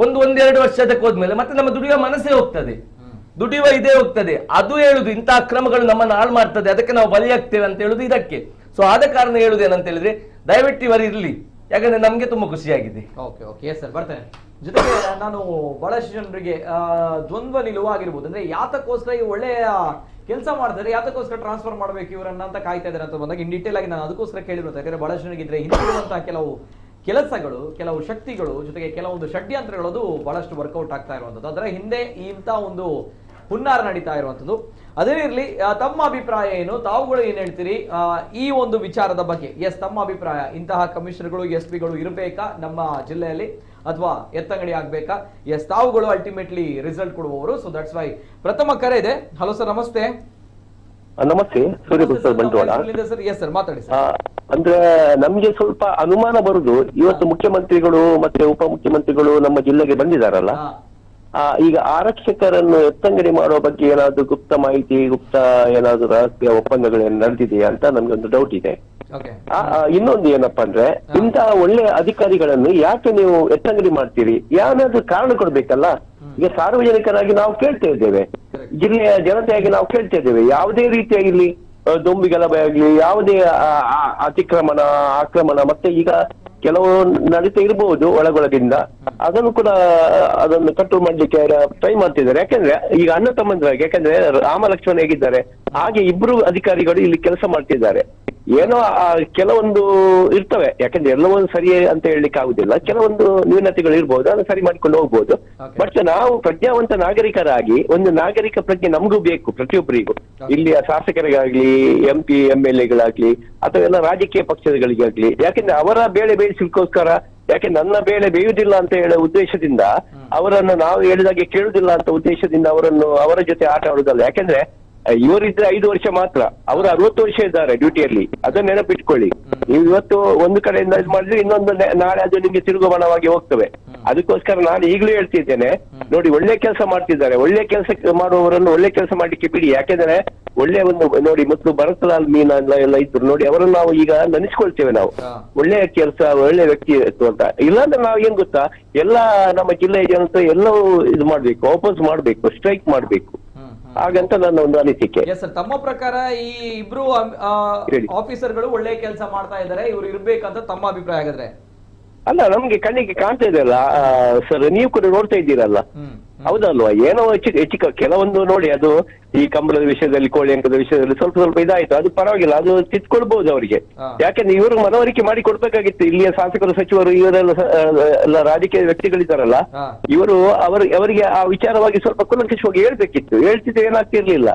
1-2 ವರ್ಷದಕ್ಕೆ ಹೋದ್ಮೇಲೆ ಮತ್ತೆ ನಮ್ಮ ದುಡಿಯುವ ಮನಸ್ಸೇ ಹೋಗ್ತದೆ, ದುಡಿಯುವ ಇದೇ ಹೋಗ್ತದೆ. ಅದು ಹೇಳುದು ಇಂಥ ಅಕ್ರಮಗಳು ನಮ್ಮನ್ನು ಹಾಳು ಮಾಡ್ತದೆ, ಅದಕ್ಕೆ ನಾವು ಬಲಿಯಾಗ್ತೇವೆ ಅಂತ ಹೇಳುದು ಇದಕ್ಕೆ. ಸೊ ಆದ ಕಾರಣ ಹೇಳುದೇನಂತ ಹೇಳಿದ್ರೆ ದಯವಿಟ್ಟು ಇವರು ಇರ್ಲಿ, ಯಾಕಂದ್ರೆ ನಮ್ಗೆ ತುಂಬಾ ಖುಷಿಯಾಗಿದೆ. ಓಕೆ ಸರ್, ಬರ್ತೇನೆ. ಜೊತೆಗೆ ನಾನು ಬಹಳಷ್ಟು ಜನರಿಗೆ ದ್ವಂದ್ವ ನಿಲುವು ಆಗಿರ್ಬೋದು, ಅಂದ್ರೆ ಯಾತಕ್ಕೋಸ್ಕರ ಈ ಒಳ್ಳೆಯ ಕೆಲಸ ಮಾಡ್ತಾರೆ, ಯಾತಕ್ಕೋಸ್ಕರ ಟ್ರಾನ್ಸ್ಫರ್ ಮಾಡ್ಬೇಕು ಇವರನ್ನ ಅಂತ ಕಾಯ್ತಾ ಇದ್ದಾರೆ ಅಂತ ಬಂದಾಗ ಇನ್ ಡೀಟೇಲ್ ಆಗಿ ನಾನು ಅದಕ್ಕೋಸ್ಕರ ಕೇಳಿರೋದು. ಯಾಕಂದ್ರೆ ಬಹಳಷ್ಟು ಜನರಿಗೆ ಇದ್ರೆ ಹಿಂದಿರುವಂತಹ ಕೆಲವು ಕೆಲಸಗಳು, ಕೆಲವು ಶಕ್ತಿಗಳು, ಜೊತೆಗೆ ಕೆಲವೊಂದು ಷಡ್ಯಂತ್ರಗಳು ಅದು ಬಹಳಷ್ಟು ವರ್ಕೌಟ್ ಆಗ್ತಾ ಇರುವಂತದ್ದು, ಅದರ ಹಿಂದೆ ಇಂಥ ಒಂದು ಹುನ್ನಾರ ನಡೀತಾ ಇರುವಂತದ್ದು. ಅದೇ ಇರ್ಲಿ, ತಮ್ಮ ಅಭಿಪ್ರಾಯ ಏನು, ತಾವುಗಳು ಏನ್ ಹೇಳ್ತೀರಿ ಈ ಒಂದು ವಿಚಾರದ ಬಗ್ಗೆ? ತಮ್ಮ ಅಭಿಪ್ರಾಯ, ಇಂತಹ ಕಮಿಷನರ್ಗಳು SP ಗಳು ಇರಬೇಕಾ ನಮ್ಮ ಜಿಲ್ಲೆಯಲ್ಲಿ ಅಥವಾ ಎತ್ತಂಗಡಿ ಆಗ್ಬೇಕಾ? ತಾವುಗಳು ಅಲ್ಟಿಮೇಟ್ಲಿ ರಿಸಲ್ಟ್ ಕೊಡುವವರು. ಸೊ ದಟ್ಸ್ ವೈ ಪ್ರಥಮ ಕರೆ ಇದೆ. ಹಲೋ ಸರ್, ನಮಸ್ತೆ. ನಮಸ್ತೆ, ಸೂರ್ಯಪ್ರಸಾದ್ ಬಂಟ್ವಾಳ. ಸರ್ ಮಾತಾಡಿ ಸರ್. ಅಂದ್ರೆ ನಮ್ಗೆ ಸ್ವಲ್ಪ ಅನುಮಾನ ಬರುದು, ಇವತ್ತು ಮುಖ್ಯಮಂತ್ರಿಗಳು ಮತ್ತೆ ಉಪಮುಖ್ಯಮಂತ್ರಿಗಳು ನಮ್ಮ ಜಿಲ್ಲೆಗೆ ಬಂದಿದಾರಲ್ಲ, ಈಗ ಆರಕ್ಷಕರನ್ನು ಎತ್ತಂಗಡಿ ಮಾಡುವ ಬಗ್ಗೆ ಏನಾದ್ರು ಗುಪ್ತ ಮಾಹಿತಿ, ಏನಾದ್ರು ರಹಸ್ಯ ಒಪ್ಪಂದಗಳು ನಡೆದಿದೆಯಾ ಅಂತ ನಮ್ಗೆ ಒಂದು ಡೌಟ್ ಇದೆ. ಇನ್ನೊಂದು ಏನಪ್ಪಾ ಅಂದ್ರೆ, ಇಂತ ಒಳ್ಳೆ ಅಧಿಕಾರಿಗಳನ್ನು ಯಾಕೆ ನೀವು ಎತ್ತಂಗಡಿ ಮಾಡ್ತೀರಿ? ಏನಾದ್ರೂ ಕಾರಣ ಕೊಡ್ಬೇಕಲ್ಲ. ಈಗ ಸಾರ್ವಜನಿಕರಾಗಿ ನಾವು ಕೇಳ್ತಾ ಇದ್ದೇವೆ, ಜಿಲ್ಲೆಯ ಜನತೆಯಾಗಿ ನಾವು ಕೇಳ್ತಾ ಇದ್ದೇವೆ, ಯಾವುದೇ ರೀತಿಯಾಗಿರ್ಲಿ ದೊಂಬಿ ಗಲಭೆ ಆಗ್ಲಿ, ಯಾವುದೇ ಆಕ್ರಮಣ ಮತ್ತೆ ಈಗ ಕೆಲವು ನಡೀತಾ ಇರಬಹುದು ಒಳಗೊಳಗಿಂದ, ಅದನ್ನು ಕೂಡ ಅದನ್ನು ಕಂಟ್ರೋಲ್ ಮಾಡ್ಲಿಕ್ಕೆ ಟ್ರೈ ಮಾಡ್ತಿದ್ದಾರೆ. ಯಾಕಂದ್ರೆ ಈಗ ಅಣ್ಣ ತಮ್ಮಂದ್ರಾಗಿ, ಯಾಕಂದ್ರೆ ರಾಮ ಲಕ್ಷ್ಮಣ ಹೇಗಿದ್ದಾರೆ ಹಾಗೆ ಇಬ್ರು ಅಧಿಕಾರಿಗಳು ಇಲ್ಲಿ ಕೆಲಸ ಮಾಡ್ತಿದ್ದಾರೆ. ಏನೋ ಕೆಲವೊಂದು ಇರ್ತವೆ, ಯಾಕಂದ್ರೆ ಎಲ್ಲವೂ ಸರಿ ಅಂತ ಹೇಳಲಿಕ್ಕೆ ಆಗುದಿಲ್ಲ. ಕೆಲವೊಂದು ನ್ಯೂನತೆಗಳು ಇರ್ಬೋದು, ಅದನ್ನು ಸರಿ ಮಾಡಿಕೊಂಡು ಹೋಗ್ಬೋದು. ಬಟ್ ನಾವು ಪ್ರಜ್ಞಾವಂತ ನಾಗರಿಕರಾಗಿ ಒಂದು ನಾಗರಿಕ ಪ್ರಜ್ಞೆ ನಮಗೂ ಬೇಕು, ಪ್ರತಿಯೊಬ್ಬರಿಗೂ. ಇಲ್ಲಿಯ ಶಾಸಕರಿಗಾಗ್ಲಿ, MP MLAಗಳಾಗ್ಲಿ, ಅಥವಾ ಎಲ್ಲ ರಾಜಕೀಯ ಪಕ್ಷಗಳಿಗಾಗ್ಲಿ. ಯಾಕಂದ್ರೆ ಅವರ ಬೇಳೆ ಬೇಯಿಸಲಿಕ್ಕೋಸ್ಕರ, ಯಾಕೆ ನನ್ನ ಬೇಳೆ ಬೇಯುವುದಿಲ್ಲ ಅಂತ ಹೇಳೋ ಉದ್ದೇಶದಿಂದ ಅವರನ್ನು ನಾವು ಹೇಳಿದಾಗೆ ಕೇಳುದಿಲ್ಲ ಅಂತ ಉದ್ದೇಶದಿಂದ ಅವರ ಜೊತೆ ಆಟ ಆಡುದಲ್ಲ. ಯಾಕಂದ್ರೆ ಇವರಿದ್ರೆ 5 ವರ್ಷ ಮಾತ್ರ, ಅವರು 60 ವರ್ಷ ಇದ್ದಾರೆ ಡ್ಯೂಟಿಯಲ್ಲಿ, ಅದನ್ನ ನೆನಪಿಟ್ಕೊಳ್ಳಿ. ನೀವು ಇವತ್ತು ಒಂದು ಕಡೆಯಿಂದ ಇದು ಮಾಡಿದ್ರೆ ಇನ್ನೊಂದು ನಾಳೆ ಅದು ನಿಮ್ಗೆ ತಿರುಗುಬಣವಾಗಿ ಹೋಗ್ತವೆ. ಅದಕ್ಕೋಸ್ಕರ ನಾನು ಈಗಲೂ ಹೇಳ್ತಿದ್ದೇನೆ, ನೋಡಿ ಒಳ್ಳೆ ಕೆಲಸ ಮಾಡ್ತಿದ್ದಾರೆ, ಒಳ್ಳೆ ಕೆಲಸ ಮಾಡುವವರನ್ನು ಒಳ್ಳೆ ಕೆಲಸ ಮಾಡ್ಲಿಕ್ಕೆ ಬಿಡಿ. ಯಾಕೆಂದ್ರೆ ಒಳ್ಳೆ ಒಂದು ನೋಡಿ ಮೊದಲು ಭರತ್ಲಾಲ್ ಮೀನಾ ಎಲ್ಲ ಇದ್ರು ನೋಡಿ, ಅವರನ್ನು ನಾವು ಈಗ ನೆನೆಸ್ಕೊಳ್ತೇವೆ ನಾವು, ಒಳ್ಳೆಯ ಕೆಲಸ, ಒಳ್ಳೆ ವ್ಯಕ್ತಿ ಇತ್ತು ಅಂತ. ಇಲ್ಲಾಂದ್ರೆ ನಾವು ಏನ್ ಗೊತ್ತಾ, ಎಲ್ಲ ನಮ್ಮ ಜಿಲ್ಲೆಯ ಜನತೆ ಎಲ್ಲವೂ ಇದು ಮಾಡ್ಬೇಕು, ವಾಪಸ್ ಮಾಡ್ಬೇಕು, ಸ್ಟ್ರೈಕ್ ಮಾಡ್ಬೇಕು, ಹಾಗಂತ ನನ್ನ ಒಂದು ಅನಿಸಿಕೆ. ತಮ್ಮ ಪ್ರಕಾರ ಈ ಇಬ್ರು ಆಫೀಸರ್ಗಳು ಒಳ್ಳೆ ಕೆಲಸ ಮಾಡ್ತಾ ಇದ್ದಾರೆ, ಇವ್ರು ಇರ್ಬೇಕಂತ ತಮ್ಮ ಅಭಿಪ್ರಾಯ ಆಗಿದ್ರೆ? ಅಲ್ಲ, ನಮ್ಗೆ ಕಣ್ಣಿಗೆ ಕಾಣ್ತಾ ಇದೆಯಲ್ಲ ಸರ್, ನೀವು ಕೂಡ ನೋಡ್ತಾ ಇದ್ದೀರಲ್ಲ, ಹೌದಲ್ವಾ? ಏನೋ ಹೆಚ್ಚು ಕೆಲವೊಂದು ನೋಡಿ, ಅದು ಈ ಕಂಬಳದ ವಿಷಯದಲ್ಲಿ, ಕೋಳಿ ಅಂಕದ ವಿಷಯದಲ್ಲಿ ಸ್ವಲ್ಪ ಇದಾಯ್ತು, ಅದು ಪರವಾಗಿಲ್ಲ, ಅದು ತಿದ್ಕೊಳ್ಬಹುದು ಅವರಿಗೆ. ಯಾಕಂದ್ರೆ ಇವರು ಮನವರಿಕೆ ಮಾಡಿ ಕೊಡ್ಬೇಕಾಗಿತ್ತು. ಇಲ್ಲಿಯ ಶಾಸಕರು, ಸಚಿವರು, ಇವರೆಲ್ಲ ರಾಜಕೀಯ ವ್ಯಕ್ತಿಗಳಿದ್ದಾರಲ್ಲ, ಇವರು ಅವರಿಗೆ ಆ ವಿಚಾರವಾಗಿ ಸ್ವಲ್ಪ ಕುಲಂಕಷವಾಗಿ ಹೇಳ್ಬೇಕಿತ್ತು. ಹೇಳ್ತಿದ್ರೆ ಏನಾಗ್ತಿರ್ಲಿಲ್ಲ.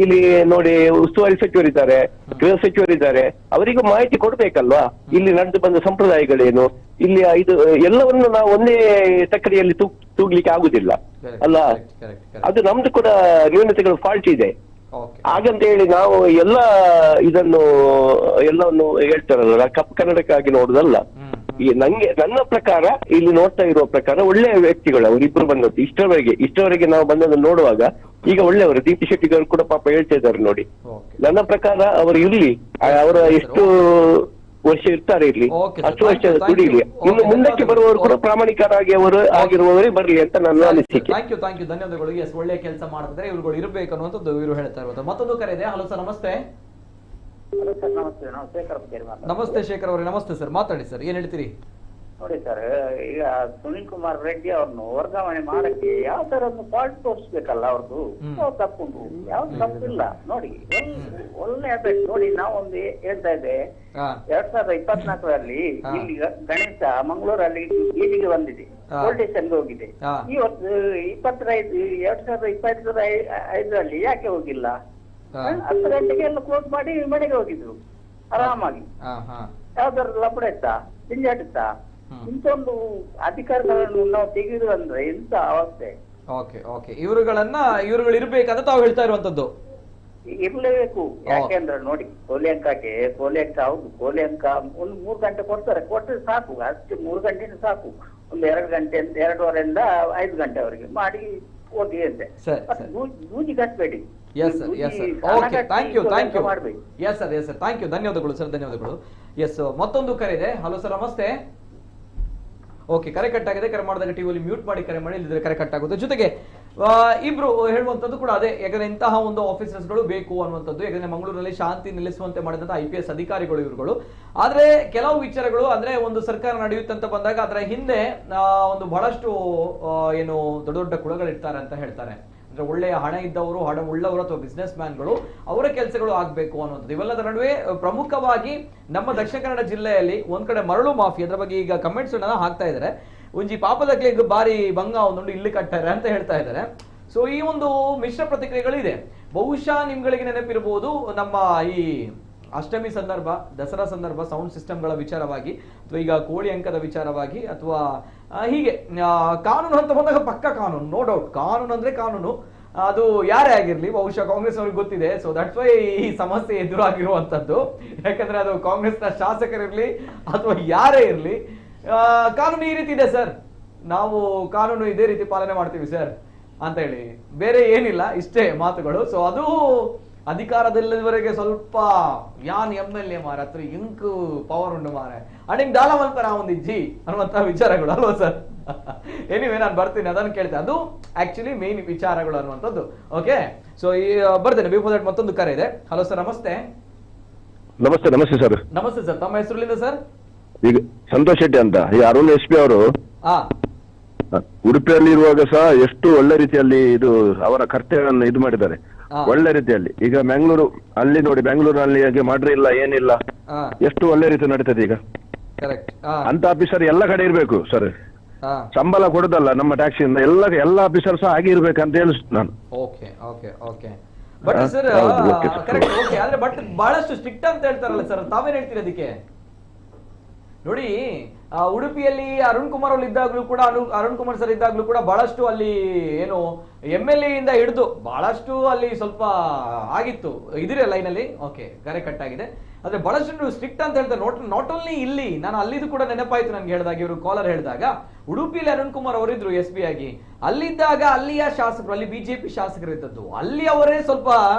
ಇಲ್ಲಿ ನೋಡಿ, ಉಸ್ತುವಾರಿ ಸಚಿವರಿದ್ದಾರೆ, ಗೃಹ ಸಚಿವರಿದ್ದಾರೆ, ಅವರಿಗೂ ಮಾಹಿತಿ ಕೊಡ್ಬೇಕಲ್ವಾ? ಇಲ್ಲಿ ನಡೆದು ಬಂದ ಸಂಪ್ರದಾಯಗಳೇನು, ಇಲ್ಲಿ ಇದು ಎಲ್ಲವನ್ನು ನಾವು ಒಂದೇ ತಕ್ಕಡಿಯಲ್ಲಿ ತೂಗ್ಲಿಕ್ಕೆ ಆಗುದಿಲ್ಲ ಅಲ್ಲ. ಅದು ನಮ್ದು ಕೂಡ ನ್ಯೂನತೆಗಳು, ಫಾಲ್ಟ್ ಇದೆ. ಹಾಗಂತ ಹೇಳಿ ನಾವು ಎಲ್ಲವನ್ನು ಹೇಳ್ತಾರಲ್ಲ, ಕಪ್ಪು ಕನ್ನಡಕ್ಕಾಗಿ ನೋಡುದಲ್ಲ. ನನ್ನ ಪ್ರಕಾರ, ಇಲ್ಲಿ ನೋಡ್ತಾ ಇರುವ ಪ್ರಕಾರ ಒಳ್ಳೆಯ ವ್ಯಕ್ತಿಗಳು ಅವರಿಬ್ರು ಬಂದದ್ದು. ಇಷ್ಟರವರೆಗೆ ನಾವು ಬಂದನ್ನು ನೋಡುವಾಗ ಈಗ ಒಳ್ಳೆಯವರು. ದೀಪ್ತಿ ಶೆಟ್ಟಿಗರು ಕೂಡ ಪಾಪ ಹೇಳ್ತಾ ಇದ್ದಾರೆ ನೋಡಿ. ನನ್ನ ಪ್ರಕಾರ ಅವರು ಇರ್ಲಿ, ಅವರ ಎಷ್ಟು ವರ್ಷ ಇರ್ತಾರೆ ಇರ್ಲಿ, ಅಷ್ಟು ವರ್ಷ ದುಡಿಲಿ. ಇನ್ನು ಮುಂದಕ್ಕೆ ಬರುವವರು ಕೂಡ ಪ್ರಾಮಾಣಿಕರಾಗಿ ಆಗಿರುವವರೇ ಬರಲಿ ಅಂತ ನನ್ನ ಅನಿಸಿಕೆ. ಥ್ಯಾಂಕ್ ಯು ಧನ್ಯವಾದಗಳು. ಎಸ್, ಒಳ್ಳೆ ಕೆಲಸ ಮಾಡಿದ್ರೆ ಇವ್ರುಗಳು ಇರ್ಬೇಕು ಅನ್ನುವಂಥದ್ದು ಇವರು ಹೇಳ್ತಾ ಇರೋದು. ಮತ್ತೊಂದು ಕರೆ ಇದೆ. ಹಲೋ ಸರ್, ನಮಸ್ತೆ. ನಮಸ್ತೆ ಶೇಖರ್ ಅವರೇ. ನಮಸ್ತೆ ಸರ್, ಮಾತಾಡಿ ಸರ್, ಏನ್ ಹೇಳ್ತೀರಿ? ನೋಡಿ ಸರ್, ಈಗ ಸುನೀಲ್ ಕುಮಾರ್ ರೆಡ್ಡಿ ಅವ್ರನ್ನು ವರ್ಗಾವಣೆ ಮಾಡಕ್ಕೆ ಯಾವ ತರ ಒಂದು ಫಾಲ್ಟ್ ತೋರಿಸ್ಬೇಕಲ್ಲ, ಅವ್ರದ್ದು ತಪ್ಪುಂಟು, ಯಾವ್ದು ತಪ್ಪಿಲ್ಲ. ನೋಡಿ, ಒಳ್ಳೆ ಅಭ್ಯರ್ಥಿ. ನೋಡಿ, ನಾವೊಂದು ಹೇಳ್ತಾ ಇದ್ದೆ, 2024ರಲ್ಲಿ ಇಲ್ಲಿ ಗಣೇಶ ಮಂಗಳೂರಲ್ಲಿ ಬೀದಿಗೆ ಬಂದಿದೆ, ಪೊಲೀಸ್ ಸ್ಟೇಷನ್ಗೆ ಹೋಗಿದೆ. ಇವತ್ತು 2025ರಲ್ಲಿ ಯಾಕೆ ಹೋಗಿಲ್ಲ? 10 ಗಂಟೆಗೆ ಎಲ್ಲ ಕ್ಲೋಸ್ ಮಾಡಿ ಮನೆಗೆ ಹೋಗಿದ್ರು ಆರಾಮಾಗಿ. ಯಾವ್ದಾದ್ರು ಲಪಡ ಇತ್ತಾ, ಜಿಂಜಾಟಿತ್ತಾ? ಇಂಥೊಂದು ಅಧಿಕಾರಿಗಳನ್ನು ನಾವು ತೆಗೆದು ಅಂದ್ರೆ ಎಂತ ಅವಸ್ಥೆ. ಇವ್ರುಗಳು ಇರ್ಬೇಕಂತ ತಾವು ಹೇಳ್ತಾ ಇರುವಂತದ್ದು. ಇರ್ಲೇಬೇಕು. ಯಾಕೆಂದ್ರೆ ನೋಡಿ, ಕೋಲಿ ಅಂಕ ಹೌದು, ಕೋಲಿ ಅಂಕ ಒಂದು 3 ಗಂಟೆ ಕೊಟ್ಟರೆ ಸಾಕು, ಅಷ್ಟು 3 ಗಂಟೆನೂ ಸಾಕು. ಒಂದು 2 ಗಂಟೆ, 2:30 ಇಂದ 5 ಗಂಟೆವರೆಗೆ ಮಾಡಿ ಹೋಗಿ ಅಂತೆ. ಬೂಜಿ ಕಟ್ಬೇಡಿ. ಧನ್ಯವಾದಗಳು ಸರ್, ಧನ್ಯವಾದಗಳು. ಎಸ್, ಮತ್ತೊಂದು ಕರೆ ಇದೆ. ಹಲೋ ಸರ್, ನಮಸ್ತೆ. ಓಕೆ, ಕರೆ ಕಟ್ ಆಗಿದೆ. ಕರೆ ಮಾಡಿದಾಗ ಟಿವಿಯಲ್ಲಿ ಮ್ಯೂಟ್ ಮಾಡಿ ಕರೆ ಮಾಡಿ, ಇಲ್ಲದ್ರೆ ಕರೆ ಕಟ್ ಆಗುತ್ತೆ. ಜೊತೆಗೆ ಇಬ್ರು ಹೇಳುವಂತದ್ದು ಕೂಡ ಅದೇ, ಯಾಕಂದ್ರೆ ಇಂತಹ ಒಂದು ಆಫೀಸರ್ಸ್ಗಳು ಬೇಕು ಅನ್ನುವಂಥದ್ದು. ಯಾಕಂದ್ರೆ ಮಂಗಳೂರಿನಲ್ಲಿ ಶಾಂತಿ ನೆಲೆಸುವಂತೆ ಮಾಡಿದಂತಹ IPS ಅಧಿಕಾರಿಗಳು ಇವುಗಳು. ಆದ್ರೆ ಕೆಲವು ವಿಚಾರಗಳು, ಅಂದ್ರೆ ಒಂದು ಸರ್ಕಾರ ನಡೆಯುತ್ತಂತ ಬಂದಾಗ ಅದರ ಹಿಂದೆ ಒಂದು ಬಹಳಷ್ಟು ಏನು ದೊಡ್ಡ ದೊಡ್ಡ ಕುಳಗಳಿರ್ತಾರೆ ಅಂತ ಹೇಳ್ತಾರೆ. ಅಂದ್ರೆ ಒಳ್ಳೆಯ ಹಣ ಇದ್ದವರು, ಹಣ ಉಳ್ಳವರು ಅಥವಾ ಬಿಸ್ನೆಸ್ ಮ್ಯಾನ್ಗಳು, ಅವರ ಕೆಲಸಗಳು ಆಗ್ಬೇಕು ಅನ್ನೋದು. ಇವೆಲ್ಲದರ ನಡುವೆ ಪ್ರಮುಖವಾಗಿ ನಮ್ಮ ದಕ್ಷಿಣ ಕನ್ನಡ ಜಿಲ್ಲೆಯಲ್ಲಿ ಒಂದ್ ಕಡೆ ಮರಳು ಮಾಫಿ, ಅದ್ರ ಬಗ್ಗೆ ಈಗ ಕಮೆಂಟ್ಸ್ ಹಾಕ್ತಾ ಇದ್ದಾರೆ. ಒಂಜಿ ಪಾಪದಕ್ಕೆ ಬಾರಿ ಬಂಗ ಒಂದೊಂದು ಇಲ್ಲಿ ಕಟ್ಟಾರೆ ಅಂತ ಹೇಳ್ತಾ ಇದ್ದಾರೆ. ಸೊ ಈ ಒಂದು ಮಿಶ್ರ ಪ್ರತಿಕ್ರಿಯೆಗಳಿದೆ. ಬಹುಶಃ ನಿಮ್ಗಳಿಗೆ ನೆನಪಿರಬಹುದು, ನಮ್ಮ ಈ ಅಷ್ಟಮಿ ಸಂದರ್ಭ, ದಸರಾ ಸಂದರ್ಭ ಸೌಂಡ್ ಸಿಸ್ಟಮ್ಗಳ ವಿಚಾರವಾಗಿ, ಅಥವಾ ಈಗ ಕೋಳಿ ಅಂಕದ ವಿಚಾರವಾಗಿ, ಅಥವಾ ಹೀಗೆ ಕಾನೂನು ಅಂತ ಬಂದಾಗ ಪಕ್ಕ ಕಾನೂನು, ನೋ ಡೌಟ್, ಕಾನೂನು ಅಂದ್ರೆ ಕಾನೂನು, ಅದು ಯಾರೇ ಆಗಿರ್ಲಿ. ಬಹುಶಃ ಕಾಂಗ್ರೆಸ್ ಅವ್ರಿಗೆ ಗೊತ್ತಿದೆ. ಸೊ ದಟ್ಸ್ ವೈ ಈ ಸಮಸ್ಯೆ ಎದುರಾಗಿರುವಂತದ್ದು. ಯಾಕಂದ್ರೆ ಅದು ಕಾಂಗ್ರೆಸ್ನ ಶಾಸಕರಿರ್ಲಿ ಅಥವಾ ಯಾರೇ ಇರ್ಲಿ, ಕಾನೂನು ಈ ರೀತಿ ಇದೆ ಸರ್, ನಾವು ಕಾನೂನು ಇದೇ ರೀತಿ ಪಾಲನೆ ಮಾಡ್ತೀವಿ ಸರ್ ಅಂತ ಹೇಳಿ, ಬೇರೆ ಏನಿಲ್ಲ, ಇಷ್ಟೇ ಮಾತುಗಳು. ಸೊ ಅದು ಅಧಿಕಾರದಲ್ಲಿವರೆಗೆ ಸ್ವಲ್ಪ ಯಾನ್ MLA ಮಾರ ಹತ್ರ ಇಂಕ್ ಪವರ್ ಉಂಡು ಮಾರ ಅಡಿಂಗ್ ಡಾಲ ಮಲ್ಪರ ಒಂದಿಜ್ಜಿ ಅನ್ನುವಂತ ವಿಚಾರಗಳು ಅಲ್ವಾ ಸರ್? ಎನಿವೇ, ನಾನು ಬರ್ತೀನಿ, ಅದನ್ನು ಕೇಳ್ತೇನೆ. ಅದು ಆಕ್ಚುಲಿ ಮೇನ್ ವಿಚಾರಗಳು ಅನ್ನುವಂಥದ್ದು. ಓಕೆ, ಸೊ ಈ ಬರ್ತೇನೆ. ಬಿಫೋರ್ ದಟ್ ಮತ್ತೊಂದು ಕರೆ ಇದೆ. ಹಲೋ ಸರ್, ನಮಸ್ತೆ. ನಮಸ್ತೆ ಸರ್. ನಮಸ್ತೆ ಸರ್, ತಮ್ಮ ಹೆಸರುಲಿಂದ ಸರ್? ಈಗ ಸಂತೋಷ್ ಶೆಟ್ಟಿ ಅಂತ, ಈ ಅರುಣ್ SP ಅವರು ಉಡುಪಿಯಲ್ಲಿ ಇರುವಾಗ ಸಹ ಎಷ್ಟು ಒಳ್ಳೆ ರೀತಿಯಲ್ಲಿ ಇದು ಅವರ ಕರ್ತವ್ಯವನ್ನು ಇದು ಮಾಡಿದ್ದಾರೆ, ಒಳ್ಳೆ ರೀತಿಯಲ್ಲಿ. ಈಗ ಮ್ಯಾಂಗ್ಳೂರು ಅಲ್ಲಿ ನೋಡಿ, ಬೆಂಗಳೂರಲ್ಲಿ ಹಾಗೆ ಮಾಡ್ರಿ ಇಲ್ಲ ಏನಿಲ್ಲ, ಎಷ್ಟು ಒಳ್ಳೆ ರೀತಿ ನಡೀತದೆ ಈಗ. ಅಂತ ಆಫೀಸರ್ ಎಲ್ಲ ಕಡೆ ಇರ್ಬೇಕು ಸರ್, ಸಂಬಳ ಕೊಡೋದಲ್ಲ ನಮ್ಮ ಟ್ಯಾಕ್ಸ್ ಇಂದ, ಎಲ್ಲ ಆಫೀಸರ್ ಸಹ ಹಾಗೆ ಇರ್ಬೇಕಂತ ಹೇಳಿ ನಾನು. Okay okay okay but sir correct okay, ಆದ್ರೆ ಬಟ್ ಬಹಳಷ್ಟು ಸ್ಟ್ರಿಕ್ಟ್ ಅಂತ ಹೇಳ್ತಾರಲ್ಲ ಸರ್, ತಾವೇನ್ ಹೇಳ್ತೀರಿ ಅದಕ್ಕೆ? ನೋಡಿ ಉಡುಪಿಯಲ್ಲಿ ಅರುಣ್ ಕುಮಾರ್ ಅವರು ಇದ್ದಾಗ್ಲೂ ಕೂಡ, ಅರುಣ್ ಕುಮಾರ್ ಸರ್ ಇದ್ದಾಗ್ಲೂ ಕೂಡ ಬಹಳಷ್ಟು ಅಲ್ಲಿ ಏನು MLA ಇಂದ ಹಿಡಿದು ಬಹಳಷ್ಟು ಅಲ್ಲಿ ಸ್ವಲ್ಪ ಆಗಿತ್ತು, ಇದಿರೇ ಲೈನಲ್ಲಿ. ಓಕೆ, ಕರೆ ಕಟ್ ಆಗಿದೆ. ಆದ್ರೆ ಬಹಳಷ್ಟು ಸ್ಟ್ರಿಕ್ಟ್ ಅಂತ ಹೇಳ್ತಾರೆ. ನಾಟ್ ಓನ್ಲಿ ಇಲ್ಲಿ, ನಾನು ಅಲ್ಲಿದ್ದು ಕೂಡ ನೆನಪಾಯ್ತು ನನ್ಗೆ ಹೇಳಿದಾಗ, ಇವರು ಕಾಲರ್ ಹೇಳಿದಾಗ ಉಡುಪಿಯಲ್ಲಿ ಅರುಣ್ ಕುಮಾರ್ ಅವರಿದ್ರು SP ಆಗಿ. ಅಲ್ಲಿದ್ದಾಗ ಅಲ್ಲಿಯ ಶಾಸಕರು, ಅಲ್ಲಿ BJP ಶಾಸಕರು ಇದ್ದದ್ದು, ಅಲ್ಲಿ ಅವರೇ ಸ್ವಲ್ಪ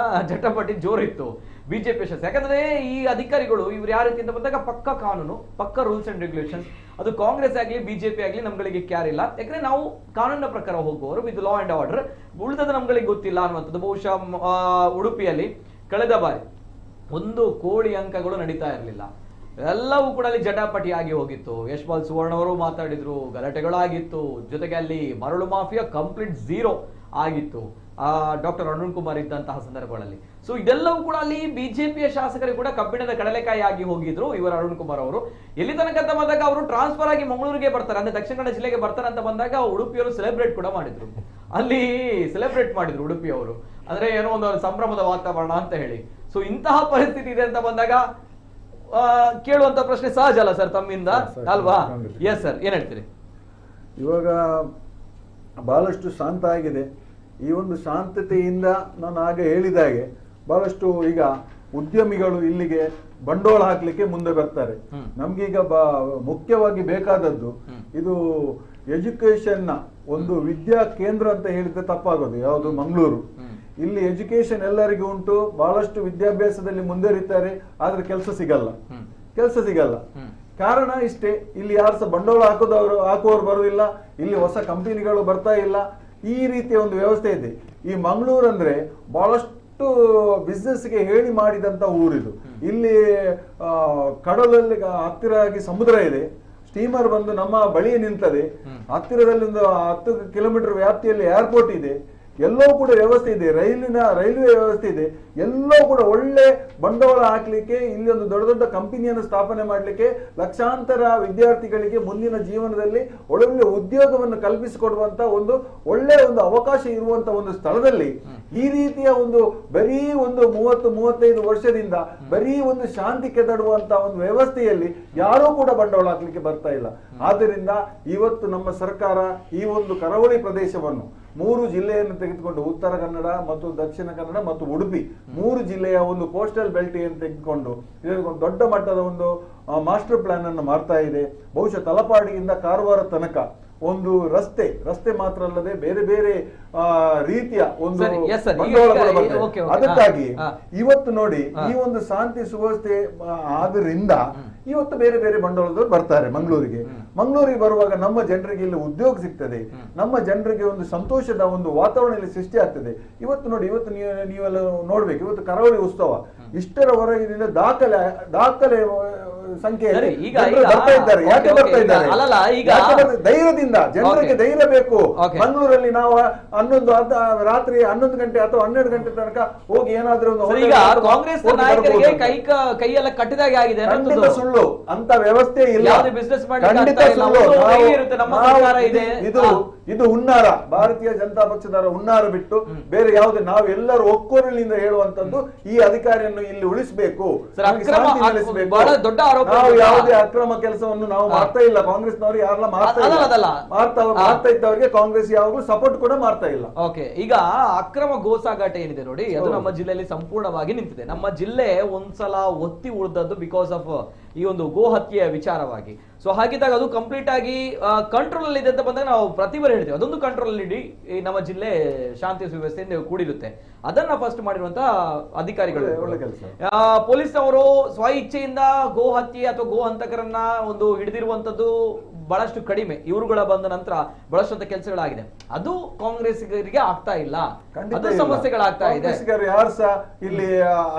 ಜಟಪಟಿ ಜೋರಿತ್ತು BJP ಶಾಸಕ. ಯಾಕಂದ್ರೆ ಈ ಅಧಿಕಾರಿಗಳು ಇವ್ರು ಯಾವ ರೀತಿ ಅಂತ ಬಂದಾಗ ಪಕ್ಕ ಕಾನೂನು, ಪಕ್ಕ ರೂಲ್ಸ್ ಅಂಡ್ ರೆಗ್ಯುಲೇಷನ್ಸ್, ಅದು ಕಾಂಗ್ರೆಸ್ ಆಗ್ಲಿ BJP ಆಗ್ಲಿ ನಮ್ಗಳಿಗೆ ಕ್ಯಾರ್ ಇಲ್ಲ. ಯಾಕಂದ್ರೆ ನಾವು ಕಾನೂನಿನ ಪ್ರಕಾರ ಹೋಗುವವರು, ವಿತ್ ಲಾ ಅಂಡ್ ಆರ್ಡರ್. ಉಳಿದದ್ದು ನಮ್ಗಳಿಗೆ ಗೊತ್ತಿಲ್ಲ ಅನ್ನುವಂಥದ್ದು. ಬಹುಶಃ ಉಡುಪಿಯಲ್ಲಿ ಕಳೆದ ಬಾರಿ 1 ಕೋಟಿ ಅಂಕಗಳು ನಡೀತಾ ಇರಲಿಲ್ಲ, ಎಲ್ಲವೂ ಕೂಡ ಅಲ್ಲಿ ಜಟಾಪಟಿ ಆಗಿ ಹೋಗಿತ್ತು. ಯಶ್ಪಾಲ್ ಸುವರ್ಣ ಅವರು ಮಾತಾಡಿದ್ರು, ಗಲಾಟೆಗಳಾಗಿತ್ತು. ಜೊತೆಗೆ ಅಲ್ಲಿ ಮರಳು ಮಾಫಿಯಾ ಕಂಪ್ಲೀಟ್ 0 ಆಗಿತ್ತು ಡಾಕ್ಟರ್ ಅರುಣ್ ಕುಮಾರ್ ಇದ್ದಂತಹ ಸಂದರ್ಭಗಳಲ್ಲಿ. ಸೊ ಇದೆಲ್ಲವೂ ಕೂಡ ಅಲ್ಲಿ BJPಯ ಶಾಸಕರಿಗೆ ಕೂಡ ಕಬ್ಬಿಣದ ಕಡಲೆಕಾಯಿ ಆಗಿ ಹೋಗಿದ್ರು ಇವರು ಅರುಣ್ ಕುಮಾರ್ ಅವರು. ಎಲ್ಲಿ ತನಕ ಅಂತ ಬಂದಾಗ ಅವರು ಟ್ರಾನ್ಸ್ಫರ್ ಆಗಿ ಮಂಗಳೂರಿಗೆ ಬರ್ತಾರೆ, ಅಂದ್ರೆ ದಕ್ಷಿಣ ಕನ್ನಡ ಜಿಲ್ಲೆಗೆ ಬರ್ತಾರೆ ಅಂತ ಬಂದಾಗ ಉಡುಪಿಯವರು ಸೆಲೆಬ್ರೇಟ್ ಕೂಡ ಮಾಡಿದ್ರು, ಅಲ್ಲಿ ಸೆಲೆಬ್ರೇಟ್ ಮಾಡಿದ್ರು ಉಡುಪಿಯವರು, ಅಂದ್ರೆ ಏನೋ ಒಂದು ಸಂಭ್ರಮದ ವಾತಾವರಣ ಅಂತ ಹೇಳಿ. ಸೊ ಇಂತಹ ಪರಿಸ್ಥಿತಿ ಇದೆ ಅಂತ ಬಂದಾಗ ಕೇಳುವಂತ ಪ್ರಶ್ನೆ ಸಹಜ ಅಲ್ಲ ಸರ್ ತಮ್ಮಿಂದ, ಅಲ್ವಾ? ಎಸ್ ಸರ್, ಏನ್ ಹೇಳ್ತೀರಿ? ಇವಾಗ ಬಹಳಷ್ಟು ಶಾಂತ ಆಗಿದೆ. ಈ ಒಂದು ಶಾಂತತೆಯಿಂದ ನಾನು ಆಗ ಹೇಳಿದಾಗೆ ಬಹಳಷ್ಟು ಈಗ ಉದ್ಯಮಿಗಳು ಇಲ್ಲಿಗೆ ಬಂಡವಾಳ ಹಾಕ್ಲಿಕ್ಕೆ ಮುಂದೆ ಬರ್ತಾರೆ. ನಮ್ಗೀಗ ಮುಖ್ಯವಾಗಿ ಬೇಕಾದದ್ದು ಇದು ಎಜುಕೇಶನ್ ನ ಒಂದು ವಿದ್ಯಾ ಕೇಂದ್ರ ಅಂತ ಹೇಳಿದ್ರೆ ತಪ್ಪಾಗೋದು. ಯಾವುದು? ಮಂಗಳೂರು. ಇಲ್ಲಿ ಎಜುಕೇಶನ್ ಎಲ್ಲರಿಗೂ ಉಂಟು, ಬಹಳಷ್ಟು ವಿದ್ಯಾಭ್ಯಾಸದಲ್ಲಿ ಮುಂದುವರಿತಾರೆ, ಆದ್ರೆ ಕೆಲಸ ಸಿಗಲ್ಲ. ಕಾರಣ ಇಷ್ಟೇ, ಇಲ್ಲಿ ಯಾರು ಸಹ ಬಂಡವಾಳ ಹಾಕುವವರು ಬರುವುದಿಲ್ಲ, ಇಲ್ಲಿ ಹೊಸ ಕಂಪನಿಗಳು ಬರ್ತಾ ಇಲ್ಲ. ಈ ರೀತಿಯ ಒಂದು ವ್ಯವಸ್ಥೆ ಇದೆ. ಈ ಮಂಗಳೂರು ಅಂದ್ರೆ ಬಹಳಷ್ಟು ಬಿಸ್ನೆಸ್ಗೆ ಹೇಳಿ ಮಾಡಿದಂತ ಊರಿದು. ಇಲ್ಲಿ ಕಡಲಲ್ಲಿ ಹತ್ತಿರ ಆಗಿ ಸಮುದ್ರ ಇದೆ, ಸ್ಟೀಮರ್ ಬಂದು ನಮ್ಮ ಬಳಿ ನಿಂತದೆ, ಹತ್ತಿರದಲ್ಲಿ ಒಂದು 10 ಕಿಲೋಮೀಟರ್ ವ್ಯಾಪ್ತಿಯಲ್ಲಿ ಏರ್ಪೋರ್ಟ್ ಇದೆ, ಎಲ್ಲವೂ ಕೂಡ ವ್ಯವಸ್ಥೆ ಇದೆ, ರೈಲ್ವೆ ವ್ಯವಸ್ಥೆ ಇದೆ, ಎಲ್ಲವೂ ಕೂಡ ಒಳ್ಳೆ ಬಂಡವಾಳ ಹಾಕ್ಲಿಕ್ಕೆ, ಇಲ್ಲಿ ಒಂದು ದೊಡ್ಡ ದೊಡ್ಡ ಕಂಪನಿಯನ್ನು ಸ್ಥಾಪನೆ ಮಾಡಲಿಕ್ಕೆ, ಲಕ್ಷಾಂತರ ವಿದ್ಯಾರ್ಥಿಗಳಿಗೆ ಮುಂದಿನ ಜೀವನದಲ್ಲಿ ಒಳ್ಳೆ ಉದ್ಯೋಗವನ್ನು ಕಲ್ಪಿಸಿಕೊಡುವಂತ ಒಂದು ಒಳ್ಳೆ ಒಂದು ಅವಕಾಶ ಇರುವಂತ ಒಂದು ಸ್ಥಳದಲ್ಲಿ ಈ ರೀತಿಯ ಒಂದು ಬರೀ ಒಂದು 30-35 ವರ್ಷದಿಂದ ಬರೀ ಒಂದು ಶಾಂತಿ ಕೆದಡುವಂತ ಒಂದು ವ್ಯವಸ್ಥೆಯಲ್ಲಿ ಯಾರೂ ಕೂಡ ಬಂಡವಾಳ ಹಾಕ್ಲಿಕ್ಕೆ ಬರ್ತಾ ಇಲ್ಲ. ಆದ್ದರಿಂದ ಇವತ್ತು ನಮ್ಮ ಸರ್ಕಾರ ಈ ಒಂದು ಕರಾವಳಿ ಪ್ರದೇಶವನ್ನು 3 ಜಿಲ್ಲೆಯನ್ನು ತೆಗೆದುಕೊಂಡು, ಉತ್ತರ ಕನ್ನಡ ಮತ್ತು ದಕ್ಷಿಣ ಕನ್ನಡ ಮತ್ತು ಉಡುಪಿ 3 ಜಿಲ್ಲೆಯ ಒಂದು ಕೋಸ್ಟಲ್ ಬೆಲ್ಟ್ ಅನ್ನು ತೆಗೆದುಕೊಂಡು ದೊಡ್ಡ ಮಟ್ಟದ ಒಂದು ಮಾಸ್ಟರ್ ಪ್ಲಾನ್ ಅನ್ನು ಮಾಡ್ತಾ ಇದೆ. ಬಹುಶಃ ತಲಪಾಡಿಯಿಂದ ಕಾರವಾರ ತನಕ ಒಂದು ರಸ್ತೆ ಮಾತ್ರ ಅಲ್ಲದೆ ಬೇರೆ ಬೇರೆ ರೀತಿಯ ಒಂದು ಬಂಡವಾಳಗಳು ಬರ್ತದೆ. ಅದಕ್ಕಾಗಿ ಇವತ್ತು ನೋಡಿ, ಈ ಒಂದು ಶಾಂತಿ ಸುವ್ಯವಸ್ಥೆ ಆದ್ರಿಂದ ಇವತ್ತು ಬೇರೆ ಬೇರೆ ಬಂಡವಾಳದವರು ಬರ್ತಾರೆ ಮಂಗಳೂರಿಗೆ ಬರುವಾಗ ನಮ್ಮ ಜನರಿಗೆ ಇಲ್ಲಿ ಉದ್ಯೋಗ ಸಿಗ್ತದೆ, ನಮ್ಮ ಜನರಿಗೆ ಒಂದು ಸಂತೋಷದ ಒಂದು ವಾತಾವರಣ ಇಲ್ಲಿ ಸೃಷ್ಟಿ ಆಗ್ತದೆ. ಇವತ್ತು ನೋಡಿ, ಇವತ್ತು ನೀವೆಲ್ಲ ನೋಡ್ಬೇಕು, ಇವತ್ತು ಕರಾವಳಿ ಉತ್ಸವ ಇಷ್ಟರ ಹೊರಗಿನಿಂದ ದಾಖಲೆ ಸಂಖ್ಯೆಯಲ್ಲಿ ಬರ್ತಾ ಇದ್ದಾರೆ. ಯಾಕೆ ಬರ್ತಾ ಇದ್ದಾರೆ? ಧೈರ್ಯದಿಂದ, ಜನರಿಗೆ ಧೈರ್ಯ ಬೇಕು. ಮಂಗಳೂರಲ್ಲಿ ನಾವು ರಾತ್ರಿ 11 ಗಂಟೆ ಅಥವಾ 12 ಗಂಟೆ ತನಕ ಹೋಗಿ ಏನಾದ್ರೂ ಒಂದು ಕಾಂಗ್ರೆಸ್ ನಾಯಕರಿಗೆ ಕೈಯೆಲ್ಲ ಕಟ್ಟಿದಾಗೆ ಆಗಿದೆ. ಖಂಡಿತ ಸುಳ್ಳು, ಅಂತ ವ್ಯವಸ್ಥೆ ಇಲ್ಲ, ಬಿಸ್ನೆಸ್ ಖಂಡಿತ ಸುಳ್ಳು. ಇದು ಹುನ್ನಾರ, ಭಾರತೀಯ ಜನತಾ ಪಕ್ಷದವರ ಹುನ್ನಾರ ಬಿಟ್ಟು ಬೇರೆ ಯಾವುದೇ, ನಾವೆಲ್ಲರೂ ಒಕ್ಕೊರಲಿನಿಂದ ಹೇಳುವಂತದ್ದು ಈ ಅಧಿಕಾರಿಯನ್ನು ಇಲ್ಲಿ ಉಳಿಸಬೇಕು, ದೊಡ್ಡ ನಾವು ಯಾವುದೇ ಅಕ್ರಮ ಕೆಲಸವನ್ನು ನಾವು ಮಾಡ್ತಾ ಇಲ್ಲ. ಕಾಂಗ್ರೆಸ್ನವರು ಯಾರೆಲ್ಲ ಮಾಡ್ತಾ ಇದ್ದವರಿಗೆ ಕಾಂಗ್ರೆಸ್ ಯಾವಾಗಲೂ ಸಪೋರ್ಟ್ ಕೂಡ ಮಾಡ್ತಾ ಇಲ್ಲ. ಓಕೆ, ಈಗ ಅಕ್ರಮ ಗೋಸಾಗಾಟ ಏನಿದೆ ನೋಡಿ, ಅದು ನಮ್ಮ ಜಿಲ್ಲೆಯಲ್ಲಿ ಸಂಪೂರ್ಣವಾಗಿ ನಿಂತಿದೆ. ನಮ್ಮ ಜಿಲ್ಲೆ ಒಂದ್ಸಲ ಒತ್ತಿ ಉಳಿದದ್ದು ಬಿಕಾಸ್ ಆಫ್ ಈ ಒಂದು ಗೋ ಹತ್ಯೆಯ ವಿಚಾರವಾಗಿ. ಸೊ ಹಾಗಿದ್ದಾಗ ಅದು ಕಂಪ್ಲೀಟ್ ಆಗಿ ಕಂಟ್ರೋಲ್ ಅಲ್ಲಿ ಇದೆ ಅಂತ ಬಂದಾಗ ನಾವು ಪ್ರತಿ ಬಾರಿ ಹೇಳ್ತೀವಿ ಅದೊಂದು ಕಂಟ್ರೋಲ್ ಅಲ್ಲಿ ಇಡಿ, ನಮ್ಮ ಜಿಲ್ಲೆ ಶಾಂತಿ ಸುವ್ಯವಸ್ಥೆಯಿಂದ ಕೂಡಿರುತ್ತೆ. ಅದನ್ನ ಫಸ್ಟ್ ಮಾಡಿರುವಂತ ಅಧಿಕಾರಿಗಳು, ಪೊಲೀಸ್ ಅವರು ಸ್ವ ಇಚ್ಛೆಯಿಂದ ಗೋ ಹತ್ಯೆ ಅಥವಾ ಗೋ ಹಂತಕರನ್ನ ಒಂದು ಹಿಡಿದಿರುವಂತದ್ದು ಬಹಳಷ್ಟು ಕಡಿಮೆ. ಇವರುಗಳ ಬಂದ ನಂತರ ಬಹಳಷ್ಟು ಕೆಲಸಗಳಾಗಿದೆ. ಅದು ಕಾಂಗ್ರೆಸ್ಸಿಗರಿಗೆ ಆಗ್ತಾ ಇಲ್ಲ, ಅದು ಸಮಸ್ಯೆಗಳಾಗ್ತಾ ಇದೆ. ಯಾರು ಸಹ ಇಲ್ಲಿ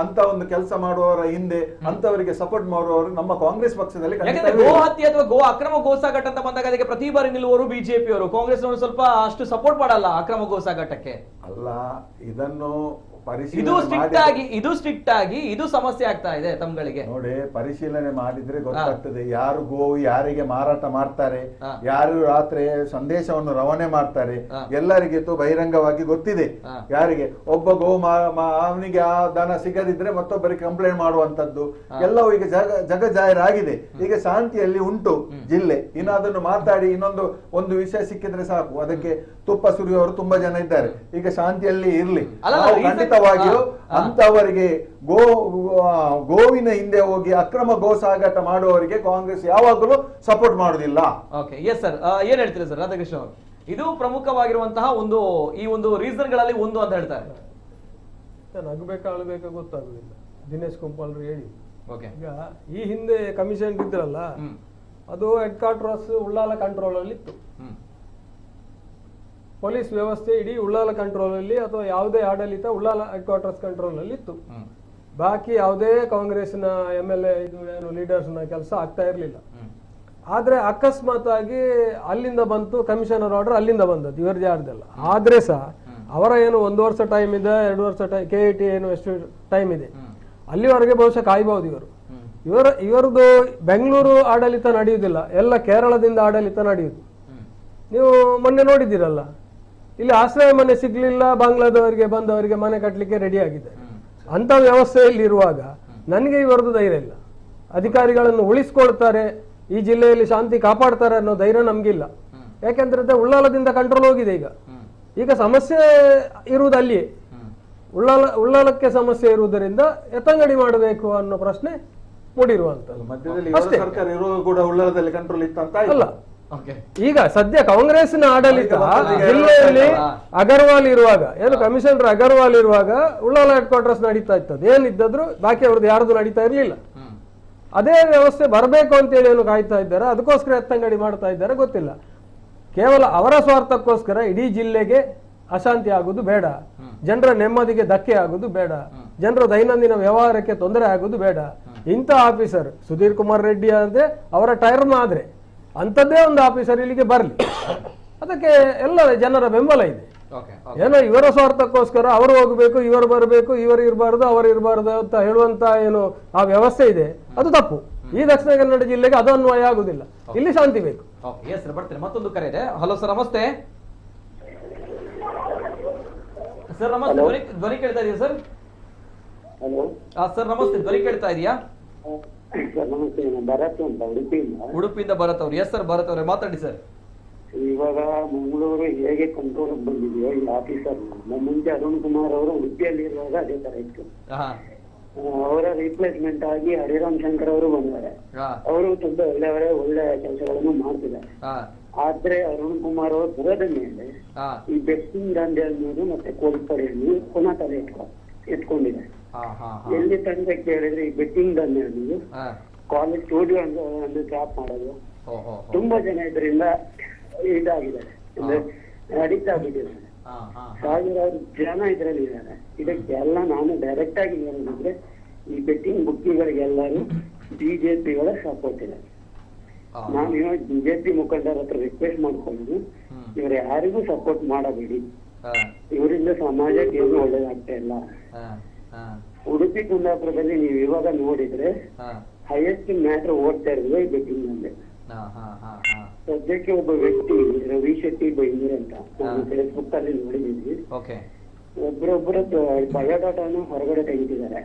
ಅಂತ ಒಂದು ಕೆಲಸ ಮಾಡುವವರ ಹಿಂದೆ ಅಂತವರಿಗೆ ಸಪೋರ್ಟ್ ಮಾಡುವವರು ನಮ್ಮ ಕಾಂಗ್ರೆಸ್ ಪಕ್ಷದಲ್ಲಿ ಗೋ ಹತ್ಯೆ ಅಥವಾ ಗೋ ಅಕ್ರಮ ಗೋಸಾಗಾಟ ಅಂತ ಬಂದಾಗ ಅದಕ್ಕೆ ಪ್ರತಿ ಬಾರಿ ನಿಲ್ಲುವವರು ಬಿಜೆಪಿ ಅವರು, ಕಾಂಗ್ರೆಸ್ ನವರು ಸ್ವಲ್ಪ ಅಷ್ಟು ಸಪೋರ್ಟ್ ಮಾಡಲ್ಲ ಅಕ್ರಮ ಗೋಸಾಗಾಟಕ್ಕೆ. ಅಲ್ಲ, ಇದನ್ನು ಇದು ಸ್ಟ್ರಿಕ್ಟ್ ಆಗಿ ಇದು ಸಮಸ್ಯೆ ಆಗ್ತಾ ಇದೆ ತಮ್ಗಳಿಗೆ. ನೋಡಿ, ಪರಿಶೀಲನೆ ಮಾಡಿದ್ರೆ ಗೊತ್ತಾಗ್ತದೆ ಯಾರು ಗೋವು ಯಾರಿಗೆ ಮಾರಾಟ ಮಾಡ್ತಾರೆ, ಯಾರು ರಾತ್ರಿ ಸಂದೇಶವನ್ನು ರವಾನೆ ಮಾಡ್ತಾರೆ, ಎಲ್ಲರಿಗೆ ಬಹಿರಂಗವಾಗಿ ಗೊತ್ತಿದೆ. ಯಾರಿಗೆ ಒಬ್ಬ ಗೋ ಅವನಿಗೆ ಆ ದನ ಸಿಗದಿದ್ರೆ ಮತ್ತೊಬ್ಬರಿಗೆ ಕಂಪ್ಲೇಂಟ್ ಮಾಡುವಂತದ್ದು ಎಲ್ಲವೂ ಈಗ ಜಗ ಜಾಹೀರಾಗಿದೆ. ಈಗ ಶಾಂತಿಯಲ್ಲಿ ಉಂಟು ಜಿಲ್ಲೆ. ಇನ್ನು ಅದನ್ನು ಮಾತಾಡಿ ಒಂದು ವಿಷಯ ಸಿಕ್ಕಿದ್ರೆ ಸಾಕು, ಅದಕ್ಕೆ ತುಪ್ಪ ಸುರಿಯುವವರು ತುಂಬಾ ಜನ ಇದ್ದಾರೆ. ಈಗ ಶಾಂತಿಯಲ್ಲಿ ಇರ್ಲಿ, ಖಂಡಿತವಾಗಿಯೂ ಅಂತವರಿಗೆ ಗೋವಿನ ಹಿಂದೆ ಹೋಗಿ ಅಕ್ರಮ ಗೋ ಸಾಗಾಟ ಮಾಡುವವರಿಗೆ ಕಾಂಗ್ರೆಸ್ ಯಾವಾಗಲೂ ಸಪೋರ್ಟ್ ಮಾಡುದಿಲ್ಲ. ಓಕೆ, ಎಸ್ ಸರ್, ಏನ್ ಹೇಳ್ತೀರಿ ಸರ್ ರಾಧಾಕೃಷ್ಣ ಅವರು? ಇದು ಪ್ರಮುಖವಾಗಿರುವಂತಹ ಈ ಒಂದು ರೀಸನ್ ಗಳಲ್ಲಿ ಒಂದು ಅಂತ ಹೇಳ್ತಾರೆ. ನಗಬೇಕಾ ಅಳಬೇಕಾ ಗೊತ್ತಾಗುದಿಲ್ಲ. ದಿನೇಶ್ ಕುಂಪಾಲ್ರು ಹೇಳಿ, ಈಗ ಈ ಹಿಂದೆ ಕಮಿಷನ್ ಇದ್ರಲ್ಲ, ಅದು ಹೆಡ್ ಕ್ವಾರ್ಟರ್ಸ್ ಉಳ್ಳಾಲ ಕಂಟ್ರೋಲ್ ಅಲ್ಲಿ ಇತ್ತು. ಪೊಲೀಸ್ ವ್ಯವಸ್ಥೆ ಇಡೀ ಉಳ್ಳಾಲ ಕಂಟ್ರೋಲ್ ಅಲ್ಲಿ ಅಥವಾ ಯಾವುದೇ ಆಡಳಿತ ಉಳ್ಳಾಲ ಹೆಡ್ ಕ್ವಾರ್ಟರ್ಸ್ ಕಂಟ್ರೋಲ್ ಅಲ್ಲಿ ಇತ್ತು. ಬಾಕಿ ಯಾವುದೇ ಕಾಂಗ್ರೆಸ್ನ MLA ಏನು ಲೀಡರ್ಸ್ ನ ಕೆಲಸ ಆಗ್ತಾ ಇರ್ಲಿಲ್ಲ. ಆದ್ರೆ ಅಕಸ್ಮಾತ್ ಆಗಿ ಅಲ್ಲಿಂದ ಬಂತು ಕಮಿಷನರ್ ಆರ್ಡರ್, ಅಲ್ಲಿಂದ ಬಂದದ್ದು, ಇವ್ರದ್ದು ಯಾರ್ದಲ್ಲ. ಆದ್ರೆ ಸಹ ಅವರ ಏನು 1 ವರ್ಷ ಟೈಮ್ ಇದೆ, 2 ವರ್ಷ ಟೈಮ್, KIT ಏನು ಎಷ್ಟು ಟೈಮ್ ಇದೆ, ಅಲ್ಲಿವರೆಗೆ ಬಹುಶಃ ಕಾಯ್ಬಹುದು ಇವರು. ಇವರದು ಬೆಂಗಳೂರು ಆಡಳಿತ ನಡೆಯುವುದಿಲ್ಲ, ಎಲ್ಲ ಕೇರಳದಿಂದ ಆಡಳಿತ ನಡೆಯುವುದು. ನೀವು ಮೊನ್ನೆ ನೋಡಿದ್ದೀರಲ್ಲ, ಇಲ್ಲಿ ಆಶ್ರಯ ಮನೆ ಸಿಗ್ಲಿಲ್ಲ, ಬಾಂಗ್ಲಾದವರಿಗೆ ಬಂದವರಿಗೆ ಮನೆ ಕಟ್ಟಲಿಕ್ಕೆ ರೆಡಿ ಆಗಿದೆ. ಅಂತ ವ್ಯವಸ್ಥೆಯಲ್ಲಿ ಇರುವಾಗ ನನಗೆ ಇವರದ್ದು ಧೈರ್ಯ ಇಲ್ಲ. ಅಧಿಕಾರಿಗಳನ್ನು ಉಳಿಸ್ಕೊಳ್ತಾರೆ, ಈ ಜಿಲ್ಲೆಯಲ್ಲಿ ಶಾಂತಿ ಕಾಪಾಡ್ತಾರೆ ಅನ್ನೋ ಧೈರ್ಯ ನಮ್ಗಿಲ್ಲ. ಯಾಕೆಂದ್ರೆ ಉಳ್ಳಾಲದಿಂದ ಕಂಟ್ರೋಲ್ ಹೋಗಿದೆ. ಈಗ ಸಮಸ್ಯೆ ಇರುವುದು ಅಲ್ಲಿಯೇ, ಉಳ್ಳಾಲಕ್ಕೆ ಸಮಸ್ಯೆ ಇರುವುದರಿಂದ ಎತ್ತಂಗಡಿ ಮಾಡಬೇಕು ಅನ್ನೋ ಪ್ರಶ್ನೆ ಮೂಡಿರುವಂತದ್ದು. ಮಧ್ಯದಲ್ಲಿ ಸರ್ಕಾರ ಇರುವಾಗ ಕೂಡ ಉಳ್ಳಾಲದಲ್ಲಿ ಕಂಟ್ರೋಲ್ ಇತ್ತಂತ ಅಲ್ಲ. ಈಗ ಸದ್ಯ ಕಾಂಗ್ರೆಸ್ನ ಆಡಳಿತ ಜಿಲ್ಲೆಯಲ್ಲಿ ಅಗರ್ವಾಲ್ ಇರುವಾಗ, ಏನು ಕಮಿಷನರ್ ಅಗರ್ವಾಲ್ ಇರುವಾಗ ಉಳ್ಳಾಲ ಹೆಡ್ ಕ್ವಾರ್ಟರ್ಸ್ ನಡೀತಾ ಇತ್ತದು, ಏನಿದ್ರು ಬಾಕಿ ಅವ್ರದ್ದು ಯಾರ್ದು ನಡೀತಾ ಇರ್ಲಿಲ್ಲ. ಅದೇ ವ್ಯವಸ್ಥೆ ಬರಬೇಕು ಅಂತೇಳಿ ಏನು ಕಾಯ್ತಾ ಇದ್ದಾರೆ, ಅದಕ್ಕೋಸ್ಕರ ಎತ್ತಂಗಡಿ ಮಾಡ್ತಾ ಇದ್ದಾರೆ ಗೊತ್ತಿಲ್ಲ. ಕೇವಲ ಅವರ ಸ್ವಾರ್ಥಕ್ಕೋಸ್ಕರ ಇಡೀ ಜಿಲ್ಲೆಗೆ ಅಶಾಂತಿ ಆಗುದು ಬೇಡ, ಜನರ ನೆಮ್ಮದಿಗೆ ಧಕ್ಕೆ ಆಗುದು ಬೇಡ, ಜನರ ದೈನಂದಿನ ವ್ಯವಹಾರಕ್ಕೆ ತೊಂದರೆ ಆಗುದು ಬೇಡ. ಇಂಥ ಆಫೀಸರ್ ಸುಧೀರ್ ಕುಮಾರ್ ರೆಡ್ಡಿ ಆದ್ರೆ ಅವರ ಟರ್ಮ್ ಆದ್ರೆ ಅಂಥದ್ದೇ ಒಂದು ಆಫೀಸರ್ ಇಲ್ಲಿಗೆ ಬರಲಿ, ಅದಕ್ಕೆ ಎಲ್ಲ ಜನರ ಬೆಂಬಲ ಇದೆ. ಏನೋ ಇವರ ಸ್ವಾರ್ಥಕ್ಕೋಸ್ಕರ ಅವರು ಹೋಗಬೇಕು, ಇವರು ಬರಬೇಕು, ಇವರು ಇರಬಾರ್ದು, ಅವರು ಇರಬಾರ್ದು ಅಂತ ಹೇಳುವಂತ ಏನು ಆ ವ್ಯವಸ್ಥೆ ಇದೆ, ಅದು ತಪ್ಪು. ಈ ದಕ್ಷಿಣ ಕನ್ನಡ ಜಿಲ್ಲೆಗೆ ಅದು ಅನ್ವಯ ಆಗುದಿಲ್ಲ. ಇಲ್ಲಿ ಶಾಂತಿ ಬೇಕು. ಬರ್ತೇನೆ. ಮತ್ತೊಂದು ಕರೆ ಇದೆ. ಹಲೋ ಸರ್, ನಮಸ್ತೆ ಸರ್. ನಮಸ್ತೆ, ಧ್ವನಿ ಕೇಳ್ತಾ ಇದೆಯಾ ಸರ್? ಸರ್ ನಮಸ್ತೆ, ಧ್ವನಿ ಕೇಳ್ತಾ ಇದೆಯಾ? ಭರತ್ ಅಂತ ಉಡುಪಿಯಿಂದ ಭರತ್ ಅವ್ರು. ಎಸ್ ಸರ್, ಭರತ್ ಅವ್ರೆ ಮಾತಾಡಿ ಸರ್. ಇವಾಗ ಮಂಗಳೂರು ಹೇಗೆ ಕಂಟ್ರೋಲ್ ಬಂದಿದೆಯೋ ಈ ಆಫೀಸರ್, ಮುಂಚೆ ಅರುಣ್ ಕುಮಾರ್ ಅವರು ಉಡುಪಿಯಲ್ಲಿ ಇರುವಾಗ ಅದೇ ತರ ಇತ್ತು. ಅವರ ರಿಪ್ಲೇಸ್ಮೆಂಟ್ ಆಗಿ ಹರಿರಾಮ್ ಶಂಕರ್ ಅವರು ಬಂದಿದ್ದಾರೆ. ಅವರು ತುಂಬಾ ಒಳ್ಳೆ ಕೆಲಸಗಳನ್ನು ಮಾಡ್ತಿದ್ದಾರೆ. ಆದ್ರೆ ಅರುಣ್ ಕುಮಾರ್ ಅವರು ಬರೋದ ಮೇಲೆ ಈ ಬೆಕ್ಕಿಂಗ್ ದಂಧೆ ಅನ್ನೋದು ಮತ್ತೆ ಕೋಳಿಪಡೆಯನ್ನು ಪುನಃ ತಲೆ ಎತ್ಕೊಂಡಿದ್ದಾರೆ. ಎಲ್ಲಿ ತಂದೆ ಕೇಳಿದ್ರೆ ಈ ಬೆಟ್ಟಿಂಗ್ ದಂಧೆ ಅನ್ನೋದು ಕಾಲೇಜ್ ಸ್ಟುಡಿಯೋ ಒಂದು ಜಾಬ್ ಮಾಡೋದು ತುಂಬಾ ಜನ ಇದರಿಂದ ಇದಾಗಿದ್ದಾರೆ, ಅಡಿಕ್ಟ್ ಆಗಿದ್ದಾರೆ. ಸಾವಿರಾರು ಜನ ಇದರಲ್ಲಿ ಇದ್ದಾರೆ. ಇದಕ್ಕೆಲ್ಲ ನಾನು ಡೈರೆಕ್ಟ್ ಆಗಿ ಹೇಳಿದ್ರೆ ಈ ಬೆಟ್ಟಿಂಗ್ ಬುಕ್ಕಿಗಳಿಗೆಲ್ಲರೂ ಬಿಜೆಪಿಗಳ ಸಪೋರ್ಟ್ ಇದೆ. ನಾನು ಇವಾಗ ಬಿಜೆಪಿ ಮುಖಂಡರ ಹತ್ರ ರಿಕ್ವೆಸ್ಟ್ ಮಾಡ್ಕೊಂಡು ಇವ್ರ ಯಾರಿಗೂ ಸಪೋರ್ಟ್ ಮಾಡಬೇಡಿ, ಇವರಿಂದ ಸಮಾಜಕ್ಕೆ ಏನು ಒಳ್ಳೇದಾಗ್ತಾ ಇಲ್ಲ. ಉಡುಪಿ ಕುಂದಾಪುರದಲ್ಲಿ ನೀವು ಇವಾಗ ನೋಡಿದ್ರೆ ಹೈಯೆಸ್ಟ್ ಮ್ಯಾಟರ್ ಓಡ್ತಾ ಇರೋದು ಈ ಬೆಟ್ಟಿಂಗ್ ನಲ್ಲಿ. ಸದ್ಯಕ್ಕೆ ಒಬ್ಬ ವ್ಯಕ್ತಿ ರವಿ ಶೆಟ್ಟಿ ಬೈಂದೂರ್ ಅಂತ ನಾನು ಫೇಸ್ಬುಕ್ ಅಲ್ಲಿ ನೋಡಿದೀನಿ. ಒಬ್ಬರೊಬ್ಬರ ಬಯೋಡಾಟಾನು ಹೊರಗಡೆ ತೆಗಿತಿದ್ದಾರೆ.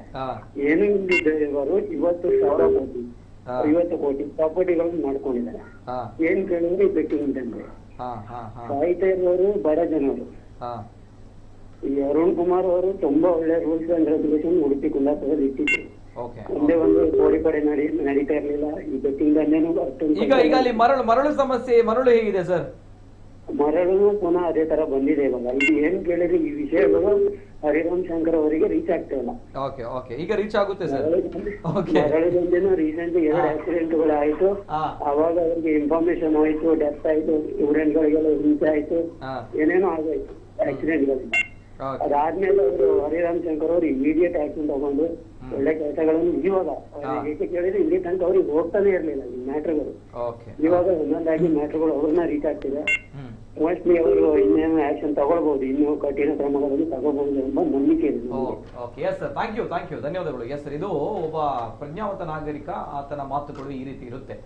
ಏನು ಇಲ್ಲಿದ್ದವರು 50 ಕೋಟಿ ಪ್ರಾಪರ್ಟಿಗಳನ್ನು ಮಾಡ್ಕೊಂಡಿದ್ದಾರೆ. ಏನ್ ಕೇಳಿದ್ರೆ ಈ ಬೆಟ್ಟಿಂಗ್ ದಂಧೆ. ಸಾಯ್ತಾ ಇರೋರು ಬಡ ಜನರು. ಈ ಅರುಣ್ ಕುಮಾರ್ ಅವರು ತುಂಬಾ ಒಳ್ಳೆ ರೂಲ್ಸ್ ಅಂಡ್ ರೆಗ್ಯುಲೇಷನ್ ಉಡುಪಿ ಕುಂದಾಪುರದಲ್ಲಿ ಇಟ್ಟಿದ್ರು. ಒಂದೇ ಒಂದು ಕೋಳಿಪಡೆ ನಡೀತಾ ಇರ್ಲಿಲ್ಲ. ಈ ಬೆಟ್ಟಿಂಗ್ ದಂಧೆನೂ ಈಗ ಅಲ್ಲಿ ಮರಳು ಸಮಸ್ಯೆ, ಮರಳು ಹೇಗಿದೆ ಸರ್? ಮರಳು ಪುನಃ ಅದೇ ತರ ಬಂದಿದೆ ಇವಾಗ. ಇದು ಏನ್ ಕೇಳಿದ್ರೆ ಈ ವಿಷಯಗಳು ಹರಿರಾಮ್ ಶಂಕರ್ ಅವರಿಗೆ ರೀಚ್ ಆಗ್ತಾ ಇಲ್ಲ. ಓಕೆ ಓಕೆ, ಈಗ ರೀಚ್ ಆಗುತ್ತೆ ಸರ್. ಮರಳಿದಂದೇನೋ ರೀಸೆಂಟ್ 2 ಆಕ್ಸಿಡೆಂಟ್ಗಳು ಆಯ್ತು. ಅವಾಗ ಅವ್ರಿಗೆ ಇನ್ಫಾರ್ಮೇಶನ್ ಆಯ್ತು, ಡೆತ್ ಆಯ್ತು, ಸ್ಟೂಡೆಂಟ್ಗಳಿಗೆಲ್ಲ ಹಿಂಸೆ ಆಯ್ತು, ಏನೇನೋ ಆಗೋಯ್ತು ಆಕ್ಸಿಡೆಂಟ್ಗಳಿಂದ. ಅದಾದ್ಮೇಲೆ ಅವರು ಹರಿರಾಮ್ ಶಂಕರ್ ಅವರು ಇಮಿಡಿಯೇಟ್ ಆಕ್ಷನ್ ತಗೊಂಡು ಒಳ್ಳೆ ಕೆಲಸಗಳನ್ನು ಇವಾಗ ಏಕೆ ಕೇಳಿದ್ರೆ ಇಲ್ಲಿ ತನಕ ಅವ್ರಿಗೆ ಹೋಗ್ತಾನೆ ಇರ್ಲಿಲ್ಲ ಈ ಮ್ಯಾಟ್ರ್ಗಳು. ಇವಾಗ ಒಂದೊಂದಾಗಿ ಮ್ಯಾಟ್ರ್ಗಳು ಅವ್ರನ್ನ ರೀಚ್ ಆಗ್ತಿದೆ. ಮೋಸ್ಟ್ಲಿ ಅವರು ಇನ್ನೇನು ಆಕ್ಷನ್ ತಗೊಳ್ಬಹುದು, ಇನ್ನೂ ಕಠಿಣ ಕ್ರಮಗಳನ್ನು ತಗೋಬಹುದು ಎಂಬ ನಂಬಿಕೆ ಇದೆ. ಥ್ಯಾಂಕ್ ಯು, ಧನ್ಯವಾದಗಳು. ಎಸ್ ಸರ್, ಇದು ಒಬ್ಬ ಪ್ರಜ್ಞಾವಂತ ನಾಗರಿಕ, ಆತನ ಮಾತುಗಳು ಈ ರೀತಿ ಇರುತ್ತೆ.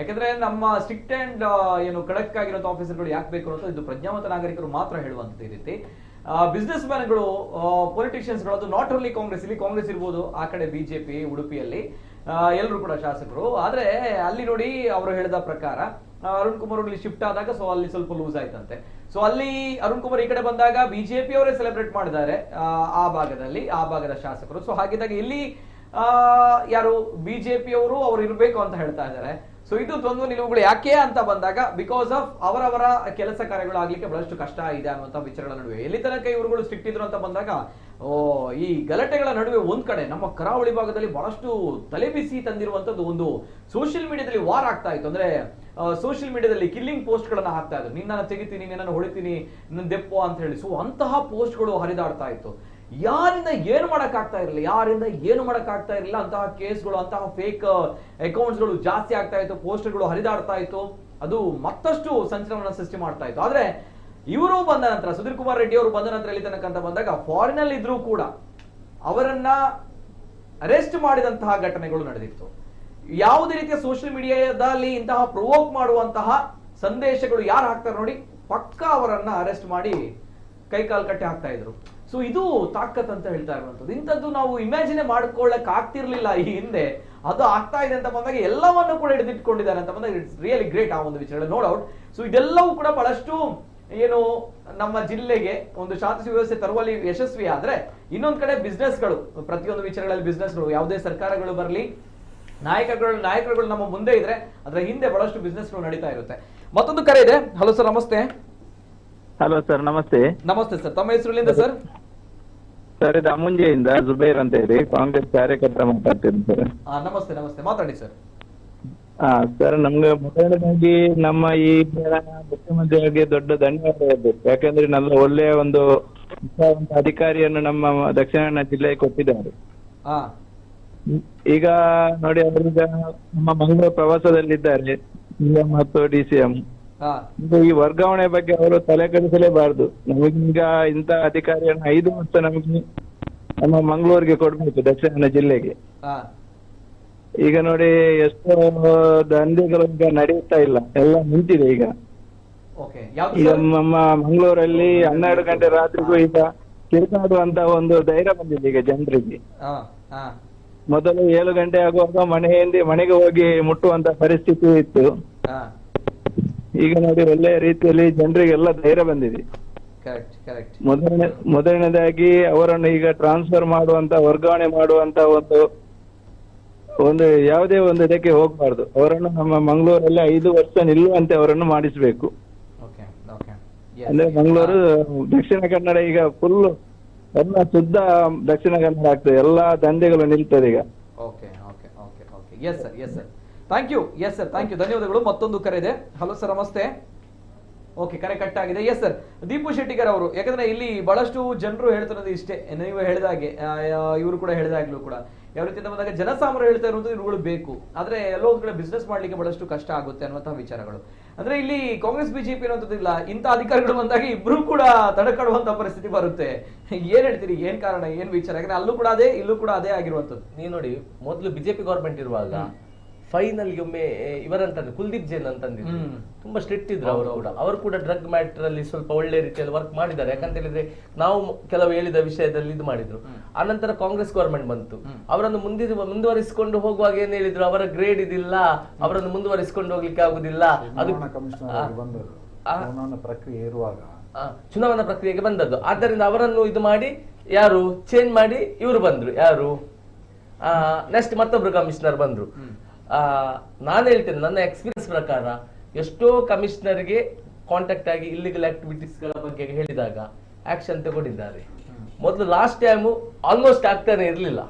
ಯಾಕಂದ್ರೆ ನಮ್ಮ ಸ್ಟ್ರಿಕ್ಟ್ ಅಂಡ್ ಏನು ಖಡಕ್ ಆಗಿರುವಂತಹ ಆಫೀಸರ್ಗಳು ಯಾಕೆ ಬೇಕು ಅಂತ ಇದು ಪ್ರಜ್ಞಾವಂತ ನಾಗರಿಕರು ಮಾತ್ರ ಹೇಳುವಂಥದ್ದು. ಈ ರೀತಿ ಬಿಸ್ನೆಸ್ ಮ್ಯಾನ್ಗಳು, ಪೊಲಿಟಿಷಿಯನ್ಸ್ಗಳು, ಅದು ನಾಟ್ ಓನ್ಲಿ ಕಾಂಗ್ರೆಸ್, ಇಲ್ಲಿ ಕಾಂಗ್ರೆಸ್ ಇರ್ಬೋದು, ಆ ಕಡೆ ಬಿಜೆಪಿ, ಉಡುಪಿಯಲ್ಲಿ ಎಲ್ಲರೂ ಕೂಡ ಶಾಸಕರು. ಆದ್ರೆ ಅಲ್ಲಿ ನೋಡಿ ಅವರು ಹೇಳಿದ ಪ್ರಕಾರ ಅರುಣ್ ಕುಮಾರ್ ಇಲ್ಲಿ ಶಿಫ್ಟ್ ಆದಾಗ ಸೊ ಅಲ್ಲಿ ಸ್ವಲ್ಪ ಲೂಸ್ ಆಯ್ತಂತೆ. ಸೊ ಅಲ್ಲಿ ಅರುಣ್ ಕುಮಾರ್ ಈ ಕಡೆ ಬಂದಾಗ ಬಿಜೆಪಿ ಅವರೇ ಸೆಲೆಬ್ರೇಟ್ ಮಾಡಿದ್ದಾರೆ ಆ ಭಾಗದಲ್ಲಿ, ಆ ಭಾಗದ ಶಾಸಕರು. ಸೊ ಹಾಗಿದ್ದಾಗ ಇಲ್ಲಿ ಯಾರು ಬಿಜೆಪಿ ಅವರು ಇರಬೇಕು ಅಂತ ಹೇಳ್ತಾ ಇದ್ದಾರೆ. ಸೊ ಇದು ದ್ವಂದ್ವ ನಿಲುವುಗಳು ಯಾಕೆ ಅಂತ ಬಂದಾಗ ಬಿಕಾಸ್ ಆಫ್ ಅವರವರ ಕೆಲಸ ಕಾರ್ಯಗಳು ಆಗ್ಲಿಕ್ಕೆ ಬಹಳಷ್ಟು ಕಷ್ಟ ಇದೆ ಅನ್ನುವಂಥ ವಿಚಾರಗಳ ನಡುವೆ ಎಲ್ಲಿ ತನಕ ಇವರುಗಳು ಸ್ಟ್ರಿಕ್ಟ್ ಇದ್ರು ಅಂತ ಬಂದಾಗ ಈ ಗಲಾಟೆಗಳ ನಡುವೆ ಒಂದ್ ಕಡೆ ನಮ್ಮ ಕರಾವಳಿ ಭಾಗದಲ್ಲಿ ಬಹಳಷ್ಟು ತಲೆಬಿಸಿ ತಂದಿರುವಂತದ್ದು ಒಂದು ಸೋಷಿಯಲ್ ಮೀಡಿಯಾದಲ್ಲಿ ವಾರ್ ಆಗ್ತಾ ಇತ್ತು. ಅಂದ್ರೆ ಸೋಷಿಯಲ್ ಮೀಡಿಯಾದಲ್ಲಿ ಕಿಲ್ಲಿಂಗ್ ಪೋಸ್ಟ್ ಗಳನ್ನ ಹಾಕ್ತಾ ಇದ್ರು, ನಿನ್ನ ತೆಗಿತೀನಿ, ನಿನ್ನನ್ನು ಹೊಡಿತೀನಿ, ನನ್ನ ದೆಪ್ಪೋ ಅಂತ ಹೇಳಿ. ಸೊ ಅಂತಹ ಪೋಸ್ಟ್ ಗಳು ಹರಿದಾಡ್ತಾ ಇತ್ತು. ಯಾರಿಂದ ಏನು ಮಾಡಕ್ ಆಗ್ತಾ ಇರಲಿಲ್ಲ, ಅಂತಹ ಕೇಸ್ಗಳು, ಅಂತಹ ಫೇಕ್ ಅಕೌಂಟ್ಸ್ ಗಳು ಜಾಸ್ತಿ ಆಗ್ತಾ ಇತ್ತು, ಪೋಸ್ಟರ್ಗಳು ಹರಿದಾಡ್ತಾ ಇತ್ತು. ಅದು ಮತ್ತಷ್ಟು ಸಂಚಲನ ಸೃಷ್ಟಿ ಮಾಡ್ತಾ ಇತ್ತು. ಆದ್ರೆ ಇವರು ಬಂದ ನಂತರ, ಸುಧೀರ್ ಕುಮಾರ್ ರೆಡ್ಡಿ ಅವರು ಬಂದ ನಂತರ ಎಲ್ಲಿ ತನಕ ಅಂತ ಬಂದಾಗ ಫಾರಿನ್ ಅಲ್ಲಿ ಇದ್ರೂ ಕೂಡ ಅವರನ್ನ ಅರೆಸ್ಟ್ ಮಾಡಿದಂತಹ ಘಟನೆಗಳು ನಡೆದಿತ್ತು. ಯಾವುದೇ ರೀತಿಯ ಸೋಷಿಯಲ್ ಮೀಡಿಯಾದಲ್ಲಿ ಇಂತಹ ಪ್ರೊವೋಕ್ ಮಾಡುವಂತಹ ಸಂದೇಶಗಳು ಯಾರು ಹಾಕ್ತಾರೆ ನೋಡಿ, ಪಕ್ಕ ಅವರನ್ನ ಅರೆಸ್ಟ್ ಮಾಡಿ ಕೈಕಾಲು ಕಟ್ಟಿ ಹಾಕ್ತಾ ಇದ್ರು. ಸೊ ಇದು ತಾಕತ್ ಅಂತ ಹೇಳ್ತಾ ಇರುವಂತದ್ದು. ಇಂಥದ್ದು ನಾವು ಇಮ್ಯಾಜಿನೇ ಮಾಡ್ಕೊಳ್ಳಕ್ ಆಗ್ತಿರ್ಲಿಲ್ಲ ಈ ಹಿಂದೆ. ಅದು ಆಗ್ತಾ ಇದೆ ಅಂತ ಬಂದಾಗ ಎಲ್ಲವನ್ನು ಕೂಡ ಹಿಡಿದಿಟ್ಕೊಂಡಿದ್ದಾರೆ ಅಂತ ಬಂದಾಗ ಇಟ್ಸ್ ರಿಯಲಿ ಗ್ರೇಟ್ ಆ ಒಂದು ವಿಚಾರ, ನೋ ಡೌಟ್. ಸೊ ಇದೆಲ್ಲವೂ ಕೂಡ ಬಹಳಷ್ಟು ಏನು ನಮ್ಮ ಜಿಲ್ಲೆಗೆ ಒಂದು ಶಾಂತಿ ವ್ಯವಸ್ಥೆ ತರುವಲ್ಲಿ ಯಶಸ್ವಿ ಆದ್ರೆ, ಇನ್ನೊಂದ್ ಕಡೆ ಬಿಸ್ನೆಸ್ಗಳು, ಪ್ರತಿಯೊಂದು ವಿಚಾರಗಳಲ್ಲಿ ಬಿಸ್ನೆಸ್ಗಳು, ಯಾವುದೇ ಸರ್ಕಾರಗಳು ಬರಲಿ, ನಾಯಕರುಗಳು ನಮ್ಮ ಮುಂದೆ ಇದ್ರೆ ಅದರ ಹಿಂದೆ ಬಹಳಷ್ಟು ಬಿಸ್ನೆಸ್ಗಳು ನಡೀತಾ ಇರುತ್ತೆ. ಮತ್ತೊಂದು ಕರೆ ಇದೆ. ಹಲೋ ಸರ್, ನಮಸ್ತೆ. ಹಲೋ ಸರ್, ನಮಸ್ತೆ. ನಮಸ್ತೆ ಸರ್, ತಮ್ಮ ಹೆಸರಿನಿಂದ ಸರ್? ಸರ್, ಇದು ಅಮುಂಜೆಯಿಂದ ಜುಬೇರ್ ಅಂತ ಹೇಳಿ ಕಾಂಗ್ರೆಸ್ ಕಾರ್ಯಕರ್ತ ಮಾತಾಡ್ತೀನಿ ಸರ್. ನಮಸ್ತೆ ನಮಸ್ತೆ, ಮಾತಾಡಿ ಸರ್. ಸರ್, ನಮ್ಗೆ ಮೊದಲನೇದಾಗಿ ನಮ್ಮ ಈ ಮುಖ್ಯಮಂತ್ರಿಗಳಿಗೆ ದೊಡ್ಡ ಧನ್ಯವಾದ ಹೇಳ್ಬೇಕು. ಯಾಕಂದ್ರೆ നല്ല ಒಳ್ಳೆಯ ಒಂದು ಅಧಿಕಾರಿಯನ್ನು ನಮ್ಮ ದಕ್ಷಿಣ ಕನ್ನಡ ಜಿಲ್ಲೆಗೆ ಕೊಟ್ಟಿದ್ದಾರೆ. ಈಗ ನೋಡಿ, ಅವರೀಗ ನಮ್ಮ ಮಂಗಳೂರು ಪ್ರವಾಸದಲ್ಲಿದ್ದಾರೆ, ಸಿಎಂ ಮತ್ತು ಡಿಸಿಎಂ. ಈ ವರ್ಗಾವಣೆ ಬಗ್ಗೆ ಅವರು ತಲೆ ಕೆಡಿಸಲೇಬಾರದು. ನಮಗೀಗ ಇಂತ ಅಧಿಕಾರಿಯನ್ನು 5 ವರ್ಷ ನಮಗೆ ನಮ್ಮ ಮಂಗಳೂರಿಗೆ ಕೊಡ್ಬೇಕು, ದಕ್ಷಿಣ ಕನ್ನಡ ಜಿಲ್ಲೆಗೆ. ಈಗ ನೋಡಿ, ಎಷ್ಟೋ ದಂಧೆಗಳು ಈಗ ನಡೆಯುತ್ತಾ ಇಲ್ಲ, ಎಲ್ಲ ನಿಂತಿದೆ. ಈಗ ನಮ್ಮ ಮಂಗಳೂರಲ್ಲಿ 12 ಗಂಟೆ ರಾತ್ರಿಗೂ ಈಗ ತಿರುಗಾಡುವಂತ ಒಂದು ಧೈರ್ಯ ಬಂದಿದೆ ಈಗ ಜನರಿಗೆ. ಮೊದಲು 7 ಗಂಟೆ ಆಗುವಾಗ ಮನೆಗೆ ಹೋಗಿ ಮುಟ್ಟುವಂತ ಪರಿಸ್ಥಿತಿ ಇತ್ತು. ಈಗ ನೋಡಿ, ಒಳ್ಳೆ ರೀತಿಯಲ್ಲಿ ಜನರಿಗೆಲ್ಲ ಧೈರ್ಯ ಬಂದಿದೆ. ಮೊದಲನೇದಾಗಿ ಅವರನ್ನು ಈಗ ಟ್ರಾನ್ಸ್ಫರ್ ಮಾಡುವಂತ, ವರ್ಗಾವಣೆ ಮಾಡುವಂತ ಒಂದು ಯಾವುದೇ ಒಂದು ಇದಕ್ಕೆ ಹೋಗಬಾರ್ದು. ಅವರನ್ನು ನಮ್ಮ ಮಂಗಳೂರಲ್ಲಿ 5 ವರ್ಷ ನಿಲ್ಲುವಂತೆ ಅವರನ್ನು ಮಾಡಿಸಬೇಕು. ಅಂದ್ರೆ ಮಂಗಳೂರು ದಕ್ಷಿಣ ಕನ್ನಡ ಈಗ ಫುಲ್ ಎಲ್ಲ ಶುದ್ಧ ದಕ್ಷಿಣ ಕನ್ನಡ ಆಗ್ತದೆ, ಎಲ್ಲಾ ದಂಧೆಗಳು ನಿಲ್ತದೆ ಈಗ. Thank you. Yes sir, thank you, ಧನ್ಯವಾದಗಳು. ಮತ್ತೊಂದು ಕರೆ ಇದೆ. ಹಲೋ ಸರ್, ನಮಸ್ತೆ. ಓಕೆ, ಕರೆ ಕಟ್ ಆಗಿದೆ. ಎಸ್ ಸರ್, ದೀಪು ಶೆಟ್ಟಿಗರ್ ಅವರು. ಯಾಕಂದ್ರೆ ಇಲ್ಲಿ ಬಹಳಷ್ಟು ಜನರು ಹೇಳ್ತಿರೋದು ಇಷ್ಟೇ, ನೀವು ಹೇಳಿದಾಗೆ, ಇವರು ಕೂಡ ಹೇಳಿದಾಗ್ಲೂ ಕೂಡ ಯಾವ ರೀತಿ ಅಂತ ಬಂದಾಗ ಜನಸಾಮಾನ್ಯರು ಹೇಳ್ತಾ ಇರುವಂತದ್ದು ಇವುಗಳು ಬೇಕು, ಆದ್ರೆ ಎಲ್ಲೋ ಒಂದ್ ಕಡೆ ಬಿಸ್ನೆಸ್ ಮಾಡ್ಲಿಕ್ಕೆ ಬಹಳಷ್ಟು ಕಷ್ಟ ಆಗುತ್ತೆ ಅನ್ನುವಂತಹ ವಿಚಾರಗಳು. ಅಂದ್ರೆ ಇಲ್ಲಿ ಕಾಂಗ್ರೆಸ್ ಬಿಜೆಪಿ ಅನ್ನೋಂಥದ್ದು ಇಲ್ಲ, ಇಂಥ ಅಧಿಕಾರಿಗಳು ಬಂದಾಗ ಇಬ್ರು ಕೂಡ ತಡಕಾಡುವಂತ ಪರಿಸ್ಥಿತಿ ಬರುತ್ತೆ. ಏನ್ ಹೇಳ್ತೀರಿ, ಏನ್ ಕಾರಣ, ಏನ್ ವಿಚಾರ? ಯಾಕಂದ್ರೆ ಅಲ್ಲೂ ಕೂಡ ಅದೇ, ಇಲ್ಲೂ ಕೂಡ ಅದೇ ಆಗಿರುವಂತದ್ದು. ನೀವು ನೋಡಿ, ಮೊದಲು ಬಿಜೆಪಿ ಗವರ್ಮೆಂಟ್ ಇರುವಾಗ ಫೈನಲ್ ಒಮ್ಮೆ ಇವರಂತಂದ್ರೆ ಕುಲ್ದೀಪ್ ಜೈನ್ ಅಂತಂದಿದ್ರು, ತುಂಬಾ ಸ್ಟ್ರಿಕ್ಟ್ ಇದ್ರು ಅವರು ಕೂಡ ಡ್ರಗ್ ಮ್ಯಾಟರ್ ಅಲ್ಲಿ ಸ್ವಲ್ಪ ಒಳ್ಳೆ ರೀತಿಯಲ್ಲಿ ವರ್ಕ್ ಮಾಡಿದ್ದಾರೆ. ಯಾಕಂತ ಹೇಳಿದ್ರೆ ನಾವು ಕೆಲವು ಹೇಳಿದ ವಿಷಯದಲ್ಲಿ ಇದು ಮಾಡಿದ್ರು. ಆನಂತರ ಕಾಂಗ್ರೆಸ್ ಗವರ್ಮೆಂಟ್ ಬಂತು, ಅವರನ್ನು ಮುಂದುವರಿಸಿಕೊಂಡು ಹೋಗುವಾಗ ಏನ್ ಹೇಳಿದ್ರು, ಅವರ ಗ್ರೇಡ್ ಇದಿಲ್ಲ, ಅವರನ್ನು ಮುಂದುವರಿಸಿಕೊಂಡು ಹೋಗ್ಲಿಕ್ಕೆ ಆಗುದಿಲ್ಲ. ಅದು ಪ್ರಕ್ರಿಯೆ ಇರುವಾಗ ಚುನಾವಣಾ ಪ್ರಕ್ರಿಯೆಗೆ ಬಂದದ್ದು. ಆದ್ದರಿಂದ ಅವರನ್ನು ಇದು ಮಾಡಿ ಯಾರು ಚೇಂಜ್ ಮಾಡಿ ಇವರು ಬಂದ್ರು, ಯಾರು ನೆಕ್ಸ್ಟ್ ಮತ್ತೊಬ್ರು ಕಮಿಷನರ್ ಬಂದ್ರು. ನಾನು ಹೇಳ್ತೇನೆ, ನನ್ನ ಎಕ್ಸ್ಪೀರಿಯನ್ಸ್ ಪ್ರಕಾರ ಎಷ್ಟೋ ಕಮಿಷನರ್ಗೆ ಕಾಂಟ್ಯಾಕ್ಟ್ ಆಗಿ ಇಲ್ಲಿಗಲ್ ಆಕ್ಟಿವಿಟೀಸ್ ಗಳ ಬಗ್ಗೆ ಹೇಳಿದಾಗ ಆಕ್ಷನ್ ತಗೊಂಡಿದ್ದಾರೆ. ಮೊದಲು ಲಾಸ್ಟ್ ಟೈಮ್ ಆಲ್ಮೋಸ್ಟ್ ಆಗ್ತಾನೆ ಇರ್ಲಿಲ್ಲ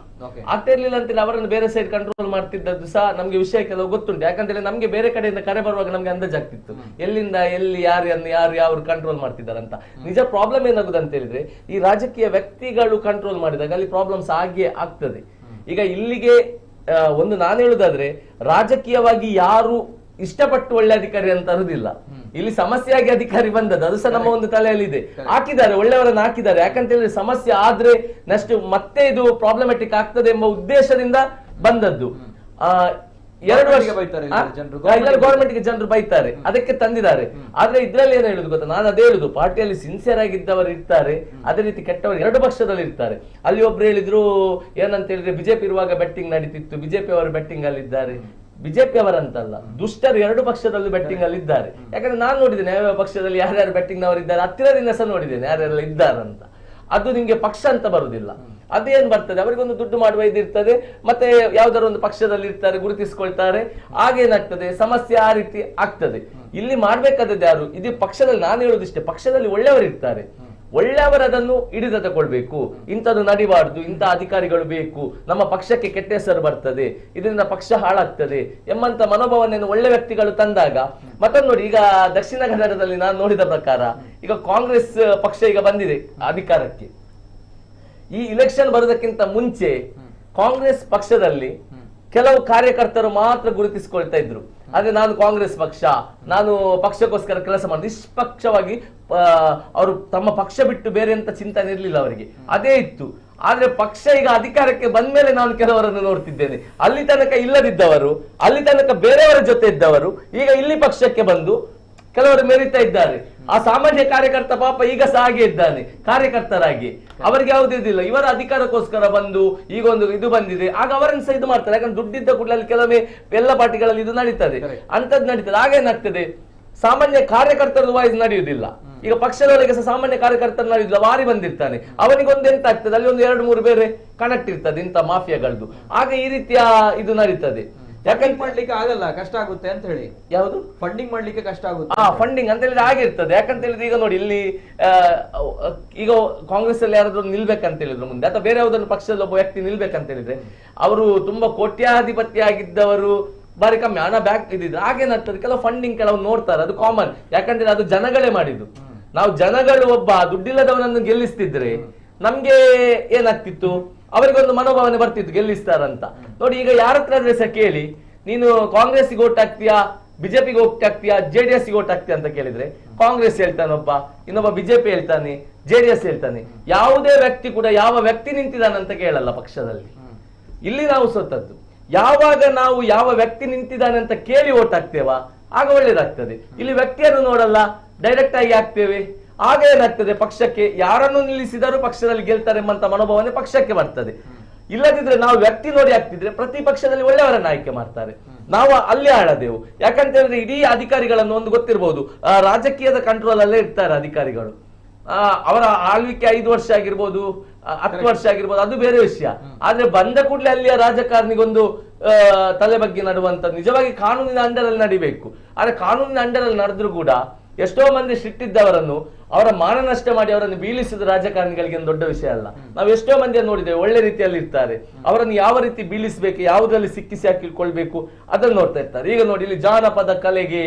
ಅಂತೇಳಿ ಅವರನ್ನು ಬೇರೆ ಸೈಡ್ ಕಂಟ್ರೋಲ್ ಮಾಡ್ತಿದ್ದದ್ದು ಸಹ ನಮ್ಗೆ ವಿಷಯ ಕೆಲವು ಗೊತ್ತುಂಟು. ಯಾಕಂತೇಳಿ ನಮ್ಗೆ ಬೇರೆ ಕಡೆಯಿಂದ ಕರೆ ಬರುವಾಗ ನಮ್ಗೆ ಅಂದಾಜಾಗ್ತಿತ್ತು ಎಲ್ಲಿಂದ ಎಲ್ಲಿ ಯಾರು ಕಂಟ್ರೋಲ್ ಮಾಡ್ತಿದ್ದಾರೆ ಅಂತ. ನಿಜ ಪ್ರಾಬ್ಲಮ್ ಏನಾಗುದು ಅಂತ ಹೇಳಿದ್ರೆ ಈ ರಾಜಕೀಯ ವ್ಯಕ್ತಿಗಳು ಕಂಟ್ರೋಲ್ ಮಾಡಿದಾಗ ಅಲ್ಲಿ ಪ್ರಾಬ್ಲಮ್ಸ್ ಆಗಿಯೇ ಆಗ್ತದೆ. ಈಗ ಇಲ್ಲಿಗೆ ಒಂದು ನಾನು ಹೇಳುದಾದ್ರೆ ರಾಜಕೀಯವಾಗಿ ಯಾರು ಇಷ್ಟಪಟ್ಟು ಒಳ್ಳೆ ಅಧಿಕಾರಿ ಅಂತ ಅರುದಿಲ್ಲ. ಇಲ್ಲಿ ಸಮಸ್ಯೆಯಾಗಿ ಅಧಿಕಾರಿ ಬಂದದ್ದು ಅದು ಸಹ ನಮ್ಮ ಒಂದು ತಲೆಯಲ್ಲಿದೆ. ಹಾಕಿದ್ದಾರೆ, ಒಳ್ಳೆಯವರನ್ನ ಹಾಕಿದ್ದಾರೆ. ಯಾಕಂತ ಹೇಳಿದ್ರೆ ಸಮಸ್ಯೆ ಆದ್ರೆ ನೆಕ್ಸ್ಟ್ ಮತ್ತೆ ಇದು ಪ್ರಾಬ್ಲಮೆಟಿಕ್ ಆಗ್ತದೆ ಎಂಬ ಉದ್ದೇಶದಿಂದ ಬಂದದ್ದು. 2 ವರ್ಷ ಗೌರ್ಮೆಂಟ್ಗೆ ಜನರು ಬೈತಾರೆ, ಅದಕ್ಕೆ ತಂದಿದ್ದಾರೆ. ಆದ್ರೆ ಇದ್ರಲ್ಲಿ ಏನ್ ಹೇಳುದು ಗೊತ್ತಾ, ನಾನು ಅದೇ ಹೇಳುದು, ಪಾರ್ಟಿಯಲ್ಲಿ ಸಿನ್ಸಿಯರ್ ಆಗಿದ್ದವರು ಇರ್ತಾರೆ, ಅದೇ ರೀತಿ ಕೆಟ್ಟವರು 2 ಪಕ್ಷದಲ್ಲಿ ಇರ್ತಾರೆ. ಅಲ್ಲಿ ಒಬ್ರು ಹೇಳಿದ್ರು ಏನಂತ ಹೇಳಿದ್ರೆ ಬಿಜೆಪಿ ಇರುವಾಗ ಬೆಟ್ಟಿಂಗ್ ನಡೀತಿತ್ತು, ಬಿಜೆಪಿ ಅವರು ಬೆಟ್ಟಿಂಗ್ ಅಲ್ಲಿ ಇದ್ದಾರೆ. ಬಿಜೆಪಿ ಅವರಂತಲ್ಲ, ದುಷ್ಟರು 2 ಪಕ್ಷದಲ್ಲಿ ಬೆಟ್ಟಿಂಗ್ ಅಲ್ಲಿ ಇದ್ದಾರೆ. ಯಾಕಂದ್ರೆ ನಾನು ನೋಡಿದ್ದೇನೆ ಯಾವ ಪಕ್ಷದಲ್ಲಿ ಯಾರ್ಯಾರು ಬೆಟ್ಟಿಂಗ್ ನವರು ಇದ್ದಾರೆ, ಹತ್ತಿರದಿಂದ ಸಹ ನೋಡಿದ್ದೇನೆ ಯಾರ್ಯಾರೆಲ್ಲ ಇದ್ದಾರಂತ. ಅದು ನಿಮ್ಗೆ ಪಕ್ಷ ಅಂತ ಬರುದಿಲ್ಲ, ಅದೇನ್ ಬರ್ತದೆ ಅವರಿಗೊಂದು ದುಡ್ಡು ಮಾಡುವ ಇದಿರ್ತದೆ, ಮತ್ತೆ ಯಾವ್ದಾರ ಒಂದು ಪಕ್ಷದಲ್ಲಿ ಇರ್ತಾರೆ, ಗುರುತಿಸ್ಕೊಳ್ತಾರೆ, ಆಗೇನಾಗ್ತದೆ ಸಮಸ್ಯೆ ಆ ರೀತಿ ಆಗ್ತದೆ. ಇಲ್ಲಿ ಮಾಡ್ಬೇಕಾದದ್ದು ಯಾರು, ಇದು ಪಕ್ಷದಲ್ಲಿ ನಾನು ಹೇಳುದಿಷ್ಟೇ, ಪಕ್ಷದಲ್ಲಿ ಒಳ್ಳೆಯವರು ಇರ್ತಾರೆ, ಒಳ್ಳೆಯವರು ಅದನ್ನು ಹಿಡಿದ ತಗೊಳ್ಬೇಕು. ಇಂಥದ್ದು ನಡಿಬಾರ್ದು, ಇಂಥ ಅಧಿಕಾರಿಗಳು ಬೇಕು, ನಮ್ಮ ಪಕ್ಷಕ್ಕೆ ಕೆಟ್ಟ ಹೆಸರು ಬರ್ತದೆ, ಇದರಿಂದ ಪಕ್ಷ ಹಾಳಾಗ್ತದೆ ಎಂಬಂತ ಮನೋಭಾವನೆಯನ್ನು ಒಳ್ಳೆ ವ್ಯಕ್ತಿಗಳು ತಂದಾಗ. ಮತ್ತೊಂದು ನೋಡಿ, ಈಗ ದಕ್ಷಿಣ ಕನ್ನಡದಲ್ಲಿ ನಾನು ನೋಡಿದ ಪ್ರಕಾರ ಈಗ ಕಾಂಗ್ರೆಸ್ ಪಕ್ಷ ಈಗ ಬಂದಿದೆ ಅಧಿಕಾರಕ್ಕೆ. ಈ ಇಲೆಕ್ಷನ್ ಬರೋದಕ್ಕಿಂತ ಮುಂಚೆ ಕಾಂಗ್ರೆಸ್ ಪಕ್ಷದಲ್ಲಿ ಕೆಲವು ಕಾರ್ಯಕರ್ತರು ಮಾತ್ರ ಗುರುತಿಸಿಕೊಳ್ತಾ ಇದ್ರು. ಆದ್ರೆ ನಾನು ಕಾಂಗ್ರೆಸ್ ಪಕ್ಷ, ನಾನು ಪಕ್ಷಕ್ಕೋಸ್ಕರ ಕೆಲಸ ಮಾಡಿ ನಿಷ್ಪಕ್ಷವಾಗಿ ಅವರು ತಮ್ಮ ಪಕ್ಷ ಬಿಟ್ಟು ಬೇರೆ ಅಂತ ಚಿಂತನೆ ಇರ್ಲಿಲ್ಲ ಅವರಿಗೆ, ಅದೇ ಇತ್ತು. ಆದ್ರೆ ಪಕ್ಷ ಈಗ ಅಧಿಕಾರಕ್ಕೆ ಬಂದ ಮೇಲೆ ನಾನು ಕೆಲವರನ್ನು ನೋಡ್ತಿದ್ದೇನೆ, ಅಲ್ಲಿ ತನಕ ಇಲ್ಲದಿದ್ದವರು, ಅಲ್ಲಿ ತನಕ ಬೇರೆಯವರ ಜೊತೆ ಇದ್ದವರು ಈಗ ಇಲ್ಲಿ ಪಕ್ಷಕ್ಕೆ ಬಂದು ಕೆಲವರು ಮೆರಿತಾ ಇದ್ದಾರೆ. ಆ ಸಾಮಾನ್ಯ ಕಾರ್ಯಕರ್ತ ಪಾಪ ಈಗ ಸಹ ಹಾಗೆ ಇದ್ದಾನೆ ಕಾರ್ಯಕರ್ತರಾಗಿ, ಅವರಿಗೆ ಯಾವುದಿಲ್ಲ, ಇವರ ಅಧಿಕಾರಕ್ಕೋಸ್ಕರ ಬಂದು ಈಗ ಒಂದು ಇದು ಬಂದಿದೆ ಆಗ ಅವರನ್ನು ಸಹ ಇದು ಮಾಡ್ತಾರೆ. ಯಾಕಂದ್ರೆ ದುಡ್ಡಿದ್ದ ಕೂಡಲೇ ಕೆಲವೊಮ್ಮೆ ಎಲ್ಲ ಪಾರ್ಟಿಗಳಲ್ಲಿ ಇದು ನಡೀತದೆ, ಅಂತದ್ದು ನಡೀತದೆ. ಆಗೇನಾಗ್ತದೆ, ಸಾಮಾನ್ಯ ಕಾರ್ಯಕರ್ತರ ವಾಯ್ಸ್ ನಡೆಯುವುದಿಲ್ಲ. ಈಗ ಪಕ್ಷದೊಳಗೆ ಸಹ ಸಾಮಾನ್ಯ ಕಾರ್ಯಕರ್ತರು ನಡೆಯುವುದಿಲ್ಲ, ವಾರಿ ಬಂದಿರ್ತಾನೆ, ಅವನಿಗೊಂದು ಎಂತ ಆಗ್ತದೆ, ಅಲ್ಲಿ ಒಂದು 2-3 ಬೇರೆ ಕನೆಕ್ಟ್ ಇರ್ತದೆ ಇಂಥ ಮಾಫಿಯಾಗಳದ್ದು. ಆಗ ಈ ರೀತಿಯ ಇದು ನಡೀತದೆ. ಯಾಕಂತ ಮಾಡ್ಲಿಕ್ಕೆ ಆಗಲ್ಲ, ಕಷ್ಟ ಆಗುತ್ತೆ ಅಂತ ಹೇಳಿ. ಯಾವುದು ಫಂಡಿಂಗ್ ಮಾಡ್ಲಿಕ್ಕೆ ಕಷ್ಟ ಆಗುತ್ತೆ, ಫಂಡಿಂಗ್ ಅಂತ ಹೇಳಿದ್ರೆ ಆಗಿರ್ತದೆ. ಯಾಕಂತ ಹೇಳಿದ್ರೆ ಈಗ ನೋಡಿ, ಇಲ್ಲಿ ಈಗ ಕಾಂಗ್ರೆಸ್ ಅಲ್ಲಿ ಯಾರಾದ್ರೂ ನಿಲ್ಬೇಕಂತ ಹೇಳಿದ್ರು ಮುಂದೆ, ಅಥವಾ ಬೇರೆ ಯಾವ್ದೊಂದು ಪಕ್ಷದಲ್ಲಿ ಒಬ್ಬ ವ್ಯಕ್ತಿ ನಿಲ್ಬೇಕಂತ ಹೇಳಿದ್ರೆ ಅವರು ತುಂಬಾ ಕೋಟ್ಯಾಧಿಪತಿ ಆಗಿದ್ದವರು ಬಾರಿ ಕಮ್ಮಿ ಹಣ ಬ್ಯಾಕ್ ಇದ್ದಿದ್ರು. ಹಾಗೇನಾಗ್ತದೆ, ಕೆಲವು ಫಂಡಿಂಗ್ ಕೆಲವು ನೋಡ್ತಾರೆ, ಅದು ಕಾಮನ್. ಯಾಕಂದ್ರೆ ಅದು ಜನಗಳೇ ಮಾಡಿದ್ದು. ನಾವು ಜನಗಳು ಒಬ್ಬ ದುಡ್ಡಿಲ್ಲದವನನ್ನು ಗೆಲ್ಲಿಸ್ತಿದ್ರೆ ನಮ್ಗೆ ಏನಾಗ್ತಿತ್ತು, ಅವರಿಗೊಂದು ಮನೋಭಾವನೆ ಬರ್ತಿತ್ತು ಗೆಲ್ಲಿಸ್ತಾರಂತ. ನೋಡಿ, ಈಗ ಯಾರ ಹತ್ರ ಸಹ ಕೇಳಿ, ನೀನು ಕಾಂಗ್ರೆಸ್ಗೆ ಓಟ್ ಹಾಕ್ತೀಯಾ, ಬಿಜೆಪಿಗೆ ಓಟ್ ಹಾಕ್ತೀಯಾ, JDS ಗೆ ಓಟ್ ಹಾಕ್ತೀಯಾ ಅಂತ ಕೇಳಿದ್ರೆ ಕಾಂಗ್ರೆಸ್ ಹೇಳ್ತಾನೊಬ್ಬ, ಇನ್ನೊಬ್ಬ ಬಿಜೆಪಿ ಹೇಳ್ತಾನೆ, JDS ಹೇಳ್ತಾನೆ. ಯಾವುದೇ ವ್ಯಕ್ತಿ ಕೂಡ ಯಾವ ವ್ಯಕ್ತಿ ನಿಂತಿದ್ದಾನಂತ ಕೇಳಲ್ಲ ಪಕ್ಷದಲ್ಲಿ. ಇಲ್ಲಿ ನಾವು ಸೋತದ್ದು. ಯಾವಾಗ ನಾವು ಯಾವ ವ್ಯಕ್ತಿ ನಿಂತಿದ್ದಾನೆ ಅಂತ ಕೇಳಿ ಓಟ್ ಹಾಕ್ತೇವಾ ಆಗ ಒಳ್ಳೇದಾಗ್ತದೆ. ಇಲ್ಲಿ ವ್ಯಕ್ತಿಯನ್ನು ನೋಡಲ್ಲ, ಡೈರೆಕ್ಟ್ ಆಗಿ ಹಾಕ್ತೇವೆ, ಆಗ ಏನಾಗ್ತದೆ, ಪಕ್ಷಕ್ಕೆ ಯಾರನ್ನು ನಿಲ್ಲಿಸಿದರೂ ಪಕ್ಷದಲ್ಲಿ ಗೆಲ್ತಾರೆ ಎಂಬಂತ ಮನೋಭಾವನೆ ಪಕ್ಷಕ್ಕೆ ಬರ್ತದೆ. ಇಲ್ಲದಿದ್ರೆ ನಾವು ವ್ಯಕ್ತಿ ನೋಡಿ ಆಗ್ತಿದ್ರೆ ಪ್ರತಿ ಪಕ್ಷದಲ್ಲಿ ಒಳ್ಳೆಯವರನ್ನ ಆಯ್ಕೆ ಮಾಡ್ತಾರೆ, ನಾವು ಅಲ್ಲಿ ಆಳದೆವು. ಯಾಕಂತ ಹೇಳಿದ್ರೆ ಇಡೀ ಅಧಿಕಾರಿಗಳನ್ನು ಒಂದು ಗೊತ್ತಿರಬಹುದು, ರಾಜಕೀಯದ ಕಂಟ್ರೋಲ್ ಅಲ್ಲೇ ಇರ್ತಾರೆ ಅಧಿಕಾರಿಗಳು. ಅವರ ಆಳ್ವಿಕೆ 5 ವರ್ಷ ಆಗಿರ್ಬೋದು, 10 ವರ್ಷ ಆಗಿರ್ಬೋದು, ಅದು ಬೇರೆ ವಿಷಯ. ಆದ್ರೆ ಬಂದ ಕೂಡಲೇ ಅಲ್ಲಿಯ ರಾಜಕಾರಣಿಗೊಂದು ತಲೆ ಬಗ್ಗೆ ನಡುವಂತ ನಿಜವಾಗಿ ಕಾನೂನಿನ ಅಂಡರಲ್ಲಿ ನಡಿಬೇಕು. ಆದ್ರೆ ಕಾನೂನಿನ ಅಂಡರಲ್ಲಿ ನಡೆದ್ರು ಕೂಡ ಎಷ್ಟೋ ಮಂದಿ ಸಿಟ್ಟಿದ್ದವರನ್ನು ಅವರ ಮಾನ ನಷ್ಟ ಮಾಡಿ ಅವರನ್ನು ಬೀಳಿಸಿದ ರಾಜಕಾರಣಿಗಳಿಗೆ ದೊಡ್ಡ ವಿಷಯ ಅಲ್ಲ. ನಾವು ಎಷ್ಟೋ ಮಂದಿಯನ್ನು ನೋಡಿದ್ದೇವೆ, ಒಳ್ಳೆ ರೀತಿಯಲ್ಲಿ ಇರ್ತಾರೆ, ಅವರನ್ನು ಯಾವ ರೀತಿ ಬೀಳಿಸಬೇಕು, ಯಾವುದರಲ್ಲಿ ಸಿಕ್ಕಿಸಿ ಹಾಕಿಕೊಳ್ಬೇಕು ಅದನ್ನು ನೋಡ್ತಾ ಇರ್ತಾರೆ. ಈಗ ನೋಡಿ, ಇಲ್ಲಿ ಜಾನಪದ ಕಲೆಗೆ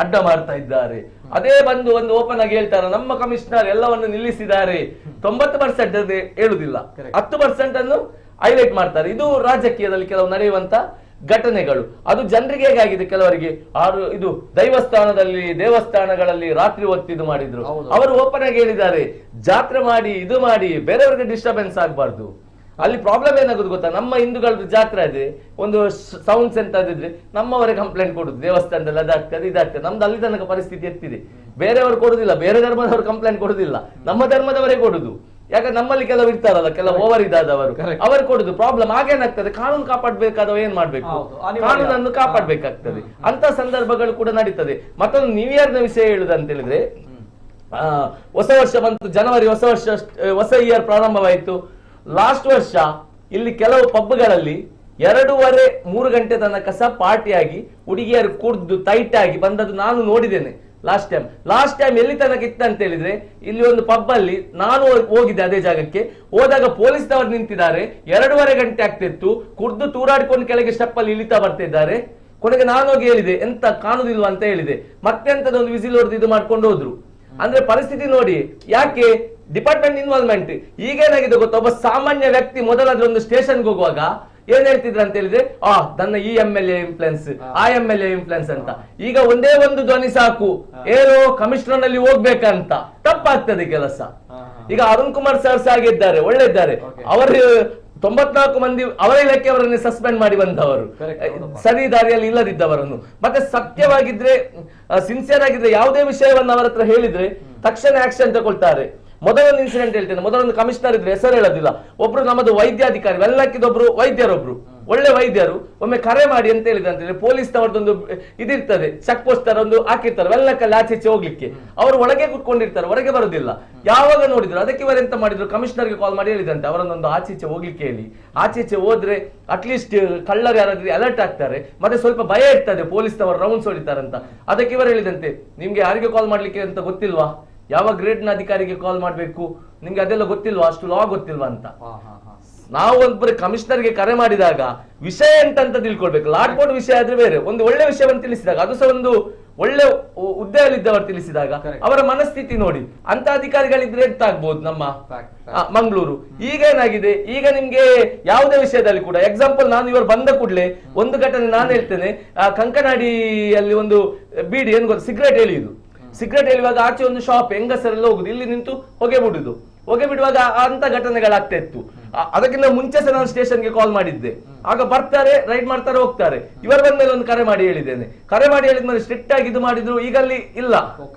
ಅಡ್ಡ ಮಾಡ್ತಾ ಇದ್ದಾರೆ, ಅದೇ ಬಂದು ಒಂದು ಓಪನ್ ಆಗಿ ಹೇಳ್ತಾರೆ, ನಮ್ಮ ಕಮಿಷನರ್ ಎಲ್ಲವನ್ನು ನಿಲ್ಲಿಸಿದ್ದಾರೆ. 90% ಹೇಳುದಿಲ್ಲ, 10% ಅನ್ನು ಹೈಲೈಟ್ ಮಾಡ್ತಾರೆ. ಇದು ರಾಜಕೀಯದಲ್ಲಿ ಕೆಲವು ನಡೆಯುವಂತ ಘಟನೆಗಳು. ಅದು ಜನರಿಗೆ ಹೇಗಾಗಿದೆ, ಕೆಲವರಿಗೆ ಇದು ದೇವಸ್ಥಾನಗಳಲ್ಲಿ ರಾತ್ರಿ ಹೊತ್ತು ಇದು ಮಾಡಿದ್ರು. ಅವರು ಓಪನ್ ಆಗಿ ಹೇಳಿದ್ದಾರೆ, ಜಾತ್ರೆ ಮಾಡಿ ಇದು ಮಾಡಿ ಬೇರೆಯವರಿಗೆ ಡಿಸ್ಟರ್ಬೆನ್ಸ್ ಆಗ್ಬಾರ್ದು. ಅಲ್ಲಿ ಪ್ರಾಬ್ಲಮ್ ಏನಾಗುದು ಗೊತ್ತಾ, ನಮ್ಮ ಹಿಂದೂಗಳದ್ದು ಜಾತ್ರೆ ಇದೆ, ಒಂದು ಸೌಂಡ್ಸ್ ಎಂತ ಇದ್ರೆ ನಮ್ಮವರೇ ಕಂಪ್ಲೇಂಟ್ ಕೊಡುದು, ದೇವಸ್ಥಾನದಲ್ಲಿ ಅದಾಗ್ತದೆ ಇದಾಗ್ತದೆ. ನಮ್ದು ಅಲ್ಲಿ ತನಕ ಪರಿಸ್ಥಿತಿ ಎತ್ತಿದೆ, ಬೇರೆಯವರು ಕೊಡುದಿಲ್ಲ, ಬೇರೆ ಧರ್ಮದವರು ಕಂಪ್ಲೇಂಟ್ ಕೊಡುದಿಲ್ಲ, ನಮ್ಮ ಧರ್ಮದವರೇ ಕೊಡುದು. ಯಾಕಂದ್ರೆ ನಮ್ಮಲ್ಲಿ ಕೆಲವು ಇರ್ತಾರಲ್ಲ, ಕೆಲವು ಓವರ್ ಇದಾದವರು, ಅವರು ಕೊಡುದು. ಪ್ರಾಬ್ಲಮ್ ಆಗೇನಾಗ್ತದೆ, ಕಾನೂನು ಕಾಪಾಡ್ಬೇಕಾದವ ಏನ್ ಮಾಡ್ಬೇಕು, ಕಾನೂನನ್ನು ಕಾಪಾಡ್ಬೇಕಾಗ್ತದೆ. ಅಂತ ಸಂದರ್ಭಗಳು ಕೂಡ ನಡೀತದೆ. ಮತ್ತೊಂದು ನ್ಯೂ ಇಯರ್ ನ ವಿಷಯ ಹೇಳುದಂತ ಹೇಳಿದ್ರೆ, ಹೊಸ ವರ್ಷ ಬಂತು, ಜನವರಿ ಹೊಸ ಇಯರ್ ಪ್ರಾರಂಭವಾಯಿತು. ಲಾಸ್ಟ್ ವರ್ಷ ಇಲ್ಲಿ ಕೆಲವು ಪಬ್ಗಳಲ್ಲಿ 2:30-3 ಗಂಟೆ ತನಕ ಸಹ ಪಾರ್ಟಿಯಾಗಿ ಹುಡುಗಿಯರು ಕುಡ್ದು ಟೈಟ್ ಆಗಿ ಬಂದದ್ದು ನಾನು ನೋಡಿದ್ದೇನೆ. ಲಾಸ್ಟ್ ಟೈಮ್ ಎಲ್ಲಿ ತನಕ ಇತ್ತ ಅಂತ ಹೇಳಿದ್ರೆ, ಇಲ್ಲಿ ಒಂದು ಪಬ್ ಅಲ್ಲಿ ನಾನು ಹೋಗಿದ್ದೆ ಅದೇ ಜಾಗಕ್ಕೆ. ಹೋದಾಗ ಪೊಲೀಸ್ನವರು ನಿಂತಿದ್ದಾರೆ, 2.5 ಗಂಟೆ ಆಗ್ತಿತ್ತು. ಕುಡ್ದು ತೂರಾಡಿಕೊಂಡು ಕೆಳಗೆ ಸ್ಟೆಪ್ ಅಲ್ಲಿ ಇಳಿತಾ ಬರ್ತಿದ್ದಾರೆ. ಕೊನೆಗೆ ನಾನು ಹೋಗಿ ಹೇಳಿದೆ, ಎಂತ ಕಾಣುದಿಲ್ವಾ ಅಂತ ಹೇಳಿದೆ. ಮತ್ತೆಂತದೊಂದು ವಿಸಿಲ್ ಹೊಡೆದು ಇದು ಮಾಡ್ಕೊಂಡು ಹೋದ್ರು. ಅಂದ್ರೆ ಪರಿಸ್ಥಿತಿ ನೋಡಿ, ಯಾಕೆ ಡಿಪಾರ್ಟ್ಮೆಂಟ್ ಇನ್ವಾಲ್ವ್ಮೆಂಟ್. ಈಗೇನಾಗಿದೆ ಗೊತ್ತಾ, ಒಬ್ಬ ಸಾಮಾನ್ಯ ವ್ಯಕ್ತಿ ಮೊದಲಾದ್ರೆ ಒಂದು ಸ್ಟೇಷನ್ಗೆ ಹೋಗುವಾಗ ಏನ್ ಹೇಳ್ತಿದ್ರು ಅಂತ ಹೇಳಿದ್ರೆ, ನನ್ನ ಈ MLA ಇನ್ಫ್ಲುಯೆನ್ಸ್, ಆ MLA ಇನ್ಫ್ಲುಯೆನ್ಸ್ ಅಂತ. ಈಗ ಒಂದೇ ಒಂದು ಧ್ವನಿ ಸಾಕು, ಏನೋ ಕಮಿಷನರ್ ನಲ್ಲಿ ಹೋಗ್ಬೇಕಂತ. ತಪ್ಪಾಗ್ತದೆ ಕೆಲಸ. ಈಗ ಅರುಣ್ ಕುಮಾರ್ ಸರ್ ಆಗಿದ್ದಾರೆ, ಒಳ್ಳೆ ಇದ್ದಾರೆ. ಅವರು 94 ಮಂದಿ ಅವರ ಇಲಾಖೆಯವರನ್ನೇ ಸಸ್ಪೆಂಡ್ ಮಾಡಿ ಬಂದವರು, ಸರಿ ದಾರಿಯಲ್ಲಿ ಇಲ್ಲದಿದ್ದವರನ್ನು. ಮತ್ತೆ ಸತ್ಯವಾಗಿದ್ರೆ, ಸಿನ್ಸಿಯರ್ ಆಗಿದ್ರೆ, ಯಾವುದೇ ವಿಷಯವನ್ನು ಅವರ ಹತ್ರ ಹೇಳಿದ್ರೆ ತಕ್ಷಣ ಆಕ್ಷನ್ ತಗೊಳ್ತಾರೆ. ಮೊದಲೊಂದು ಇನ್ಸಿಡೆಂಟ್ ಹೇಳ್ತೇನೆ. ಮೊದಲೊಂದು ಕಮಿಷನರ್ ಇದ್ರೆ, ಹೆಸರು ಹೇಳೋದಿಲ್ಲ, ಒಬ್ರು ನಮ್ಮದು ವೈದ್ಯಾಧಿಕಾರಿ, ವೆಲ್ಲಕ್ಕಿದೊಬ್ರು ವೈದ್ಯರೊಬ್ರು, ಒಳ್ಳೆ ವೈದ್ಯರು, ಒಮ್ಮೆ ಕರೆ ಮಾಡಿ ಅಂತ ಹೇಳಿದ್ರೆ ಅಂತ ಹೇಳಿ ಪೊಲೀಸ್ನವರದೊಂದು ಇದಿರ್ತದೆ, ಚೆಕ್ ಪೋಸ್ಟ್ ತರ ಒಂದು ಹಾಕಿರ್ತಾರೆ, ವೆಲ್ಲಕ್ಕಲ್ಲಿ ಆಚೆ ಹೋಗ್ಲಿಕ್ಕೆ. ಅವರು ಒಳಗೆ ಕೂತ್ಕೊಂಡಿರ್ತಾರೆ, ಹೊರಗೆ ಬರೋದಿಲ್ಲ. ಯಾವಾಗ ನೋಡಿದ್ರು ಅದಕ್ಕೆ ಇವರು ಎಂತ ಮಾಡಿದ್ರು, ಕಮಿಷನರ್ಗೆ ಕಾಲ್ ಮಾಡಿ ಹೇಳಿದಂತೆ ಅವರನ್ನೊಂದು ಆಚೀಚೆ ಹೋಗ್ಲಿಕ್ಕೆ ಹೇಳಿ. ಆಚೀಚೆ ಹೋದ್ರೆ ಅಟ್ಲೀಸ್ಟ್ ಕಳ್ಳರು ಯಾರಾದ್ರೂ ಅಲರ್ಟ್ ಆಗ್ತಾರೆ, ಮತ್ತೆ ಸ್ವಲ್ಪ ಭಯ ಇರ್ತದೆ, ಪೊಲೀಸ್ನವರು ರೌಂಡ್ಸ್ ಹೊಡಿತಾರಂತ. ಅದಕ್ಕೆ ಇವರು ಹೇಳಿದಂತೆ, ನಿಮ್ಗೆ ಯಾರಿಗೆ ಕಾಲ್ ಮಾಡ್ಲಿಕ್ಕೆ ಅಂತ ಗೊತ್ತಿಲ್ವಾ, ಯಾವ ಗ್ರೇಡ್ ನ ಅಧಿಕಾರಿಗೆ ಕಾಲ್ ಮಾಡ್ಬೇಕು, ನಿಮ್ಗೆ ಅದೆಲ್ಲ ಗೊತ್ತಿಲ್ವಾ, ಅಷ್ಟು ಲಾ ಗೊತ್ತಿಲ್ವಾ ಅಂತ. ನಾವು ಒಬ್ಬರು ಕಮಿಷನರ್ಗೆ ಕರೆ ಮಾಡಿದಾಗ ವಿಷಯ ಎಂತ ತಿಳ್ಕೊಳ್ಬೇಕು. ಲಾಟ್ ಬೋರ್ಡ್ ವಿಷಯ ಆದ್ರೆ ಬೇರೆ, ಒಂದು ಒಳ್ಳೆ ವಿಷಯವನ್ನು ತಿಳಿಸಿದಾಗ, ಅದು ಸಹ ಒಂದು ಒಳ್ಳೆ ಹುದ್ದೆಯಲ್ಲಿದ್ದವರು ತಿಳಿಸಿದಾಗ ಅವರ ಮನಸ್ಥಿತಿ ನೋಡಿ. ಅಂತ ಅಧಿಕಾರಿಗಳಿದ್ರೆ ಎಂತ ಆಗ್ಬಹುದು ನಮ್ಮ ಮಂಗಳೂರು. ಈಗ ಏನಾಗಿದೆ, ಈಗ ನಿಮ್ಗೆ ಯಾವುದೇ ವಿಷಯದಲ್ಲಿ ಕೂಡ ಎಕ್ಸಾಂಪಲ್, ನಾನು ಇವರು ಬಂದ ಕೂಡಲೇ ಒಂದು ಘಟನೆ ನಾನು ಹೇಳ್ತೇನೆ. ಕಂಕನಾಡಿಯಲ್ಲಿ ಒಂದು ಬೀಡಿ ಏನ್ ಗೊತ್ತು, ಸಿಗರೇಟ್ ಎಳೆಯುದು. ಸಿಗರೇಟ್ ಎಳೆಯುವಾಗ ಆಚೆ ಒಂದು ಶಾಪ್, ಹೆಂಗಸರೆಲ್ಲ ಹೋಗುದು, ಇಲ್ಲಿ ನಿಂತು ಹೊಗೆ ಬಿಡುದು. ಹೊಗೆ ಬಿಡುವಾಗ ಅಂತ ಘಟನೆಗಳಾಗ್ತಾ ಇತ್ತು. ಅದಕ್ಕಿಂತ ಮುಂಚೆ ಸಹ ನಾನು ಸ್ಟೇಷನ್ಗೆ ಕಾಲ್ ಮಾಡಿದ್ದೆ. ಆಗ ಬರ್ತಾರೆ, ರೈಡ್ ಮಾಡ್ತಾರೆ, ಹೋಗ್ತಾರೆ. ಇವರ ಬಂದ ಮೇಲೆ ಒಂದು ಕರೆ ಮಾಡಿ ಹೇಳಿದ್ದೇನೆ. ಕರೆ ಮಾಡಿ ಹೇಳಿದ್ಮೇಲೆ ಸ್ಟ್ರಿಕ್ಟ್ ಆಗಿ ಇದು ಮಾಡಿದ್ರು. ಈಗ ಅಲ್ಲಿ ಇಲ್ಲ,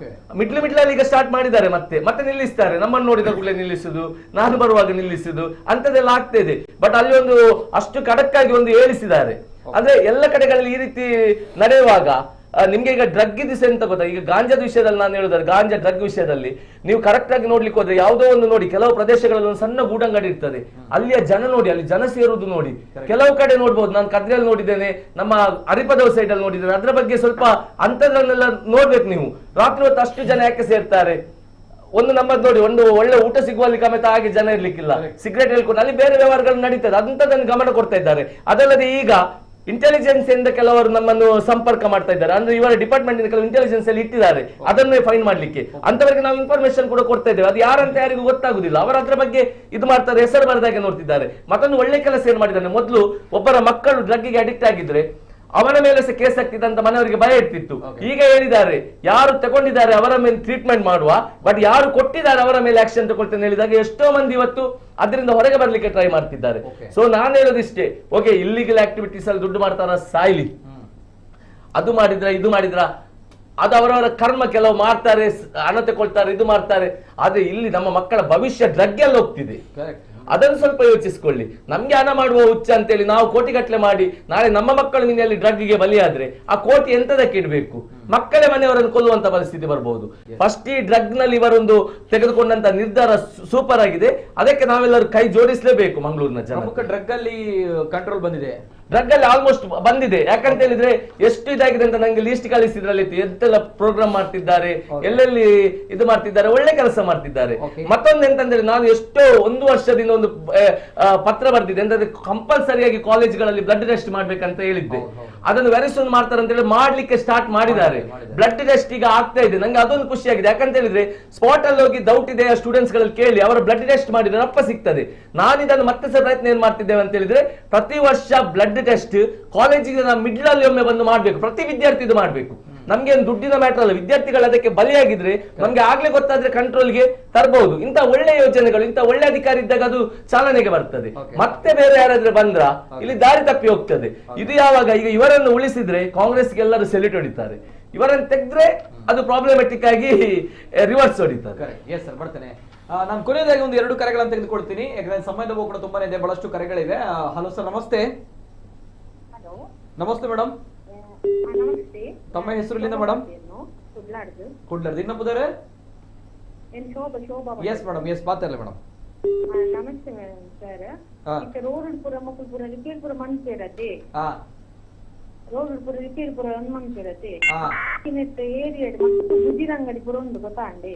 ಮಿಡ್ಲಲ್ಲಿ ಈಗ ಸ್ಟಾರ್ಟ್ ಮಾಡಿದ್ದಾರೆ. ಮತ್ತೆ ನಿಲ್ಲಿಸ್ತಾರೆ, ನಮ್ಮನ್ನು ನೋಡಿದ ಕೂಡಲೇ ನಿಲ್ಲಿಸುದು, ನಾನು ಬರುವಾಗ ನಿಲ್ಲಿಸುದು, ಅಂತದೆಲ್ಲ ಆಗ್ತಾ ಇದೆ. ಬಟ್ ಅಲ್ಲಿ ಒಂದು ಅಷ್ಟು ಖಡಕ್ ಆಗಿ ಒಂದು ಹೇಳಿಸಿದ್ದಾರೆ. ಅಂದ್ರೆ ಎಲ್ಲ ಕಡೆಗಳಲ್ಲಿ ಈ ರೀತಿ ನಡೆಯುವಾಗ ನಿಮ್ಗೆ ಈಗ ಡ್ರಗ್ ದಿವಸ ಎಂತ ಗೊತ್ತಾ, ಈಗ ಗಾಂಜಾದ ವಿಷಯದಲ್ಲಿ ನಾನು ಹೇಳುದಾರೆ, ಗಾಂಜಾ ಡ್ರಗ್ ವಿಷಯದಲ್ಲಿ ನೀವು ಕರೆಕ್ಟ್ ಆಗಿ ನೋಡ್ಲಿಕ್ಕೆ ಹೋದ್ರೆ, ಯಾವುದೋ ಒಂದು ನೋಡಿ, ಕೆಲವು ಪ್ರದೇಶಗಳಲ್ಲಿ ಒಂದು ಸಣ್ಣ ಗೂಡಂಗಡಿ ಇರ್ತದೆ, ಅಲ್ಲಿಯ ಜನ ನೋಡಿ, ಅಲ್ಲಿ ಜನ ಸೇರುವುದು ನೋಡಿ. ಕೆಲವು ಕಡೆ ನೋಡ್ಬೋದು, ನಾನು ಕದ್ರಿಯಲ್ಲಿ ನೋಡಿದ್ದೇನೆ, ನಮ್ಮ ಹರಿಪದವ ಸೈಡ್ ಅಲ್ಲಿ ನೋಡಿದ್ದೇನೆ. ಅದ್ರ ಬಗ್ಗೆ ಸ್ವಲ್ಪ ಅಂತದ್ರನ್ನೆಲ್ಲ ನೋಡ್ಬೇಕು ನೀವು. ರಾತ್ರಿ ಹೊತ್ತು ಅಷ್ಟು ಜನ ಯಾಕೆ ಸೇರ್ತಾರೆ? ಒಂದು ನಮ್ಮದು ನೋಡಿ, ಒಂದು ಒಳ್ಳೆ ಊಟ ಸಿಗುವಲ್ಲಿ ಸಮೇತ ಹಾಗೆ ಜನ ಇರ್ಲಿಕ್ಕಿಲ್ಲ. ಸಿಗರೇಟ್ ಹೇಳ್ಕೊಂಡು ಅಲ್ಲಿ ಬೇರೆ ವ್ಯವಹಾರಗಳು ನಡೀತದೆ, ಅಂತದನ್ನು ಗಮನ ಕೊಡ್ತಾ ಇದ್ದಾರೆ. ಅದಲ್ಲದೆ ಈಗ ಇಂಟೆಲಿಜೆನ್ಸ್ ಇಂದ ಕೆಲವರು ನಮ್ಮನ್ನು ಸಂಪರ್ಕ ಮಾಡ್ತಾ ಇದ್ದಾರೆ. ಅಂದ್ರೆ ಇವರ ಡಿಪಾರ್ಟ್ಮೆಂಟ್ ಇಂದ ಕೆಲವು ಇಂಟೆಲಿಜೆನ್ಸ್ ಅಲ್ಲಿ ಇಟ್ಟಿದ್ದಾರೆ, ಅದನ್ನೇ ಫೈನ್ ಮಾಡ್ಲಿಕ್ಕೆ. ಅಂತವರಿಗೆ ನಾವು ಇನ್ಫಾರ್ಮೇಶನ್ ಕೂಡ ಕೊಡ್ತಾ ಇದ್ದೇವೆ. ಅದು ಯಾರಂತ ಯಾರಿಗೂ ಗೊತ್ತಾಗುದಿಲ್ಲ. ಅವರ ಅದ್ರ ಬಗ್ಗೆ ಇದು ಮಾಡ್ತಾರೆ, ಹೆಸರು ಬರೆದಾಗೆ ನೋಡ್ತಿದ್ದಾರೆ. ಮತ್ತೊಂದು ಒಳ್ಳೆ ಕೆಲಸ ಏನ್ ಮಾಡಿದ್ದಾನೆ, ಮೊದಲು ಒಬ್ಬರ ಮಕ್ಕಳು ಡ್ರಗ್ಗಿಗೆ ಅಡಿಕ್ಟ್ ಆಗಿದ್ರೆ ಅವನ ಮೇಲೆ ಸಹ ಕೇಸ್ ಆಗ್ತಿದೆ ಅಂತ ಮನೆಯವರಿಗೆ ಭಯ ಇರ್ತಿತ್ತು. ಈಗ ಹೇಳಿದ್ದಾರೆ, ಯಾರು ತಗೊಂಡಿದ್ದಾರೆ ಅವರ ಮೇಲೆ ಟ್ರೀಟ್ಮೆಂಟ್ ಮಾಡುವ, ಬಟ್ ಯಾರು ಕೊಟ್ಟಿದ್ದಾರೆ ಅವರ ಮೇಲೆ ಆಕ್ಷನ್ ತಗೊಳ್ತೇನೆ ಹೇಳಿದಾಗ ಎಷ್ಟೋ ಮಂದಿ ಇವತ್ತು ಅದರಿಂದ ಹೊರಗೆ ಬರ್ಲಿಕ್ಕೆ ಟ್ರೈ ಮಾಡ್ತಿದ್ದಾರೆ. ಸೊ ನಾನು ಹೇಳೋದಿಷ್ಟೇ, ಓಕೆ, ಇಲ್ಲಿಗಲ್ ಆಕ್ಟಿವಿಟೀಸ್ ಅಲ್ಲಿ ದುಡ್ಡು ಮಾಡ್ತಾರ, ಸಾಯ್ಲಿ, ಅದು ಮಾಡಿದ್ರ ಇದು ಮಾಡಿದ್ರ ಅದು ಅವರವರ ಕರ್ಮ. ಕೆಲವು ಮಾಡ್ತಾರೆ, ಹಣ ತಗೊಳ್ತಾರೆ, ಇದು ಮಾಡ್ತಾರೆ. ಆದ್ರೆ ಇಲ್ಲಿ ನಮ್ಮ ಮಕ್ಕಳ ಭವಿಷ್ಯ ಡ್ರಗ್ ಎಲ್ಲ ಹೋಗ್ತಿದೆ. ಅದನ್ನು ಸ್ವಲ್ಪ ಯೋಚಿಸಿಕೊಳ್ಳಿ. ನಮ್ಗೆ ಹಣ ಮಾಡುವ ಹುಚ್ಚ ಅಂತೇಳಿ ನಾವು ಕೋಟಿಗಟ್ಟಲೆ ಮಾಡಿ ನಾಳೆ ನಮ್ಮ ಮಕ್ಕಳು ನಿನ್ನಲ್ಲಿ ಡ್ರಗ್ಗೆ ಬಲಿಯಾದ್ರೆ ಆ ಕೋಟಿ ಎಂತದಕ್ಕೆ ಇಡಬೇಕು? ಮಕ್ಕಳೇ ಮನೆಯವರನ್ನು ಕೊಲ್ಲುವಂತ ಪರಿಸ್ಥಿತಿ ಬರಬಹುದು. ಫಸ್ಟ್ ಈ ಡ್ರಗ್ ನಲ್ಲಿ ಇವರೊಂದು ತೆಗೆದುಕೊಂಡಂತ ನಿರ್ಧಾರ ಸೂಪರ್ ಆಗಿದೆ. ಅದಕ್ಕೆ ನಾವೆಲ್ಲರೂ ಕೈ ಜೋಡಿಸಲೇಬೇಕು. ಮಂಗಳೂರಿನ ಜನ ಡ್ರಗ್ ಅಲ್ಲಿ ಕಂಟ್ರೋಲ್ ಬಂದಿದೆ, ಡ್ರಗ್ ಅಲ್ಲಿ ಆಲ್ಮೋಸ್ಟ್ ಬಂದಿದೆ. ಯಾಕಂತ ಹೇಳಿದ್ರೆ ಎಷ್ಟು ಇದಾಗಿದೆ ಅಂತ ನಂಗೆ ಲೀಸ್ಟ್ ಕಳಿಸಿದ್ರಲ್ಲಿ ಎಂತೆಲ್ಲ ಪ್ರೋಗ್ರಾಮ್ ಮಾಡ್ತಿದ್ದಾರೆ, ಎಲ್ಲೆಲ್ಲಿ ಇದು ಮಾಡ್ತಿದ್ದಾರೆ, ಒಳ್ಳೆ ಕೆಲಸ ಮಾಡ್ತಿದ್ದಾರೆ. ಮತ್ತೊಂದು ಎಂತಂದ್ರೆ, ನಾನು ಎಷ್ಟೋ 1 ವರ್ಷದಿಂದ ಒಂದು ಪತ್ರ ಬರ್ತಿದೆ, ಅಂತಂದ್ರೆ ಕಂಪಲ್ಸರಿಯಾಗಿ ಕಾಲೇಜ್ಗಳಲ್ಲಿ ಬ್ಲಡ್ ಟೆಸ್ಟ್ ಮಾಡ್ಬೇಕಂತ ಹೇಳಿದ್ದೆ. ಅದನ್ನು ವೆರಿ ಸೂನ್ ಮಾಡ್ತಾರೆ ಅಂತ ಹೇಳಿ ಮಾಡ್ಲಿಕ್ಕೆ ಸ್ಟಾರ್ಟ್ ಮಾಡಿದ್ದಾರೆ. ಬ್ಲಡ್ ಟೆಸ್ಟ್ ಈಗ ಆಗ್ತಾ ಇದೆ. ನಂಗೆ ಅದೊಂದು ಖುಷಿ ಆಗಿದೆ. ಯಾಕಂತ ಹೇಳಿದ್ರೆ ಸ್ಪಾಟ್ ಅಲ್ಲಿ ಹೋಗಿ ಡೌಟ್ ಇದೆ ಸ್ಟೂಡೆಂಟ್ಸ್ ಗಳಲ್ಲಿ ಕೇಳಿ ಅವರ ಬ್ಲಡ್ ಟೆಸ್ಟ್ ಮಾಡಿದ್ರೆ ರಪ್ಪ ಸಿಗ್ತದೆ. ನಾನು ಇದನ್ನು ಮತ್ತೆ ಸಹ ಪ್ರಯತ್ನ ಏನ್ ಮಾಡ್ತಿದ್ದೇವೆ ಅಂತ ಹೇಳಿದ್ರೆ, ಪ್ರತಿ ವರ್ಷ ಬ್ಲಡ್ ಟೆಸ್ಟ್ ಕಾಲೇಜಿಗೆ ನಾವು ಮಿಡ್ಲ್ ಅಲ್ಲಿ ಒಮ್ಮೆ ಬಂದು ಮಾಡ್ಬೇಕು. ಪ್ರತಿ ವಿದ್ಯಾರ್ಥಿ ಇದು ಮಾಡ್ಬೇಕು. ನಮ್ಗೆ ಒಂದು ದುಡ್ಡಿನ ಮ್ಯಾಟರ್ ಅಲ್ಲ. ವಿದ್ಯಾರ್ಥಿಗಳು ಅದಕ್ಕೆ ಬಲಿಯಾಗಿದ್ರೆ ನಮ್ಗೆ ಆಗ್ಲೇ ಗೊತ್ತಾದ್ರೆ ಕಂಟ್ರೋಲ್ಗೆ ತರಬಹುದು. ಇಂಥ ಒಳ್ಳೆ ಯೋಜನೆಗಳು, ಇಂಥ ಒಳ್ಳೆ ಅಧಿಕಾರಿ ಇದ್ದಾಗ ಅದು ಚಾಲನೆಗೆ ಬರ್ತದೆ. ಮತ್ತೆ ಬೇರೆ ಯಾರಾದ್ರೂ ಬಂದ್ರ ಇಲ್ಲಿ ದಾರಿ ತಪ್ಪಿ ಹೋಗ್ತದೆ. ಇದು ಯಾವಾಗ ಈಗ ಇವರನ್ನು ಉಳಿಸಿದ್ರೆ ಕಾಂಗ್ರೆಸ್ಗೆ ಎಲ್ಲರೂ ಸೆಲ್ಯೂಟ್ ಹೊಡಿತಾರೆ, ಇವರನ್ನು ತೆಗೆದ್ರೆ ಅದು ಪ್ರಾಬ್ಲಮೆಟಿಕ್ ಆಗಿ ರಿವರ್ಸ್ ಹೊಡಿತಾರೆ. ಎಸ್ ಸರ್, ಬರ್ತೇನೆ. ನಾನು ಕೊನೆಯದಾಗಿ ಒಂದು 2 ಕರೆಗಳನ್ನು ತೆಗೆದುಕೊಳ್ತೀನಿ, ಯಾಕಂದ್ರೆ ಸಮಯದ ಕೂಡ ತುಂಬಾನೇ ಇದೆ, ಬಹಳಷ್ಟು ಕರೆಗಳಿವೆ. ಹಲೋ ಸರ್, ನಮಸ್ತೆ. ನಮಸ್ತೆ ಮೇಡಮ್, ತಮ್ಮ ಹೆಸರುಲಿಂದ ಮೇಡಮ್? ಕುಡ್ಲರ್ದು. ಇನ್ನೊಬ್ಬರೇ? ಎಸ್ ಮೇಡಮ್, ಎಸ್ ಮಾತಾಡಲಿ ಮೇಡಮ್. ನಮಸ್ತೆ ಸರ್. ರೋಡ್ ಪುರ ಮಕ್ಕಳು ಪುರ ರಿಪೇರ್ ಪುರ ಮನ್ಸೇರತ್ತೆ ರೋಡ್ ಪೂರ ರಿಪೇರಿ ಪೂರ ಹನುಮಂತಿರತ್ತೆ ಏರಿಯಾ ಬುದ್ಧಿರಂಗಡಿ ಪೂರ ಉಂಟು ಗೊತ್ತಾಂಡೆ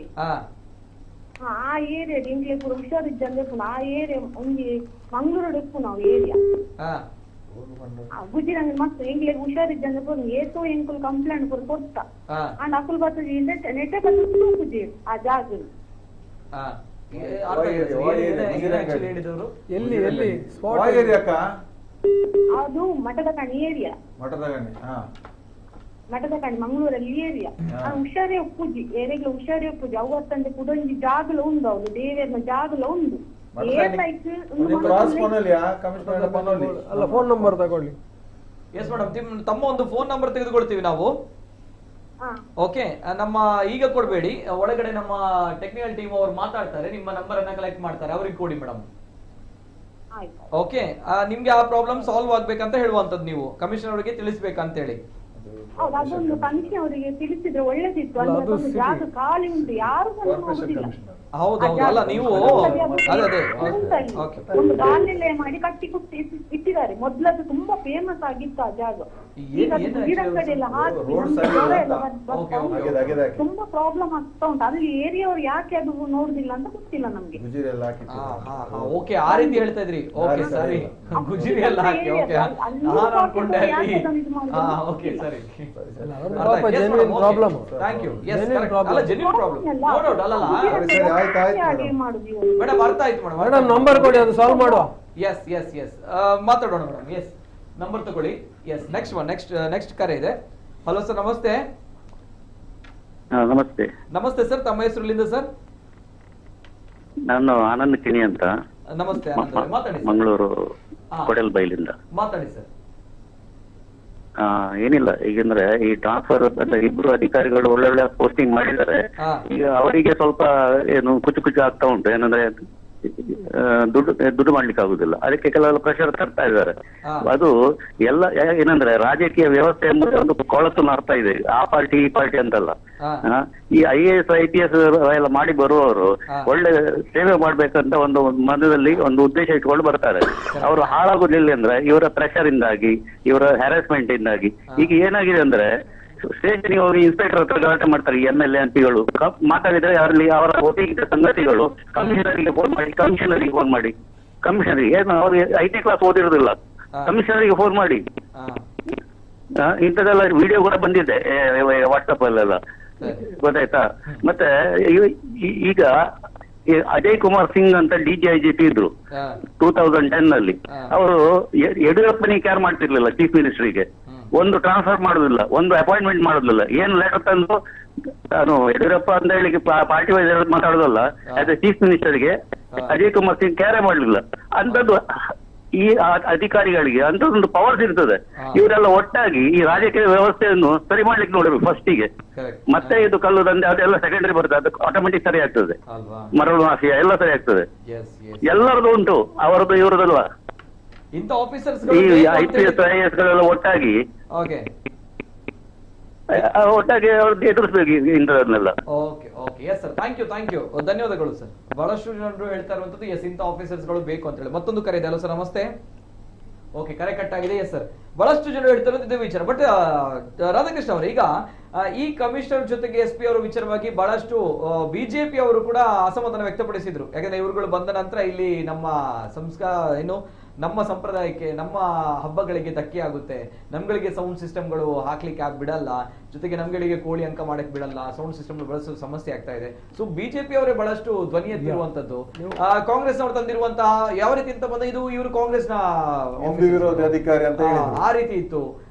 ಆ ಏರಿಯಾ ಇಂಗ್ಲೇ ಪೂರ ಹುಷಾರಿದ್ದಂಗೆ ಪುನಃ ಆ ಏರಿಯಾ ಒಂಜಿ ಮಂಗ್ಳೂರು ಉಪ್ಪು ನಾವು ಏರಿಯಾ ಗುಜಿರಂಗಡಿ ಮಸ್ತ್ ಎಂಗ್ಲೆ ಹುಷಾರಿದ್ದಂಗೆ ಪೂರ ಏತೋ ಎಂಕುಲ್ ಕಂಪ್ಲೇಂಟ್ ಪೂರ ಕೊಟ್ಟ ಅಂಡ್ ಅಕುಲ್ ಬರ್ತದೆ ನೆಟ್ಟೆ ಬರ್ತದೆ ಗುಜಿ ಆ ಜಾಗ ಅದು ಮಠದ ಕಣಿ ಏರಿಯಾ ಮಠದ ಕಣಿ ಮಂಗಳೂರಲ್ಲಿ ಏರಿಯಾ ಹುಷಾರೇ ಒಪ್ಪುಜಿ ಏರಿಯಾಗ್ಲ ಹುಷಾರೇ ಒಪ್ಪುಜಿ ಅವತ್ತಂದೆ ಕುಡೊಂಜಿ ಜಾಗಲ ಉಂಡು ಅವ್ರು ದೇವೇರ್ನ ಜಾಗಲ ಉಂಡು ಅಲ್ಲ ಫೋನ್ ನಂಬರ್ ತಗೊಳ್ಳಿ. ಎಸ್ ಮೇಡಮ್, ತಮ್ಮ ಒಂದು ಫೋನ್ ನಂಬರ್ ತೆಗೆದುಕೊಳ್ತೀವಿ ನಾವು. ಓಕೆ, ನಮ್ಮ ಈಗ ಕೊಡ್ಬೇಡಿ, ಒಳಗಡೆ ನಮ್ಮ ಟೆಕ್ನಿಕಲ್ ಟೀಮ್ ಅವರು ಮಾತಾಡ್ತಾರೆ, ನಿಮ್ಮ ನಂಬರ್ ಅನ್ನ ಕಲೆಕ್ಟ್ ಮಾಡ್ತಾರೆ, ಅವ್ರಿಗೆ ಕೊಡಿ ಮೇಡಮ್. ಓಕೆ, ನಿಮ್ಗೆ ಆ ಪ್ರಾಬ್ಲಮ್ ಸಾಲ್ವ್ ಆಗ್ಬೇಕಂತ ಹೇಳುವಂತದ್ದು, ನೀವು ಕಮಿಷನರ್ ಅವರಿಗೆ ತಿಳಿಸ್ಬೇಕಂತ ಹೇಳಿ. ಅದೊಂದು ಕಮಿಷನ್ ಅವರಿಗೆ ತಿಳಿಸಿದ್ರೆ ಒಳ್ಳೇದಿತ್ತು. ಅಂದ್ರೆ ಜಾಗ ಖಾಲಿ ಉಂಟು, ಯಾರು ಹೌದೌದು, ಅಲ್ಲ ನೀವು ಒಂದು ಬಾಲ್ಯಲಯ ಮಾಡಿ ಕಟ್ಟಿ ಕುಟ್ಟಿ ಇಟ್ಟಿದ್ದಾರೆ. ಮೊದ್ಲದ್ದು ತುಂಬಾ ಫೇಮಸ್ ಆಗಿತ್ತು ಆ ಜಾಗ. ಈಗ ಗಿಡಗಡೆಲ್ಲ ಹಾಕಿ ತುಂಬಾ ಪ್ರಾಬ್ಲಮ್ ಆಗ್ತಾ ಉಂಟು. ಅಲ್ಲಿ ಏರಿಯಾವ್ರು ಯಾಕೆ ಅದು ನೋಡುದಿಲ್ಲ ಅಂತ ಗೊತ್ತಿಲ್ಲ ನಮ್ಗೆ. ಓಕೆ, ಆ ರೀತಿ ಹೇಳ್ತಾ ಇದ್ರಿ. ಓಕೆ ಸರಿ, ಗುಜಿರಿ ಎಲ್ಲ ಹಾಕಿ. ಓಕೆ, ಓಕೆ ಸರಿ, ಪ್ರಾಬ್ಲಮ್. Thank you. ಎಸ್, ಅಲ್ಲ ಜೆನ್ಯೂನ್ ಪ್ರಾಬ್ಲಮ್, ನೋ ಡೌಟ್. ಅಲ್ಲ ಮೇಡಮ್, ಅರ್ಥ ಆಯ್ತು ಮೇಡಮ್. ನಂಬರ್ ಕೊಡಿ, ಅದು ಸಾಲ್ವ್ ಮಾಡುವ. ಎಸ್ ಎಸ್ ಎಸ್, ಮಾತಾಡೋಣ ಮೇಡಮ್. ಎಸ್, ನಂಬರ್ ತಗೊಳ್ಳಿ. ಎಸ್, ನೆಕ್ಸ್ಟ್ ಕರೆ ಇದೆ. ಹಲೋ ಸರ್, ನಮಸ್ತೆ. ನಮಸ್ತೆ. ನಮಸ್ತೆ ಸರ್, ತಮ್ಮ ಹೆಸರುಲಿಂದ ಸರ್? ನಾನು ಆನಂದ್ ಕಿಣಿ ಅಂತ. ನಮಸ್ತೆ, ಮಾತಾಡಿ. ಮಂಗಳೂರು ಕೊಡೆಲ್ ಬೈಲಿಂದ ಮಾತಾಡಿ ಸರ್. ಏನಿಲ್ಲ, ಈಗಂದ್ರೆ ಈ ಟ್ರಾನ್ಸ್ಫರ್ ಇಬ್ರು ಅಧಿಕಾರಿಗಳು ಒಳ್ಳೊಳ್ಳೆ ಪೋಸ್ಟಿಂಗ್ ಮಾಡಿದ್ದಾರೆ. ಈಗ ಅವರಿಗೆ ಸ್ವಲ್ಪ ಏನು ಕುಚು ಆಗ್ತಾ ಉಂಟು. ಏನಂದ್ರೆ ದುಡ್ಡು ಮಾಡ್ಲಿಕ್ಕೆ ಆಗುದಿಲ್ಲ, ಅದಕ್ಕೆ ಕೆಲವೆಲ್ಲ ಪ್ರೆಷರ್ ತರ್ತಾ ಇದ್ದಾರೆ. ಅದು ಎಲ್ಲ ಏನಂದ್ರೆ ರಾಜಕೀಯ ವ್ಯವಸ್ಥೆ ಎಂಬುದು ಒಂದು ಕೊಳತು ನಾರ್ತಾ ಇದೆ. ಆ ಪಾರ್ಟಿ ಈ ಪಾರ್ಟಿ ಅಂತಲ್ಲ. ಈ IAS IPS ಎಲ್ಲ ಮಾಡಿ ಬರುವವರು ಒಳ್ಳೆ ಸೇವೆ ಮಾಡ್ಬೇಕಂತ ಒಂದು ಮನದಲ್ಲಿ ಒಂದು ಉದ್ದೇಶ ಇಟ್ಕೊಂಡು ಬರ್ತಾರೆ. ಅವರು ಹಾಳಾಗುದಿಲ್ಲ ಅಂದ್ರೆ ಇವರ ಪ್ರೆಷರ್ ಇಂದಾಗಿ, ಇವರ ಹ್ಯಾರಾಸ್ಮೆಂಟ್ ಇಂದಾಗಿ. ಈಗ ಏನಾಗಿದೆ ಅಂದ್ರೆ ಸ್ಟೇಷನ್ ಹೋಗಿ ಇನ್ಸ್ಪೆಕ್ಟರ್ ಹತ್ರ ಗಲಾಟೆ ಮಾಡ್ತಾರೆ. MLA MPಗಳು ಮಾತಾಡಿದ್ರೆ ಅಲ್ಲಿ ಅವರ ಒಪ್ಪಿಗೆ ಸಂಗತಿಗಳು ಕಮಿಷನರಿಗೆ ಫೋನ್ ಮಾಡಿ ಕಮಿಷನರಿಗೆ ಏನು ಅವ್ರು IT ಕ್ಲಾಸ್ ಓದಿರೋದಿಲ್ಲ, ಕಮಿಷನರಿಗೆ ಫೋನ್ ಮಾಡಿ. ಇಂಥದ್ದೆಲ್ಲ ವಿಡಿಯೋ ಕೂಡ ಬಂದಿದೆ ವಾಟ್ಸಪ್ ಅಲ್ಲೆಲ್ಲ, ಗೊತ್ತಾಯ್ತಾ? ಮತ್ತೆ ಈಗ ಅಜಯ್ ಕುಮಾರ್ ಸಿಂಗ್ ಅಂತ DGIGP ಇದ್ರು 2010 ನಲ್ಲಿ. ಅವರು ಯಡಿಯೂರಪ್ಪನಿಗೆ ಕೇರ್ ಮಾಡ್ತಿರ್ಲಿಲ್ಲ, ಚೀಫ್ ಮಿನಿಸ್ಟರ್ಗೆ ಒಂದು ಟ್ರಾನ್ಸ್ಫರ್ ಮಾಡುದಿಲ್ಲ, ಒಂದು ಅಪಾಯಿಂಟ್ಮೆಂಟ್ ಮಾಡುದಿಲ್ಲ. ಏನು ಲೆಟರ್ ತಂದು ನಾನು ಯಡಿಯೂರಪ್ಪ ಅಂತ ಹೇಳಿ ಪಾರ್ಟಿ ವೈಸ್ ಮಾತಾಡೋದಲ್ಲ, ಆಸ್ ಎ ಚೀಫ್ ಮಿನಿಸ್ಟರ್ಗೆ ಅಜಯ್ ಕುಮಾರ್ ಸಿಂಗ್ ಕೇರೆ ಮಾಡಲಿಲ್ಲ. ಅಂತದ್ದು ಈ ಅಧಿಕಾರಿಗಳಿಗೆ ಅಂತದೊಂದು ಪವರ್ಸ್ ಇರ್ತದೆ. ಇವರೆಲ್ಲ ಒಟ್ಟಾಗಿ ಈ ರಾಜಕೀಯ ವ್ಯವಸ್ಥೆಯನ್ನು ಸರಿ ಮಾಡ್ಲಿಕ್ಕೆ ನೋಡಬೇಕು ಫಸ್ಟಿಗೆ. ಮತ್ತೆ ಇದು ಕಲ್ಲು ದಂಧೆ ಅದೆಲ್ಲ ಸೆಕೆಂಡರಿ ಬರ್ತದೆ, ಅದು ಆಟೋಮೆಟಿಕ್ ಸರಿ ಆಗ್ತದೆ. ಮರಳು ಮಾಫಿಯಾ ಎಲ್ಲ ಸರಿ ಆಗ್ತದೆ. ಎಲ್ಲರದ್ದು ಉಂಟು, ಅವರದ್ದು ಇವರದಲ್ವಾ. ಈ IPS IAS ಗಳೆಲ್ಲ ಒಟ್ಟಾಗಿ ಅವ್ರದ್ದು ಎದುರಿಸ್ಬೇಕು ಇಂಥದನ್ನೆಲ್ಲ. Okay okay, yes sir, thank you, ಧನ್ಯವಾದಗಳು ಸರ್. ಬಹಳಷ್ಟು ಜನರು ಹೇಳ್ತಾ ಇರುವಂತದ್ದು ಎಸ್, ಇಂಥ ಆಫೀಸರ್ಸ್ ಗಳು ಬೇಕು ಅಂತ ಹೇಳಿ. ಮತ್ತೊಂದು ಕರೆ ಇದೆ. ಹಲೋ ಸರ್, ನಮಸ್ತೆ. ಓಕೆ, ಕರೆ ಕಟ್ ಆಗಿದೆ. ಎಸ್ ಸರ್, ಬಹಳಷ್ಟು ಜನರು ಹೇಳ್ತಾ ಇರೋದು ಇದೇ ವಿಚಾರ. ಬಟ್ ರಾಧಾಕೃಷ್ಣ ಅವರು, ಈಗ ಈ ಕಮಿಷನರ್ ಜೊತೆಗೆ SP ಅವರ ವಿಚಾರವಾಗಿ ಬಹಳಷ್ಟು BJP ಅವರು ಕೂಡ ಅಸಮಾಧಾನ ವ್ಯಕ್ತಪಡಿಸಿದ್ರು. ಯಾಕಂದ್ರೆ ಇವರುಗಳು ಬಂದ ನಂತರ ಇಲ್ಲಿ ನಮ್ಮ ನಮ್ಮ ಸಂಪ್ರದಾಯಕ್ಕೆ, ನಮ್ಮ ಹಬ್ಬಗಳಿಗೆ ಧಕ್ಕೆ ಆಗುತ್ತೆ, ನಮ್ಗಳಿಗೆ ಸೌಂಡ್ ಸಿಸ್ಟಮ್ಗಳು ಹಾಕ್ಲಿಕ್ಕೆ ಬಿಡಲ್ಲ, ಜೊತೆಗೆ ನಮ್ಗಳಿಗೆ ಕೋಳಿ ಅಂಕ ಮಾಡಕ್ ಬಿಡಲ್ಲ, ಸೌಂಡ್ ಸಿಸ್ಟಮ್ ಬಳಸೋ ಸಮಸ್ಯೆ ಆಗ್ತಾ ಇದೆ. ಸೊ BJP ಅವರೇ ಬಹಳಷ್ಟು ಧ್ವನಿ ಎತ್ತಿರುವಂತದ್ದು. ಕಾಂಗ್ರೆಸ್ ಅವರು ತಂದಿರುವಂತಹ ಯಾವ ರೀತಿ ಅಂತ ಬಂದ, ಇದು ಇವರು ಕಾಂಗ್ರೆಸ್ ನ ವಿರೋಧಿ ಅಧಿಕಾರಿ ಅಂತ ಆ ರೀತಿ ಇತ್ತು.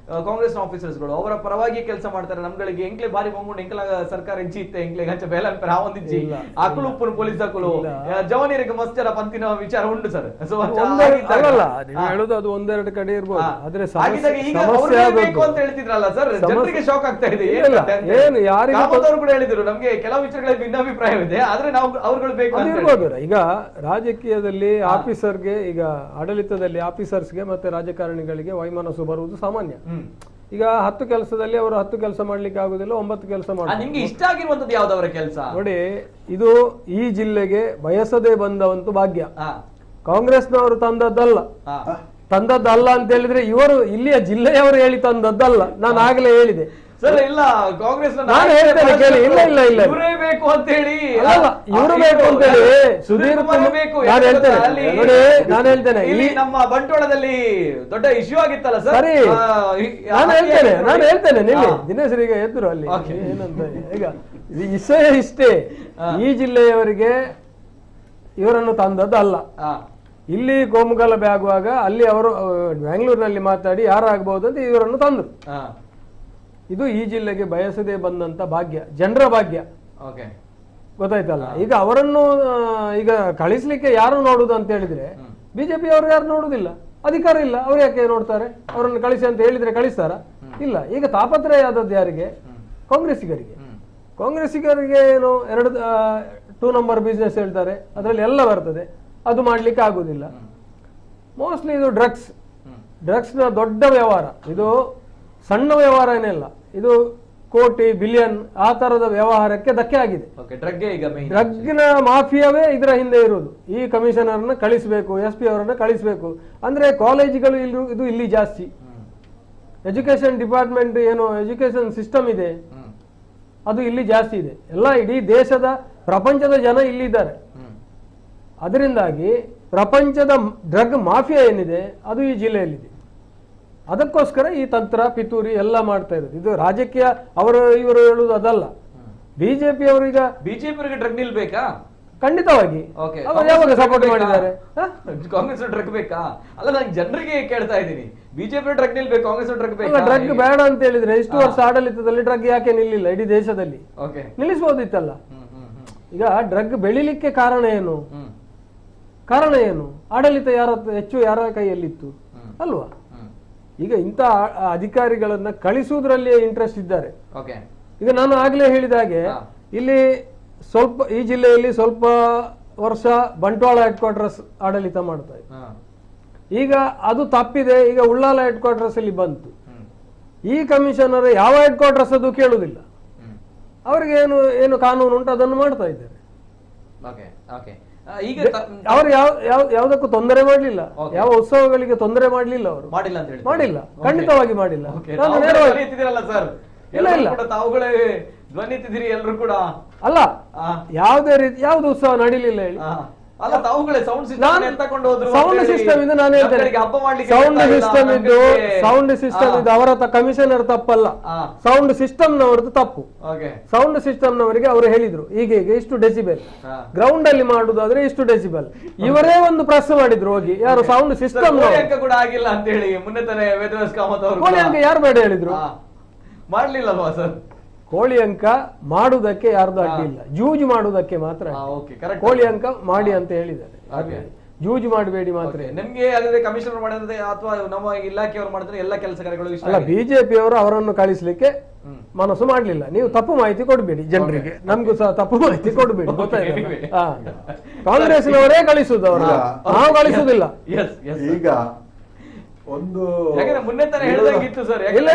ಕಾಂಗ್ರೆಸ್ ಆಫೀಸರ್ಸ್ ಗಳು ಅವರ ಪರವಾಗಿ ಕೆಲಸ ಮಾಡ್ತಾರೆ. ನಮ್ಗಳಿಗೆ ಎಂಕ್ಲೆ ಬಾರಿ ಬಂಗೊಂಡು ಎಂಕ್ಲ ಸರ್ಕಾರ ಎಂಚಿ ಇತ್ತೆ, ಎಂಕ್ಲೆ ಗಂಚ ಬೇಲ ಹಾವೊಂದಿಜ್ಜಿ ಆಕಳು ಉಪ್ಪು ಪೊಲೀಸ್ ಹಾಕಲು ಜವಾನಿಯರಿಗೆ ಮಸ್ತರ ಪಂತಿನ ವಿಚಾರ ಉಂಟು ಸರ್. ಸೊ ಹೇಳುದು ಅದು ಒಂದೆರಡು ಕಡೆ ಇರ್ಬೋದು, ಆದ್ರೆ ಬೇಕು ಅಂತ ಹೇಳ್ತಿದ್ರಲ್ಲ ಸರ್, ಜನರಿಗೆ ಶಾಕ್ ಆಗ್ತಾ ಇದೆ. ಏನು ಯಾರಿಗೂ ಕೂಡ ಹೇಳಿದ್ರು ನಮ್ಗೆ ಕೆಲವು ವಿಚಾರಗಳಲ್ಲಿ ಭಿನ್ನಾಭಿಪ್ರಾಯವಿದೆ, ಆದ್ರೆ ನಾವು ಅವ್ರುಗಳು ಬೇಕು ಇರ್ಬೋದು. ಈಗ ರಾಜಕೀಯದಲ್ಲಿ ಆಫೀಸರ್ಗೆ, ಈಗ ಆಡಳಿತದಲ್ಲಿ ಆಫೀಸರ್ಸ್ಗೆ ಮತ್ತೆ ರಾಜಕಾರಣಿಗಳಿಗೆ ವೈಮನಸ್ಸು ಬರುವುದು ಸಾಮಾನ್ಯ. ಈಗ 10 ಕೆಲಸದಲ್ಲಿ ಅವರು 10 ಕೆಲಸ ಮಾಡ್ಲಿಕ್ಕೆ ಆಗುದಿಲ್ಲ, 9 ಕೆಲಸ ಮಾಡ್ತಾರೆ. ನಿಮ್ಗೆ ಇಷ್ಟ ಆಗಿರುವಂತದ್ದು ಯಾವ್ದವರ ಕೆಲಸ ನೋಡಿ, ಇದು ಈ ಜಿಲ್ಲೆಗೆ ಬಯಸದೆ ಬಂದವಂತೂ ಭಾಗ್ಯ, ಕಾಂಗ್ರೆಸ್ನವರು ತಂದದ್ದಲ್ಲ. ತಂದದ್ದಲ್ಲ ಅಂತ ಹೇಳಿದ್ರೆ ಇವರು ಇಲ್ಲಿಯ ಜಿಲ್ಲೆಯವರು ಹೇಳಿ ತಂದದ್ದಲ್ಲ. ನಾನು ಆಗಲೇ ಹೇಳಿದೆ ಸರ್. ಇಲ್ಲ ಕಾಂಗ್ರೆಸ್ ನಾನು ಹೇಳ್ತೇನೆ ಕೇಳಿ. ಇಲ್ಲ ಇಲ್ಲ ಇಲ್ಲ ಇವರೇ ಬೇಕು ಅಂತ ಹೇಳಿ, ಇವರು ಬೇಕು ಅಂತ ಹೇಳಿ ಸುಧೀರ್ ಬೇಕು. ನಾನು ಹೇಳ್ತೇನೆ ನೋಡಿ, ನಾನು ಹೇಳ್ತೇನೆ ಇಲ್ಲಿ ನಮ್ಮ ಬಂಟ್ವಾಳದಲ್ಲಿ ದೊಡ್ಡ ಇಶ್ಯೂ ಆಗಿತ್ತಲ್ಲ ಸರ್. ಸರಿ, ನಾನು ಹೇಳ್ತೇನೆ ನಿಲ್ಲಿ ದಿನೇಶ್ವರಿಗೆ ಎದ್ರು ಅಲ್ಲಿ ಏನಂತ. ಈಗ ವಿಷಯ ಇಷ್ಟೇ, ಈ ಜಿಲ್ಲೆಯವರಿಗೆ ಇವರನ್ನು ತಂದದ್ದಲ್ಲ. ಇಲ್ಲಿ ಕೋಮುಗಲಭೆ ಆಗುವಾಗ ಅಲ್ಲಿ ಅವರು ಬೆಂಗಳೂರಿನಲ್ಲಿ ಮಾತಾಡಿ ಯಾರಾಗಬಹುದು ಅಂತ ಇವರನ್ನು ತಂದ್ರು. ಇದು ಈ ಜಿಲ್ಲೆಗೆ ಬಯಸದೆ ಬಂದಂತ ಭಾಗ್ಯ, ಜನರ ಭಾಗ್ಯ. ಗೊತ್ತಾಯ್ತಲ್ಲ. ಈಗ ಅವರನ್ನು ಈಗ ಕಳಿಸ್ಲಿಕ್ಕೆ ಯಾರು ನೋಡುದು ಅಂತ ಹೇಳಿದ್ರೆ ಬಿಜೆಪಿ ಅವರು ಯಾರು ನೋಡುದಿಲ್ಲ, ಅಧಿಕಾರ ಇಲ್ಲ. ಅವ್ರು ಯಾಕೆ ನೋಡ್ತಾರೆ? ಅವರನ್ನು ಕಳಿಸಿ ಅಂತ ಹೇಳಿದ್ರೆ ಕಳಿಸ್ತಾರ? ಇಲ್ಲ. ಈಗ ತಾಪತ್ರಯ ಆದದ್ದು ಯಾರಿಗೆ? ಕಾಂಗ್ರೆಸ್ಸಿಗರಿಗೆ. ಕಾಂಗ್ರೆಸ್ಸಿಗರಿಗೆ ಏನು 2 ನಂಬರ್ ಬಿಸ್ನೆಸ್ ಹೇಳ್ತಾರೆ, ಅದರಲ್ಲಿ ಎಲ್ಲ ಬರ್ತದೆ. ಅದು ಮಾಡ್ಲಿಕ್ಕೆ ಆಗುದಿಲ್ಲ. ಮೋಸ್ಟ್ಲಿ ಇದು ಡ್ರಗ್ಸ್ ನ ದೊಡ್ಡ ವ್ಯವಹಾರ. ಇದು ಸಣ್ಣ ವ್ಯವಹಾರ ಏನಿಲ್ಲ, ಇದು ಕೋಟಿ ಬಿಲಿಯನ್ ಆ ತರದ ವ್ಯವಹಾರಕ್ಕೆ ಧಕ್ಕೆ ಆಗಿದೆ. ಡ್ರಗ್ನ ಮಾಫಿಯಾವೇ ಇದರ ಹಿಂದೆ ಇರುವುದು. ಈ ಕಮಿಷನರ್ನ ಕಳಿಸಬೇಕು, SP ಅವರನ್ನ ಕಳಿಸಬೇಕು ಅಂದ್ರೆ ಕಾಲೇಜುಗಳು ಇದು ಇಲ್ಲಿ ಜಾಸ್ತಿ. ಎಜುಕೇಶನ್ ಡಿಪಾರ್ಟ್ಮೆಂಟ್ ಏನು ಎಜುಕೇಶನ್ ಸಿಸ್ಟಮ್ ಇದೆ ಅದು ಇಲ್ಲಿ ಜಾಸ್ತಿ ಇದೆ. ಎಲ್ಲ ಇಡೀ ದೇಶದ ಪ್ರಪಂಚದ ಜನ ಇಲ್ಲಿ ಇದ್ದಾರೆ. ಅದರಿಂದಾಗಿ ಪ್ರಪಂಚದ ಡ್ರಗ್ ಮಾಫಿಯಾ ಏನಿದೆ ಅದು ಈ ಜಿಲ್ಲೆಯಲ್ಲಿದೆ. ಅದಕ್ಕೋಸ್ಕರ ಈ ತಂತ್ರ ಪಿತೂರಿ ಎಲ್ಲ ಮಾಡ್ತಾ ಇರೋದು. ಇದು ರಾಜಕೀಯ ಇವರು ಹೇಳುವುದು ಅದಲ್ಲ. ಬಿಜೆಪಿ ಅವರೀಗ ಬಿಜೆಪಿ ಡ್ರಗ್ ನಿಲ್ಬೇಕಾ? ಖಂಡಿತವಾಗಿ ಯಾವಾಗ ಸಪೋರ್ಟ್ ಮಾಡಿದ್ದಾರೆ? ಕಾಂಗ್ರೆಸ್ ಡ್ರಗ್ ಬೇಕಾ? ಅಲ್ಲ, ನಾನು ಜನರಿಗೆ ಕೇಳ್ತಾ ಇದ್ದೀನಿ, ಬಿಜೆಪಿ ಡ್ರಗ್ ನಿಲ್ಬೇಕು, ಕಾಂಗ್ರೆಸ್ ಡ್ರಗ್ ಬೇಕಾ? ಡ್ರಗ್ ಬೇಡ ಅಂತ ಹೇಳಿದ್ರೆ ಇಷ್ಟು ವರ್ಷ ಆಡಳಿತದಲ್ಲಿ ಡ್ರಗ್ ಯಾಕೆ ನಿಲ್ಲಿಲ್ಲ ಇಡೀ ದೇಶದಲ್ಲಿ? ನಿಲ್ಲಿಸಬಹುದಿತ್ತಲ್ಲ. ಈಗ ಡ್ರಗ್ ಬೆಳಿಲಿಕ್ಕೆ ಕಾರಣ ಏನು? ಆಡಳಿತ ಯಾರ ಕೈಯಲ್ಲಿತ್ತು ಅಲ್ವಾ? ಈಗ ಇಂಥ ಅಧಿಕಾರಿಗಳನ್ನ ಕಳಿಸುವುದರಲ್ಲಿ ಇಂಟ್ರೆಸ್ಟ್ ಇದ್ದಾರೆ. ಈಗ ನಾನು ಆಗ್ಲೇ ಹೇಳಿದ ಹಾಗೆ ಇಲ್ಲಿ ಈ ಜಿಲ್ಲೆಯಲ್ಲಿ ಸ್ವಲ್ಪ ವರ್ಷ ಬಂಟ್ವಾಳ ಹೆಡ್ ಕ್ವಾರ್ಟರ್ಸ್ ಆಡಳಿತ ಮಾಡ್ತಾ ಇತ್ತು. ಈಗ ಅದು ತಪ್ಪಿದೆ. ಈಗ ಉಳ್ಳಾಲ ಹೆಡ್ ಕ್ವಾರ್ಟರ್ಸ್ ಅಲ್ಲಿ ಬಂತು. ಈ ಕಮಿಷನರ್ ಯಾವ ಹೆಡ್ ಕ್ವಾರ್ಟರ್ಸ್ ಅದು ಕೇಳುವುದಿಲ್ಲ. ಅವರಿಗೆ ಏನು ಕಾನೂನು ಉಂಟು ಅದನ್ನು ಮಾಡ್ತಾ ಇದ್ದಾರೆ. ಅವರು ಯಾವುದಕ್ಕೂ ತೊಂದರೆ ಮಾಡಲಿಲ್ಲ, ಯಾವ ಉತ್ಸವಗಳಿಗೆ ತೊಂದರೆ ಮಾಡಲಿಲ್ಲ. ಅವರು ಮಾಡಿಲ್ಲ, ಖಂಡಿತವಾಗಿ ಮಾಡಿಲ್ಲ. ಇಲ್ಲ ತಾವುಗಳೇ ಧ್ವನಿ ಎತ್ತಿದಿರಿ ಎಲ್ಲರೂ ಕೂಡ. ಅಲ್ಲ, ಯಾವುದೇ ರೀತಿ ಯಾವ್ದು ಉತ್ಸವ ನಡೀಲಿಲ್ಲ ಹೇಳಿ. ಅಲ್ಲ, ತಾವುಗಳೇ ಸೌಂಡ್ ಸಿಸ್ಟಮ್ ಎತ್ತಕೊಂಡು ಹೋದ್ರು. ಸೌಂಡ್ ಸಿಸ್ಟಮ್ ಇದು ನಾನು ಹೇಳ್ತೇನೆ. ಸೌಂಡ್ ಸಿಸ್ಟಮ್ ಇದು ಅವರ ಕಮಿಷನರ್ ತಪ್ಪಲ್ಲ, ಸೌಂಡ್ ಸಿಸ್ಟಮ್ ನವರದ್ದು ತಪ್ಪು. ಸೌಂಡ್ ಸಿಸ್ಟಮ್ ನವರಿಗೆ ಅವರು ಹೇಳಿದ್ರು ಈಗ ಇಷ್ಟು ಡೆಸಿಬೆಲ್, ಗ್ರೌಂಡ್ ಅಲ್ಲಿ ಮಾಡುದಾದ್ರೆ ಇಷ್ಟು ಡೆಸಿಬೆಲ್. ಇವರೇ ಒಂದು ಪ್ರೆಸ್ ಮಾಡಿದ್ರು ಹೋಗಿ. ಯಾರು? ಸೌಂಡ್ ಸಿಸ್ಟಮ್ ಕೂಡ ಆಗಿಲ್ಲ ಅಂತ ಹೇಳಿ ಮೊನ್ನೆ ತಾನೇ ವೇದವ್ಯಾಸ್ ಕಾಮತ್ ಅವರು. ಕೋಳಿ ಅಂಕ ಯಾರು ಬೇಡ ಹೇಳಿದ್ರು? ಮಾಡ್ಲಿಲ್ಲಲ್ವಾ ಸರ್? ಕೋಳಿ ಅಂಕ ಮಾಡುವುದಕ್ಕೆ ಯಾರ್ದು ಅಡ್ಡಿ ಇಲ್ಲ, ಜೂಜು ಮಾಡುವುದಕ್ಕೆ ಮಾತ್ರ. ಕೋಳಿ ಅಂಕ ಮಾಡಿ ಅಂತ ಹೇಳಿದ್ದಾರೆ, ಜೂಜು ಮಾಡಬೇಡಿ ಮಾತ್ರ. ನಿಮ್ಗೆ ಅದೇ ಕಮಿಷನರ್ ಮಾಡಿದ್ರೆ ಅಥವಾ ನಮ್ಮ ಇಲಾಖೆಯವರು ಮಾಡಿದ್ರೆ ಎಲ್ಲ ಕೆಲಸ ಕಾರ್ಯಗಳು ಅಲ್ಲ. ಬಿಜೆಪಿ ಅವರು ಅವರನ್ನು ಕಳಿಸ್ಲಿಕ್ಕೆ ಮನಸ್ಸು ಮಾಡ್ಲಿಲ್ಲ. ನೀವು ತಪ್ಪು ಮಾಹಿತಿ ಕೊಡ್ಬೇಡಿ ಜನರಿಗೆ, ನಮ್ಗೂ ಸಹ ತಪ್ಪು ಮಾಹಿತಿ ಕೊಡ್ಬೇಡಿ. ಗೊತ್ತಾಯ್ತು? ಕಾಂಗ್ರೆಸ್ನವರೇ ಕಳಿಸುದು, ಅವರು ನಾವು ಕಳಿಸುದಿಲ್ಲ. ಈಗ ಒಂದು ಮುನ್ನೆ ತಾನೇ ಹೇಳಿದಾಗಿತ್ತು ಸರ್. ಇಲ್ಲ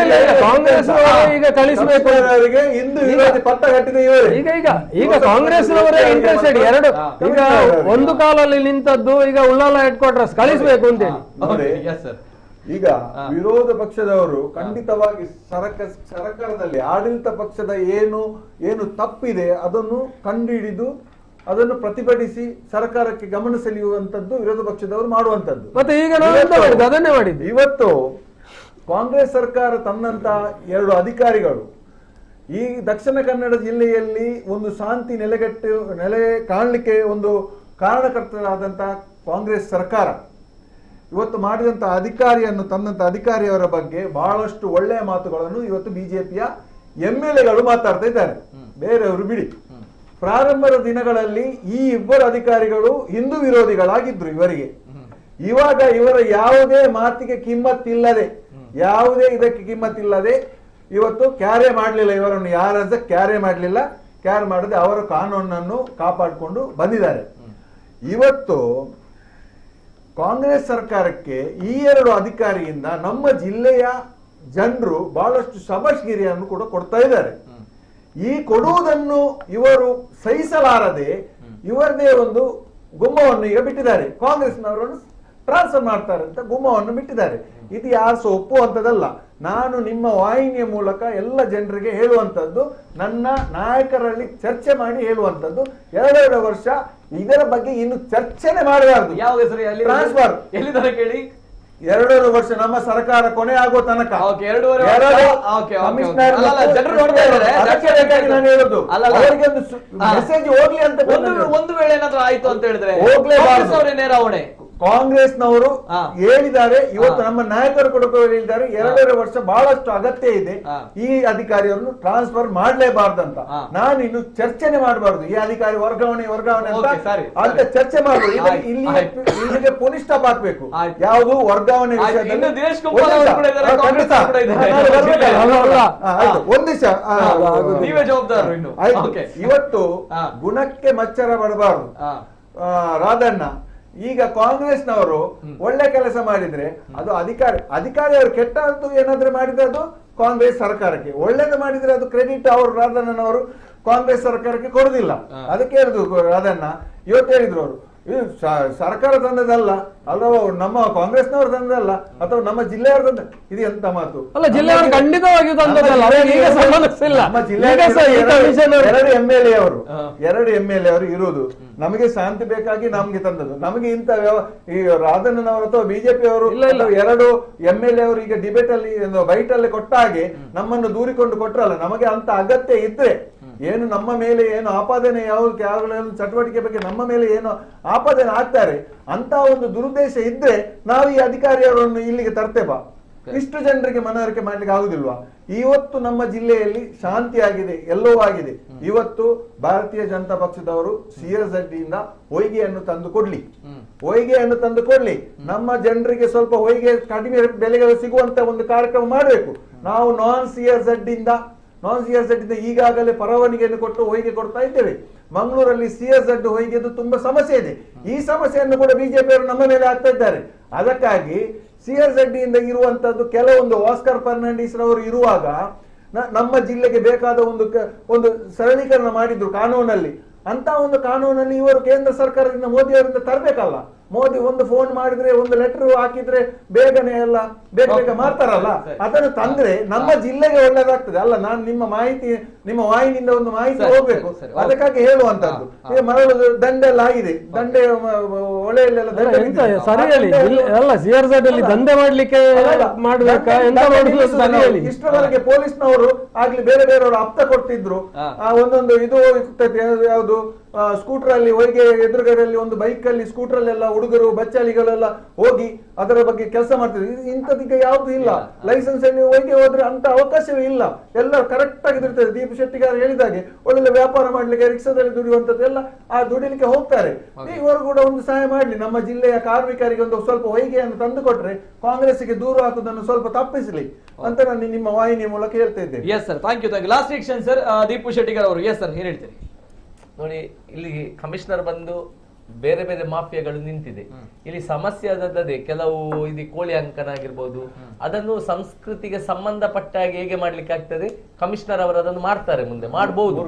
ಕಾಂಗ್ರೆಸ್ ಈಗ ಕಳಿಸಬೇಕು ಅವರಿಗೆ ಹಿಂದೂ ವಿರೋಧಿ ಪಟ್ಟ ಕಟ್ಟಿದ ಈಗ ಕಾಂಗ್ರೆಸ್ನವರೇ ಇಂಟ್ರೆಸ್ಟೆಡ್. ಎರಡು ಈಗ ಒಂದು ಕಾಲಲ್ಲಿ ನಿಂತದ್ದು ಈಗ ಉಳ್ಳಾಲ ಹೆಡ್ ಕ್ವಾರ್ಟರ್ಸ್ ಕಳಿಸಬೇಕು ಅಂತ ಹೇಳಿ. ಈಗ ವಿರೋಧ ಪಕ್ಷದವರು ಖಂಡಿತವಾಗಿ ಸರ್ಕಾರದಲ್ಲಿ ಆಡಳಿತ ಪಕ್ಷದ ಏನು ತಪ್ಪಿದೆ ಅದನ್ನು ಕಂಡುಹಿಡಿದು ಅದನ್ನು ಪ್ರತಿಭಟಿಸಿ ಸರ್ಕಾರಕ್ಕೆ ಗಮನ ಸೆಳೆಯುವಂತದ್ದು ವಿರೋಧ ಪಕ್ಷದವರು ಮಾಡುವಂತದ್ದು. ಮತ್ತೆ ಈಗ ಅದನ್ನೇ ಮಾಡಿದ್ದು. ಇವತ್ತು ಕಾಂಗ್ರೆಸ್ ಸರ್ಕಾರ ತನ್ನಂತ 2 ಅಧಿಕಾರಿಗಳು ಈ ದಕ್ಷಿಣ ಕನ್ನಡ ಜಿಲ್ಲೆಯಲ್ಲಿ ಒಂದು ಶಾಂತಿ ನೆಲೆ ಕಾಣಲಿಕ್ಕೆ ಒಂದು ಕಾರಣಕರ್ತರಾದಂತ ಕಾಂಗ್ರೆಸ್ ಸರ್ಕಾರ ಇವತ್ತು ಮಾಡಿದಂತ ಅಧಿಕಾರಿಯನ್ನು ತನ್ನಂತ ಅಧಿಕಾರಿಯವರ ಬಗ್ಗೆ ಬಹಳಷ್ಟು ಒಳ್ಳೆಯ ಮಾತುಗಳನ್ನು ಇವತ್ತು ಬಿಜೆಪಿಯ MLAಗಳು ಮಾತಾಡ್ತಾ ಇದ್ದಾರೆ. ಬೇರೆಯವರು ಬಿಡಿ. ಪ್ರಾರಂಭದ ದಿನಗಳಲ್ಲಿ ಈ 2 ಅಧಿಕಾರಿಗಳು ಹಿಂದೂ ವಿರೋಧಿಗಳಾಗಿದ್ರು ಇವರಿಗೆ. ಇವಾಗ ಇವರ ಯಾವುದೇ ಮಾತಿಗೆ ಕಿಮ್ಮತ್ತಿಲ್ಲದೆ, ಯಾವುದೇ ಇದಕ್ಕೆ ಕಿಮ್ಮತ್ತಿಲ್ಲದೆ ಇವತ್ತು ಕ್ಯಾರೆ ಮಾಡಲಿಲ್ಲ. ಇವರನ್ನು ಯಾರ ಕ್ಯಾರೆ ಮಾಡಲಿಲ್ಲ. ಕ್ಯಾರೆ ಮಾಡದೆ ಅವರ ಕಾನೂನನ್ನು ಕಾಪಾಡಿಕೊಂಡು ಬಂದಿದ್ದಾರೆ. ಇವತ್ತು ಕಾಂಗ್ರೆಸ್ ಸರ್ಕಾರಕ್ಕೆ ಈ 2 ಅಧಿಕಾರಿಯಿಂದ ನಮ್ಮ ಜಿಲ್ಲೆಯ ಜನರು ಬಹಳಷ್ಟು ಶಬಾಷ್ಗಿರಿಯನ್ನು ಕೂಡ ಕೊಡ್ತಾ ಇದ್ದಾರೆ. ಈ ಕೊಡುವುದನ್ನು ಇವರು ಸಹಿಸಲಾರದೆ ಇವರದೇ ಒಂದು ಗುಮ್ಮವನ್ನು ಈಗ ಬಿಟ್ಟಿದ್ದಾರೆ. ಕಾಂಗ್ರೆಸ್ನವರನ್ನು ಟ್ರಾನ್ಸ್ಫರ್ ಮಾಡ್ತಾರೆ ಅಂತ ಗುಮ್ಮವನ್ನು ಬಿಟ್ಟಿದ್ದಾರೆ. ಇದು ಯಾರು ಸಹ ಒಪ್ಪುವಂಥದ್ದಲ್ಲ. ನಾನು ನಿಮ್ಮ ವಾಹಿನಿಯ ಮೂಲಕ ಎಲ್ಲ ಜನರಿಗೆ ಹೇಳುವಂಥದ್ದು, ನನ್ನ ನಾಯಕರಲ್ಲಿ ಚರ್ಚೆ ಮಾಡಿ ಹೇಳುವಂಥದ್ದು, 2 ವರ್ಷ ಇದರ ಬಗ್ಗೆ ಇನ್ನು ಚರ್ಚೆನೆ ಮಾಡಬಾರದು. ಯಾವ ಹೆಸರು ಟ್ರಾನ್ಸ್ಫರ್ ಎಲ್ಲಿದ್ದಾರೆ ಕೇಳಿ. 2 ವರ್ಷ ನಮ್ಮ ಸರ್ಕಾರ ಕೊನೆ ಆಗೋ ತನಕ ನಾನು ಹೇಳುದು ಅವರಿಗೆ ಒಂದು ಮೆಸೇಜ್ ಹೋಗ್ಲಿ ಅಂತ. ಒಂದು ವೇಳೆ ಏನಾದ್ರೂ ಆಯ್ತು ಅಂತ ಹೇಳಿದ್ರೆ ಹೋಗ್ಲೇಬಾರದು. ನೇರಾವಣೆ ಕಾಂಗ್ರೆಸ್ನವರು ಹೇಳಿದ್ದಾರೆ, ಇವತ್ತು ನಮ್ಮ ನಾಯಕರು ಕೂಡ ಹೇಳಿದ್ದಾರೆ 2 ವರ್ಷ ಬಹಳಷ್ಟು ಅಗತ್ಯ ಇದೆ, ಈ ಅಧಿಕಾರಿಯನ್ನು ಟ್ರಾನ್ಸ್ಫರ್ ಮಾಡಲೇಬಾರ್ದಂತ. ನಾನು ಇನ್ನು ಚರ್ಚೆನೆ ಮಾಡಬಾರ್ದು, ಈ ಅಧಿಕಾರಿ ವರ್ಗಾವಣೆ ಅಂತ ಚರ್ಚೆ ಮಾಡಬಹುದು. ಇಲ್ಲಿಗೆ ಪುನಃ ಸ್ಟಾಪ್ ಹಾಕ್ಬೇಕು. ಯಾವುದು ವರ್ಗಾವಣೆ ವಿಷಯದಲ್ಲಿ ಒಂದ್ ದಿವಸ ನೀವೇ ಜವಾಬ್ದಾರರು. ಇವತ್ತು ಗುಣಕ್ಕೆ ಮಚ್ಚರ ಬಡಬಾರದು. ರಾಧಣ್ಣ, ಈಗ ಕಾಂಗ್ರೆಸ್ನವರು ಒಳ್ಳೆ ಕೆಲಸ ಮಾಡಿದ್ರೆ ಅದು ಅಧಿಕಾರಿ ಅವರು ಕೆಟ್ಟದ್ದು ಏನಾದ್ರೂ ಮಾಡಿದ್ರೆ ಅದು ಕಾಂಗ್ರೆಸ್ ಸರ್ಕಾರಕ್ಕೆ, ಒಳ್ಳೇದು ಮಾಡಿದ್ರೆ ಅದು ಕ್ರೆಡಿಟ್ ಅವರು ರಾಧಣ್ಣನವರು ಕಾಂಗ್ರೆಸ್ ಸರ್ಕಾರಕ್ಕೆ ಕೊಡುದಿಲ್ಲ. ಅದಕ್ಕೆ ಹೇಳಿದ್ರು ರಾಧಣ್ಣ, ಇವತ್ತು ಹೇಳಿದ್ರು ಅವರು ಇದು ಸರ್ಕಾರ ತಂದದಲ್ಲ, ಅಲ್ಲವ ನಮ್ಮ ಕಾಂಗ್ರೆಸ್ನವರು ತಂದಲ್ಲ, ಅಥವಾ ನಮ್ಮ ಜಿಲ್ಲೆಯವರು ತಂದ. ಇದು ಎಂತ ಮಾತು? ಅಲ್ಲ, ಜಿಲ್ಲೆಯವರು ಖಂಡಿತವಾಗಿ ತಂದದಲ್ಲ. ನಮ್ಮ ಜಿಲ್ಲೆಯ 2 MLA ಅವರು ಇರುವುದು. ನಮಗೆ ಶಾಂತಿ ಬೇಕಾಗಿ ನಮ್ಗೆ ತಂದದ್ದು. ನಮಗೆ ಇಂತ ಈ ರಾಧಣ್ಣನವರು ಅಥವಾ ಬಿಜೆಪಿ ಅವರು 2 MLA ಅವರು ಈಗ ಡಿಬೇಟ್ ಅಲ್ಲಿ ಬೈಟ್ ಅಲ್ಲಿ ಕೊಟ್ಟ ಹಾಗೆ ನಮ್ಮನ್ನು ದೂರಿಕೊಂಡು ಕೊಟ್ರಲ್ಲ. ನಮಗೆ ಅಂತ ಅಗತ್ಯ ಇದ್ರೆ, ಏನು ನಮ್ಮ ಮೇಲೆ ಏನು ಆಪಾದನೆ, ಯಾವ ಚಟುವಟಿಕೆ ಬಗ್ಗೆ ನಮ್ಮ ಮೇಲೆ ಏನು ಆಪಾದನೆ ಆಗ್ತಾರೆ ಅಂತ ಒಂದು ದುರುದ್ದೇಶ ಇದ್ರೆ ನಾವು ಈ ಅಧಿಕಾರಿಯವರನ್ನು ಇಲ್ಲಿಗೆ ತರ್ತೇವಾ? ಇಷ್ಟು ಜನರಿಗೆ ಮನವರಿಕೆ ಮಾಡ್ಲಿಕ್ಕೆ ಆಗುದಿಲ್ವಾ? ಇವತ್ತು ನಮ್ಮ ಜಿಲ್ಲೆಯಲ್ಲಿ ಶಾಂತಿ ಆಗಿದೆ, ಎಲ್ಲವೂ ಆಗಿದೆ. ಇವತ್ತು ಭಾರತೀಯ ಜನತಾ ಪಕ್ಷದವರು CSZ ಇಂದ ಹೊಯ್ಗೆಯನ್ನು ತಂದು ಕೊಡ್ಲಿ, ನಮ್ಮ ಜನರಿಗೆ ಸ್ವಲ್ಪ ಹೊಯ್ಗೆ ಕಡಿಮೆ ಬೆಲೆಗಳು ಸಿಗುವಂತ ಒಂದು ಕಾರ್ಯಕ್ರಮ ಮಾಡಬೇಕು. ನಾವು ನಾನ್ CSZ ಇಂದ ಈಗಾಗಲೇ ಪರವಾನಗಿಯನ್ನು ಕೊಟ್ಟು ಹೊಯ್ಗೆ ಕೊಡ್ತಾ ಇದ್ದೇವೆ. ಮಂಗಳೂರಲ್ಲಿ CSZ ಹೊಯ್ಗೆದು ತುಂಬಾ ಸಮಸ್ಯೆ ಇದೆ. ಈ ಸಮಸ್ಯೆಯನ್ನು ಕೂಡ ಬಿಜೆಪಿಯವರು ನಮ್ಮ ಮೇಲೆ ಆಗ್ತಾ ಇದ್ದಾರೆ. ಅದಕ್ಕಾಗಿ CSZ ಇಂದ ಇರುವಂತದ್ದು ಕೆಲವೊಂದು ಆಸ್ಕರ್ ಫರ್ನಾಂಡಿಸ್ ರವರು ಇರುವಾಗ ನಮ್ಮ ಜಿಲ್ಲೆಗೆ ಬೇಕಾದ ಒಂದು ಸರಳೀಕರಣ ಮಾಡಿದ್ರು ಕಾನೂನಲ್ಲಿ. ಅಂತ ಒಂದು ಕಾನೂನಲ್ಲಿ ಇವರು ಕೇಂದ್ರ ಸರ್ಕಾರದಿಂದ ಮೋದಿ ಅವರಿಂದ ತರಬೇಕಲ್ಲ. ಮೋದಿ ಒಂದು ಫೋನ್ ಮಾಡಿದ್ರೆ, ಒಂದು ಲೆಟರ್ ಹಾಕಿದ್ರೆ ಬೇಗನೆ ಎಲ್ಲ ಬೇಗ ಮಾಡ್ತಾರಲ್ಲ, ಅದನ್ನು ತಂದ್ರೆ ನಮ್ಮ ಜಿಲ್ಲೆಗೆ ಒಳ್ಳೇದಾಗ್ತದೆ. ಅಲ್ಲ, ನಾನು ನಿಮ್ಮ ವಾಹಿನಿಯಿಂದ ಒಂದು ಮಾಹಿತಿ ಹೋಗ್ಬೇಕು, ಅದಕ್ಕಾಗಿ ಹೇಳುವಂತದ್ದು. ಮರಳು ದಂಡೆ ಎಲ್ಲ ಆಗಿದೆ, ದಂಡೆ ಒಳ್ಳೆಯಲ್ಲೆಲ್ಲ ದಂಧೆ ಮಾಡ್ಲಿಕ್ಕೆ ಇಷ್ಟರವರೆಗೆ ಪೊಲೀಸ್ನವರು ಆಗ್ಲಿ ಬೇರೆ ಬೇರೆಯವರು ಅಪ್ತ ಕೊಡ್ತಿದ್ರು. ಒಂದೊಂದು ಇದು ಯಾವುದು ಸ್ಕೂಟರ್ ಅಲ್ಲಿ ಹೊಯ್ಗೆ ಎದುರುಗಡೆಯಲ್ಲಿ ಒಂದು ಬೈಕ್ ಅಲ್ಲಿ ಸ್ಕೂಟರ್ ಅಲ್ಲೆಲ್ಲ ಹುಡುಗರು ಬಚ್ಚಾಲಿಗಳೆಲ್ಲ ಹೋಗಿ ಅದರ ಬಗ್ಗೆ ಕೆಲಸ ಮಾಡ್ತಿದ್ರು. ಇಂಥದಕ್ಕೆ ಯಾವ್ದು ಇಲ್ಲ. ಲೈಸೆನ್ಸ್ ಅಲ್ಲಿ ಹೊಯ್ಗೆ ಹೋದ್ರೆ ಅಂತ ಅವಕಾಶವೇ ಇಲ್ಲ. ಎಲ್ಲ ಕರೆಕ್ಟ್ ಆಗಿರ್ತದೆ. ದೀಪ್ ಶೆಟ್ಟಿಗಾರ್ ಹೇಳಿದಾಗೆ ಒಳ್ಳೆ ವ್ಯಾಪಾರ ಮಾಡ್ಲಿಕ್ಕೆ ರಿಕ್ಷಾದಲ್ಲಿ ದುಡಿಯುವಂತದ್ದೆಲ್ಲ ಆ ದುಡಿಲಿಕ್ಕೆ ಹೋಗ್ತಾರೆ. ಇವರು ಕೂಡ ಒಂದು ಸಹಾಯ ಮಾಡ್ಲಿ. ನಮ್ಮ ಜಿಲ್ಲೆಯ ಕಾರ್ಮಿಕರಿಗೆ ಒಂದು ಸ್ವಲ್ಪ ಹೊಯ್ಗೆಯನ್ನು ತಂದು ಕೊಟ್ರೆ ಕಾಂಗ್ರೆಸ್ಗೆ ದೂರ ಹಾಕುವುದನ್ನು ಸ್ವಲ್ಪ ತಪ್ಪಿಸಲಿ ಅಂತ ನಾನು ನಿಮ್ಮ ವಾಹಿನಿಯ ಮೂಲಕ ಹೇಳ್ತಾ ಇದ್ದೇನೆ. Yes sir, thank you. Last reaction sir, Deepu Shettigar ಅವರು. ಎಸ್ ಸರ್, ಏನ್ ಹೇಳ್ತೀರಿ? ನೋಡಿ, ಇಲ್ಲಿ ಕಮಿಷನರ್ ಬಂದು ಬೇರೆ ಬೇರೆ ಮಾಫಿಯಾಗಳು ನಿಂತಿದೆ. ಇಲ್ಲಿ ಸಮಸ್ಯೆ ಆದದ್ದೇ ಕೆಲವು ಇದು ಕೋಳಿ ಅಂಕನ ಆಗಿರ್ಬೋದು, ಅದನ್ನು ಸಂಸ್ಕೃತಿಗೆ ಸಂಬಂಧಪಟ್ಟಾಗಿ ಹೇಗೆ ಮಾಡ್ಲಿಕ್ಕೆ ಆಗ್ತದೆ, ಕಮಿಷನರ್ ಅವರು ಅದನ್ನು ಮಾಡ್ತಾರೆ, ಮುಂದೆ ಮಾಡಬಹುದು.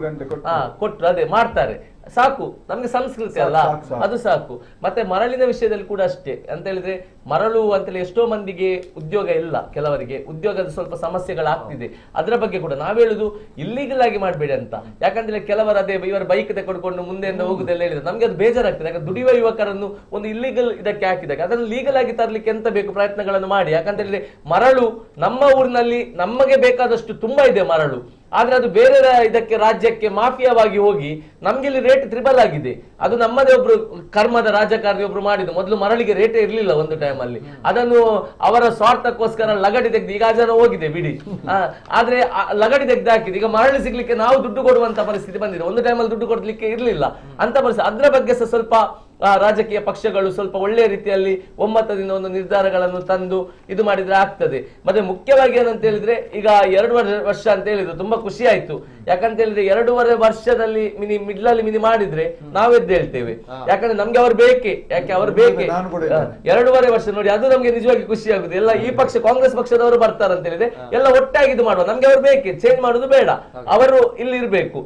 ಕೊಟ್ರು ಅದೇ ಮಾಡ್ತಾರೆ, ಸಾಕು. ನಮ್ಗೆ ಸಂಸ್ಕೃತಿ ಅಲ್ಲ, ಅದು ಸಾಕು. ಮತ್ತೆ ಮರಳಿನ ವಿಷಯದಲ್ಲಿ ಕೂಡ ಅಷ್ಟೇ. ಅಂತ ಹೇಳಿದ್ರೆ ಮರಳು ಅಂತೇಳಿ ಎಷ್ಟೋ ಮಂದಿಗೆ ಉದ್ಯೋಗ ಇಲ್ಲ, ಕೆಲವರಿಗೆ ಉದ್ಯೋಗದ ಸ್ವಲ್ಪ ಸಮಸ್ಯೆಗಳಾಗ್ತಿದೆ. ಅದರ ಬಗ್ಗೆ ಕೂಡ ನಾವ್ ಹೇಳುದು ಇಲ್ಲಿಗಲ್ ಆಗಿ ಮಾಡ್ಬೇಡಿ ಅಂತ. ಯಾಕಂದ್ರೆ ಕೆಲವರು ಅದೇ ಇವರ ಬೈಕ್ ತೆಗೆದುಕೊಂಡು ಮುಂದೆಯಿಂದ ಹೋಗುದೆಲ್ಲ ಹೇಳಿದ್ರೆ ನಮ್ಗೆ ಅದು ಬೇಜಾರಾಗ್ತದೆ. ಯಾಕಂದ್ರೆ ದುಡಿಯುವ ಯುವಕರನ್ನು ಒಂದು ಇಲ್ಲಿಗಲ್ ಇದಕ್ಕೆ ಹಾಕಿದಾಗ ಅದನ್ನು ಲೀಗಲ್ ಆಗಿ ತರ್ಲಿಕ್ಕೆ ಎಂತ ಬೇಕು ಪ್ರಯತ್ನಗಳನ್ನು ಮಾಡಿ. ಯಾಕಂತ ಹೇಳಿದ್ರೆ ಮರಳು ನಮ್ಮ ಊರಿನಲ್ಲಿ ನಮಗೆ ಬೇಕಾದಷ್ಟು ತುಂಬಾ ಇದೆ ಮರಳು. ಆದ್ರೆ ಅದು ಬೇರೆ ಇದಕ್ಕೆ ರಾಜ್ಯಕ್ಕೆ ಮಾಫಿಯಾವಾಗಿ ಹೋಗಿ ನಮ್ಗೆ ಇಲ್ಲಿ ರೇಟ್ ತ್ರಿಬಲ್ ಆಗಿದೆ. ಅದು ನಮ್ಮದೇ ಒಬ್ರು ಕರ್ಮದ ರಾಜಕಾರಣಿ ಒಬ್ರು ಮಾಡಿದ್ದು. ಮೊದಲು ಮರಳಿಗೆ ರೇಟೇ ಇರ್ಲಿಲ್ಲ ಒಂದು ಟೈಮ್ ಅಲ್ಲಿ. ಅದನ್ನು ಅವರ ಸ್ವಾರ್ಥಕ್ಕೋಸ್ಕರ ಲಗಡಿ ತೆಗೆದು, ಈಗ ಜನ ಹೋಗಿದೆ ಬಿಡಿ, ಆದ್ರೆ ಲಗಡಿ ತೆಗೆದು ಹಾಕಿದೆ. ಈಗ ಮರಳು ಸಿಗ್ಲಿಕ್ಕೆ ನಾವು ದುಡ್ಡು ಕೊಡುವಂತ ಪರಿಸ್ಥಿತಿ ಬಂದಿದೆ. ಒಂದು ಟೈಮಲ್ಲಿ ದುಡ್ಡು ಕೊಡ್ಲಿಕ್ಕೆ ಇರ್ಲಿಲ್ಲ ಅಂತ ಪರಿಸ್ಥಿತಿ. ಅದ್ರ ಬಗ್ಗೆ ಸ್ವಲ್ಪ ರಾಜಕೀಯ ಪಕ್ಷಗಳು ಸ್ವಲ್ಪ ಒಳ್ಳೆಯ ರೀತಿಯಲ್ಲಿ ಒಮ್ಮತದಿಂದ ಒಂದು ನಿರ್ಧಾರಗಳನ್ನು ತಂದು ಇದು ಮಾಡಿದ್ರೆ ಆಗ್ತದೆ. ಮತ್ತೆ ಮುಖ್ಯವಾಗಿ ಏನಂತ ಹೇಳಿದ್ರೆ, ಈಗ 2 ವರ್ಷ ಅಂತ ಹೇಳಿದ್ರು, ತುಂಬಾ ಖುಷಿ ಆಯ್ತು. ಯಾಕಂತ ಹೇಳಿದ್ರೆ 2.5 ವರ್ಷದಲ್ಲಿ ಮಿಡ್ಲಲ್ಲಿ ಮಾಡಿದ್ರೆ ನಾವೆದ್ದು ಹೇಳ್ತೇವೆ. ಯಾಕಂದ್ರೆ ನಮ್ಗೆ ಅವ್ರು ಬೇಕೇ. ಯಾಕೆ ಅವ್ರು ಬೇಕೇ 2.5 ವರ್ಷ ನೋಡಿ, ಅದು ನಮ್ಗೆ ನಿಜವಾಗಿ ಖುಷಿ ಆಗುದು. ಎಲ್ಲ ಈ ಪಕ್ಷ ಕಾಂಗ್ರೆಸ್ ಪಕ್ಷದವರು ಬರ್ತಾರಂತ ಹೇಳಿದ್ರೆ ಎಲ್ಲ ಒಟ್ಟಾಗಿ ಇದು ಮಾಡುವ. ನಮ್ಗೆ ಅವ್ರು ಬೇಕೇ, ಚೇಂಜ್ ಮಾಡುದು ಬೇಡ, ಅವರು ಇಲ್ಲಿ ಇರ್ಬೇಕು.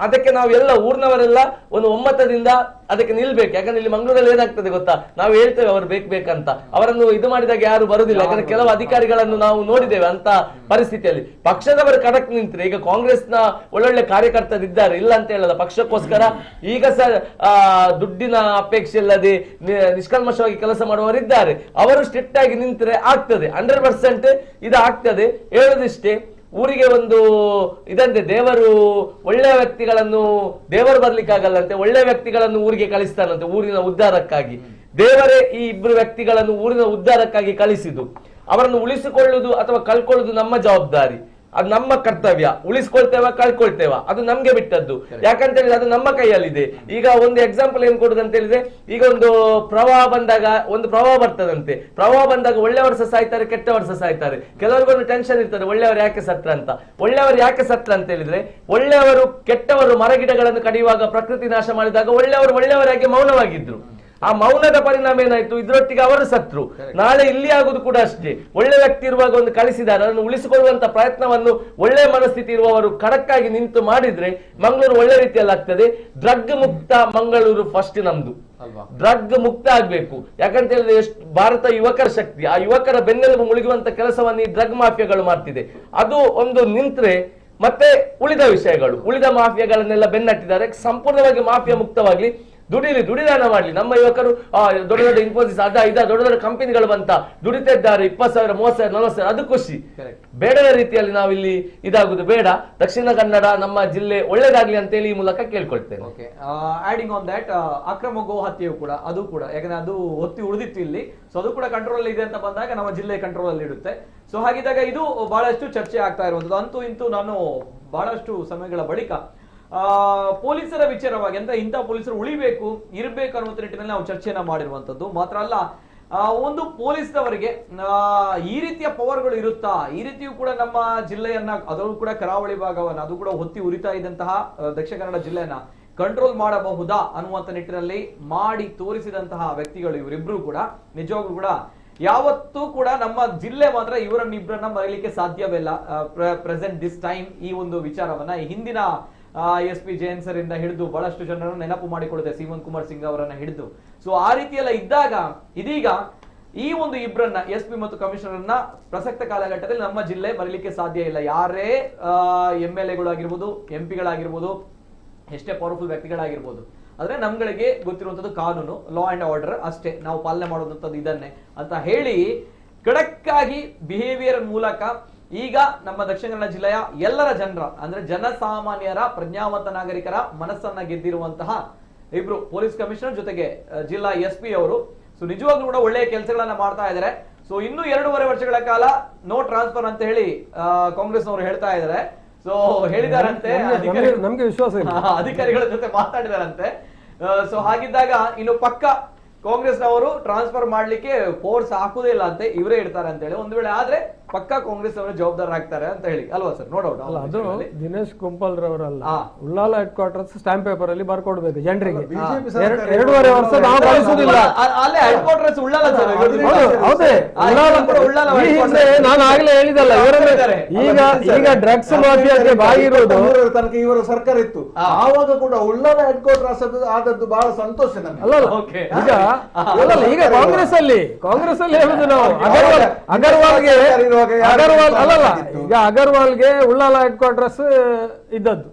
ಅದಕ್ಕೆ ನಾವು ಎಲ್ಲ ಊರಿನವರೆಲ್ಲ ಒಂದು ಒಮ್ಮತದಿಂದ ಅದಕ್ಕೆ ನಿಲ್ಬೇಕು. ಯಾಕಂದ್ರೆ ಇಲ್ಲಿ ಮಂಗಳೂರಲ್ಲಿ ಏನಾಗ್ತದೆ ಗೊತ್ತಾ, ನಾವು ಹೇಳ್ತೇವೆ ಅವರು ಬೇಕಂತ, ಅವರನ್ನು ಇದು ಮಾಡಿದಾಗ ಯಾರು ಬರುದಿಲ್ಲ. ಯಾಕಂದ್ರೆ ಕೆಲವು ಅಧಿಕಾರಿಗಳನ್ನು ನಾವು ನೋಡಿದ್ದೇವೆ ಅಂತ ಪರಿಸ್ಥಿತಿಯಲ್ಲಿ. ಪಕ್ಷದವರು ಕಡಕ್ ನಿಂತ್ರೆ, ಈಗ ಕಾಂಗ್ರೆಸ್ನ ಒಳ್ಳೊಳ್ಳೆ ಕಾರ್ಯಕರ್ತರಿದ್ದಾರೆ, ಇಲ್ಲ ಅಂತ ಹೇಳಲ್ಲ, ಪಕ್ಷಕ್ಕೋಸ್ಕರ ಈಗ ಸಹ ದುಡ್ಡಿನ ಅಪೇಕ್ಷೆ ಇಲ್ಲದೆ ನಿಷ್ಕಲ್ಮಶವಾಗಿ ಕೆಲಸ ಮಾಡುವವರಿದ್ದಾರೆ. ಅವರು ಸ್ಟ್ರಿಕ್ಟ್ ಆಗಿ ನಿಂತರೆ ಆಗ್ತದೆ, 100% ಇದು ಆಗ್ತದೆ. ಹೇಳೋದಿಷ್ಟೇ, ಊರಿಗೆ ಒಂದು ಇದಂತೆ, ದೇವರು ಒಳ್ಳೆಯ ವ್ಯಕ್ತಿಗಳನ್ನು, ದೇವರು ಬರ್ಲಿಕ್ಕಾಗಲ್ಲಂತೆ, ಒಳ್ಳೆಯ ವ್ಯಕ್ತಿಗಳನ್ನು ಊರಿಗೆ ಕಳಿಸ್ತಾನಂತೆ ಊರಿನ ಉದ್ಧಾರಕ್ಕಾಗಿ. ದೇವರೇ ಈ ಇಬ್ಬರು ವ್ಯಕ್ತಿಗಳನ್ನು ಊರಿನ ಉದ್ಧಾರಕ್ಕಾಗಿ ಕಳಿಸಿದ್ದು. ಅವರನ್ನು ಉಳಿಸಿಕೊಳ್ಳುವುದು ಅಥವಾ ಕಳ್ಕೊಳ್ಳುವುದು ನಮ್ಮ ಜವಾಬ್ದಾರಿ, ಅದು ನಮ್ಮ ಕರ್ತವ್ಯ. ಉಳಿಸ್ಕೊಳ್ತೇವ ಕಳ್ಕೊಳ್ತೇವ ಅದು ನಮ್ಗೆ ಬಿಟ್ಟದ್ದು. ಯಾಕಂತ ಹೇಳಿದ್ರೆ ಅದು ನಮ್ಮ ಕೈಯಲ್ಲಿದೆ. ಈಗ ಒಂದು ಎಕ್ಸಾಂಪಲ್ ಏನ್ ಕೊಡುದು ಅಂತ ಹೇಳಿದ್ರೆ, ಈಗ ಒಂದು ಪ್ರವಾಹ ಬಂದಾಗ, ಒಂದು ಪ್ರವಾಹ ಬರ್ತದಂತೆ, ಪ್ರವಾಹ ಬಂದಾಗ ಒಳ್ಳೆಯವರು ಸಹ ಸಾಯ್ತಾರೆ, ಕೆಟ್ಟವರು ಸಹ ಸಾಯ್ತಾರೆ. ಕೆಲವರಿಗೊಂದು ಟೆನ್ಷನ್ ಇರ್ತದೆ, ಒಳ್ಳೆಯವರು ಯಾಕೆ ಸತ್ರ ಅಂತ. ಒಳ್ಳೆಯವರು ಯಾಕೆ ಸತ್ರ ಅಂತ ಹೇಳಿದ್ರೆ, ಒಳ್ಳೆಯವರು ಕೆಟ್ಟವರು ಮರಗಿಡಗಳನ್ನು ಕಡಿಯುವಾಗ, ಪ್ರಕೃತಿ ನಾಶ ಮಾಡಿದಾಗ ಒಳ್ಳೆಯವರಾಗಿ ಮೌನವಾಗಿದ್ರು. ಆ ಮೌನದ ಪರಿಣಾಮ ಏನಾಯ್ತು, ಇದ್ರೊಟ್ಟಿಗೆ ಅವರು ಸತ್ರು. ನಾಳೆ ಇಲ್ಲಿ ಆಗುದು ಕೂಡ ಅಷ್ಟೇ. ಒಳ್ಳೆ ವ್ಯಕ್ತಿ ಇರುವಾಗ ಒಂದು ಕಳಿಸಿದ್ದಾರೆ, ಅದನ್ನು ಉಳಿಸಿಕೊಳ್ಳುವಂತ ಪ್ರಯತ್ನವನ್ನು ಒಳ್ಳೆ ಮನಸ್ಥಿತಿ ಇರುವವರು ಖಡಕ್ಕಾಗಿ ನಿಂತು ಮಾಡಿದ್ರೆ ಮಂಗಳೂರು ಒಳ್ಳೆ ರೀತಿಯಲ್ಲಿ ಆಗ್ತದೆ. ಡ್ರಗ್ ಮುಕ್ತ ಮಂಗಳೂರು ಫಸ್ಟ್ ನಮ್ದು. ಡ್ರಗ್ ಮುಕ್ತ ಆಗ್ಬೇಕು. ಯಾಕಂತ ಹೇಳಿದ್ರೆ ಎಷ್ಟು ಭಾರತ ಯುವಕರ ಶಕ್ತಿ, ಆ ಯುವಕರ ಬೆನ್ನೆಲುಬು ಮುಳುಗುವಂತ ಕೆಲಸವನ್ನು ಈ ಡ್ರಗ್ ಮಾಫಿಯಾಗಳು ಮಾಡ್ತಿದೆ. ಅದು ಒಂದು ನಿಂತ್ರೆ ಮತ್ತೆ ಉಳಿದ ವಿಷಯಗಳು, ಉಳಿದ ಮಾಫಿಯಾಗಳನ್ನೆಲ್ಲ ಬೆನ್ನಟ್ಟಿದ್ದಾರೆ. ಸಂಪೂರ್ಣವಾಗಿ ಮಾಫಿಯಾ ಮುಕ್ತವಾಗ್ಲಿ, ದುಡಿದಾನ ಮಾಡ್ಲಿ. ನಮ್ಮ ಯುವಕರು ದೊಡ್ಡ ದೊಡ್ಡ ಇನ್ಫೋಸಿಸ್ ದೊಡ್ಡ ದೊಡ್ಡ ಕಂಪನಿಗಳು ಬಂತ ದುಡಿತಿದ್ದಾರೆ, 20,000 30,000 40,000, ಅದು ಖುಷಿ. ಬೇಡದ ರೀತಿಯಲ್ಲಿ ನಾವು ಇಲ್ಲಿ ಇದಾಗುದು ಬೇಡ. ದಕ್ಷಿಣ ಕನ್ನಡ ನಮ್ಮ ಜಿಲ್ಲೆ ಒಳ್ಳೇದಾಗ್ಲಿ ಅಂತೇಳಿ ಈ ಮೂಲಕ ಕೇಳ್ಕೊಳ್ತೇನೆ. ಆಡಿಂಗ್ ಆನ್ ದಟ್, ಅಕ್ರಮ ಗೋ ಹತ್ಯೆಯು ಕೂಡ, ಅದು ಕೂಡ ಯಾಕಂದ್ರೆ ಅದು ಒತ್ತಿ ಉಳಿದಿತ್ತು ಇಲ್ಲಿ, ಸೊ ಅದು ಕೂಡ ಕಂಟ್ರೋಲ್ ಅಲ್ಲಿ ಇದೆ ಅಂತ ಬಂದಾಗ ನಮ್ಮ ಜಿಲ್ಲೆ ಕಂಟ್ರೋಲ್ ಅಲ್ಲಿ ಇಡುತ್ತೆ. ಸೊ ಹಾಗಿದ್ದಾಗ ಇದು ಬಹಳಷ್ಟು ಚರ್ಚೆ ಆಗ್ತಾ ಇರುವಂತದ್ದು. ಅಂತೂ ಇಂತೂ ನಾನು ಬಹಳಷ್ಟು ಸಮಯಗಳ ಬಳಿಕ ಪೊಲೀಸರ ವಿಚಾರವಾಗಿ ಅಂದ್ರೆ ಇಂಥ ಪೊಲೀಸರು ಉಳಿಬೇಕು, ಇರಬೇಕು ಅನ್ನುವಂಥ ನಿಟ್ಟಿನಲ್ಲಿ ನಾವು ಚರ್ಚೆಯನ್ನ ಮಾಡಿರುವಂತದ್ದು. ಮಾತ್ರ ಅಲ್ಲ, ಒಂದು ಪೊಲೀಸ್ನವರಿಗೆ ಈ ರೀತಿಯ ಪವರ್ಗಳು ಇರುತ್ತಾ, ಈ ರೀತಿಯೂ ಕೂಡ ನಮ್ಮ ಜಿಲ್ಲೆಯನ್ನ, ಅದರಲ್ಲೂ ಕೂಡ ಕರಾವಳಿ ಭಾಗವನ್ನ, ಅದು ಕೂಡ ಹೊತ್ತಿ ಉರಿತಾ ಇದ್ದಂತಹ ದಕ್ಷಿಣ ಕನ್ನಡ ಜಿಲ್ಲೆಯನ್ನ ಕಂಟ್ರೋಲ್ ಮಾಡಬಹುದಾ ಅನ್ನುವಂಥ ನಿಟ್ಟಿನಲ್ಲಿ ಮಾಡಿ ತೋರಿಸಿದಂತಹ ವ್ಯಕ್ತಿಗಳು ಇವರಿಬ್ರು ಕೂಡ. ನಿಜವಾಗ್ಲೂ ಕೂಡ ಯಾವತ್ತೂ ಕೂಡ ನಮ್ಮ ಜಿಲ್ಲೆ ಮಾತ್ರ ಇವರನ್ನಿಬ್ಬರನ್ನ ಮರೆಯಲಿಕ್ಕೆ ಸಾಧ್ಯವಿಲ್ಲ. ಪ್ರೆಸೆಂಟ್ ದಿಸ್ ಟೈಮ್ ಈ ಒಂದು ವಿಚಾರವನ್ನ ಈ ಹಿಂದಿನ SP ಜಯಂತ್ ಸರ್ ಇಂದ ಹಿಡಿದು ಬಹಳಷ್ಟು ಜನರನ್ನು ನೆನಪು ಮಾಡಿಕೊಳ್ಳುತ್ತೆ, ಸೀಮನ್ ಕುಮಾರ್ ಸಿಂಗ್ ಅವರನ್ನ ಹಿಡಿದು. ಸೊ ಆ ರೀತಿಯೆಲ್ಲ ಇದ್ದಾಗ ಇದೀಗ ಈ ಒಂದು ಇಬ್ಬರನ್ನ SP ಮತ್ತು ಕಮಿಷನರ್ ಅನ್ನ ಪ್ರಸಕ್ತ ಕಾಲಘಟ್ಟದಲ್ಲಿ ನಮ್ಮ ಜಿಲ್ಲೆ ಬರಲಿಕ್ಕೆ ಸಾಧ್ಯ ಇಲ್ಲ. ಯಾರೇ MLA ಗಳಾಗಿರ್ಬೋದು, MP ಗಳಾಗಿರ್ಬೋದು, ಎಷ್ಟೇ ಪವರ್ಫುಲ್ ವ್ಯಕ್ತಿಗಳಾಗಿರ್ಬೋದು, ಆದ್ರೆ ನಮ್ಗಳಿಗೆ ಗೊತ್ತಿರುವಂತದ್ದು ಕಾನೂನು, ಲಾ ಅಂಡ್ ಆರ್ಡರ್ ಅಷ್ಟೇ, ನಾವು ಪಾಲನೆ ಮಾಡುವಂತದ್ದು ಇದನ್ನೇ ಅಂತ ಹೇಳಿ ಖಡಕ್ ಆಗಿ ಬಿಹೇವಿಯರ್ ಮೂಲಕ ಈಗ ನಮ್ಮ ದಕ್ಷಿಣ ಕನ್ನಡ ಜಿಲ್ಲೆಯ ಎಲ್ಲರ ಜನರ ಅಂದ್ರೆ ಜನಸಾಮಾನ್ಯರ, ಪ್ರಜ್ಞಾವಂತ ನಾಗರಿಕರ ಮನಸ್ಸನ್ನ ಗೆದ್ದಿರುವಂತಹ ಇಬ್ರು ಪೊಲೀಸ್ ಕಮಿಷನರ್ ಜೊತೆಗೆ ಜಿಲ್ಲಾ SP ಅವರು. ಸೊ ನಿಜವಾಗ್ಲೂ ಕೂಡ ಒಳ್ಳೆಯ ಕೆಲಸಗಳನ್ನ ಮಾಡ್ತಾ ಇದ್ದಾರೆ. ಸೊ ಇನ್ನು 2.5 ವರ್ಷಗಳ ಕಾಲ ನೋ ಟ್ರಾನ್ಸ್ಫರ್ ಅಂತ ಹೇಳಿ ಕಾಂಗ್ರೆಸ್ನವರು ಹೇಳ್ತಾ ಇದ್ದಾರೆ. ಸೊ ಹೇಳಿದಾರಂತೆ, ನಮ್ಗೆ ವಿಶ್ವಾಸ ಇಲ್ಲ, ಅಧಿಕಾರಿಗಳ ಜೊತೆ ಮಾತಾಡಿದಾರಂತೆ. ಸೊ ಹಾಗಿದ್ದಾಗ ಇನ್ನು ಪಕ್ಕ ಕಾಂಗ್ರೆಸ್ನವರು ಟ್ರಾನ್ಸ್ಫರ್ ಮಾಡ್ಲಿಕ್ಕೆ ಫೋರ್ಸ್ ಹಾಕುದೇ ಇಲ್ಲ ಅಂತ ಇವರೇ ಇಡ್ತಾರೆ ಅಂತ ಹೇಳಿ. ಒಂದು ವೇಳೆ ಆದ್ರೆ ಪಕ್ಕಾ ಕಾಂಗ್ರೆಸ್ ಅವರು ಜವಾಬ್ದಾರರಾಗ್ತಾರೆ ಅಂತ ಹೇಳಿ ಅಲ್ವಾ ಸರ್? No doubt. ಅಲ್ಲ, ಅದು ದಿನೇಶ್ ಕುಂಪಲ್ ರವರಲ್ಲ, Ullal headquarters stamp paper ಅಲ್ಲಿ ಬರ್ಕೊಡ್ಬೇಕು ಜನರಿಗೆ. 2.5 ವರ್ಷ ನಾವು ಕಳಿಸುದಿಲ್ಲ. ಅಲ್ಲೇ ಹೆಡ್ ಕ್ವಾರ್ಟರ್ಸ್ ಉಳ್ಳಾಲ ಸರ್. ಹೌದೇ, ನಾನು ಆಗ್ಲೇ ಹೇಳಿದಲ್ಲ, ಈಗ ಡ್ರಗ್ಸ್ ಮಾಫಿಯಾಗೆ ಬಾಗಿರೋದು ತನಕ ಇವರ ಸರ್ಕಾರ ಇತ್ತು, ಆವಾಗ ಕೂಡ ಉಳ್ಳಾಲ ಹೆಡ್ ಕ್ವಾರ್ಟರ್ಸ್ ಆದದ್ದು ಬಹಳ ಸಂತೋಷ ನಮಗೆ. ಅಲ್ಲ, ಈಗ ಕಾಂಗ್ರೆಸ್ ಅಲ್ಲಿ ಹೇಳುದು ನಾವು ಅಗರ್ವಾಲ್ಗೆ ಉಳ್ಳಾಲ ಹೆಡ್ ಕ್ವಾರ್ಟರ್ಸ್ ಇದ್ದದ್ದು.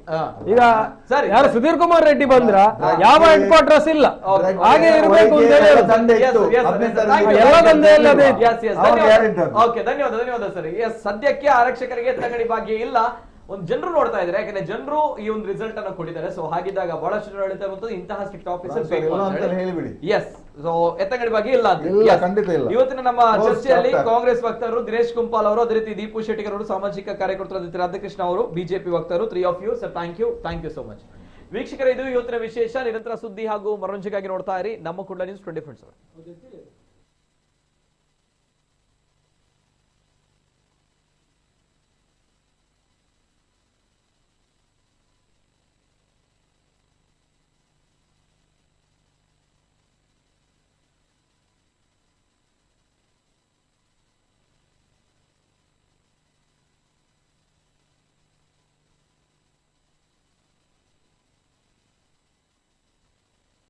ಈಗ ಯಾರು ಸುಧೀರ್ ಕುಮಾರ್ ರೆಡ್ಡಿ ಬಂದ್ರ ಯಾವ ಹೆಡ್ ಕ್ವಾರ್ಟರ್ಸ್ ಇಲ್ಲ, ಹಾಗೆ ಇರಬೇಕು ಅಂತ ಎಲ್ಲ ದಂಧೆಯಲ್ಲಿ ಅದೇ. ಧನ್ಯವಾದ ಸರ್. ಸದ್ಯಕ್ಕೆ ಆರಕ್ಷಕರಿಗೆ ತಂಗಡಿ ಭಾಗ್ಯ ಇಲ್ಲ, ಒಂದು ಜನರು ನೋಡ್ತಾ ಇದ್ದಾರೆ. ಯಾಕಂದ್ರೆ ಜನರು ಈ ಒಂದು ರಿಸಲ್ಟ್ ಅನ್ನು ಕೊಟ್ಟಿದ್ದಾರೆ. ಸೊ ಹಾಗಿದ್ದಾಗ ಬಹಳಷ್ಟು ಜನರು ಹೇಳ್ತಾ ಇರುವಂತದ್ದು ಇಂತಹ ಸ್ಟ್ರಿಕ್ಟ್ ಆಫೀಸರ್ ಹೇಳಿಬಿಡಿ. ಎಸ್, ಸೊ ಎತ್ತಂಗಡಿ ಬಗ್ಗೆ ಇಲ್ಲ ಖಂಡಿತ ಇಲ್ಲ. ಇವತ್ತಿನ ನಮ್ಮ ಚರ್ಚೆಯಲ್ಲಿ ಕಾಂಗ್ರೆಸ್ ವಕ್ತಾರರು ದಿನೇಶ್ ಕುಂಪಾಲ್ ಅವರು, ಅದೇ ರೀತಿ ದೀಪು ಶೆಟ್ಟಿಗರ್ ಅವರು, ಸಾಮಾಜಿಕ ಕಾರ್ಯಕರ್ತರು ರಾಧಾಕೃಷ್ಣ ಅವರು, ಬಿಜೆಪಿ ವಕ್ತಾರರು, 3 of you ಸರ್. Thank you so much. ವೀಕ್ಷಕರೇ, ಇದು ಇವತ್ತಿನ ವಿಶೇಷ. ನಿರಂತರ ಸುದ್ದಿ ಹಾಗೂ ಮನೋರಂಜನೆಗಾಗಿ ನೋಡ್ತಾ ಇರಿ ನಮ್ಮ ಕುಡ್ಲ ನ್ಯೂಸ್ 24/7.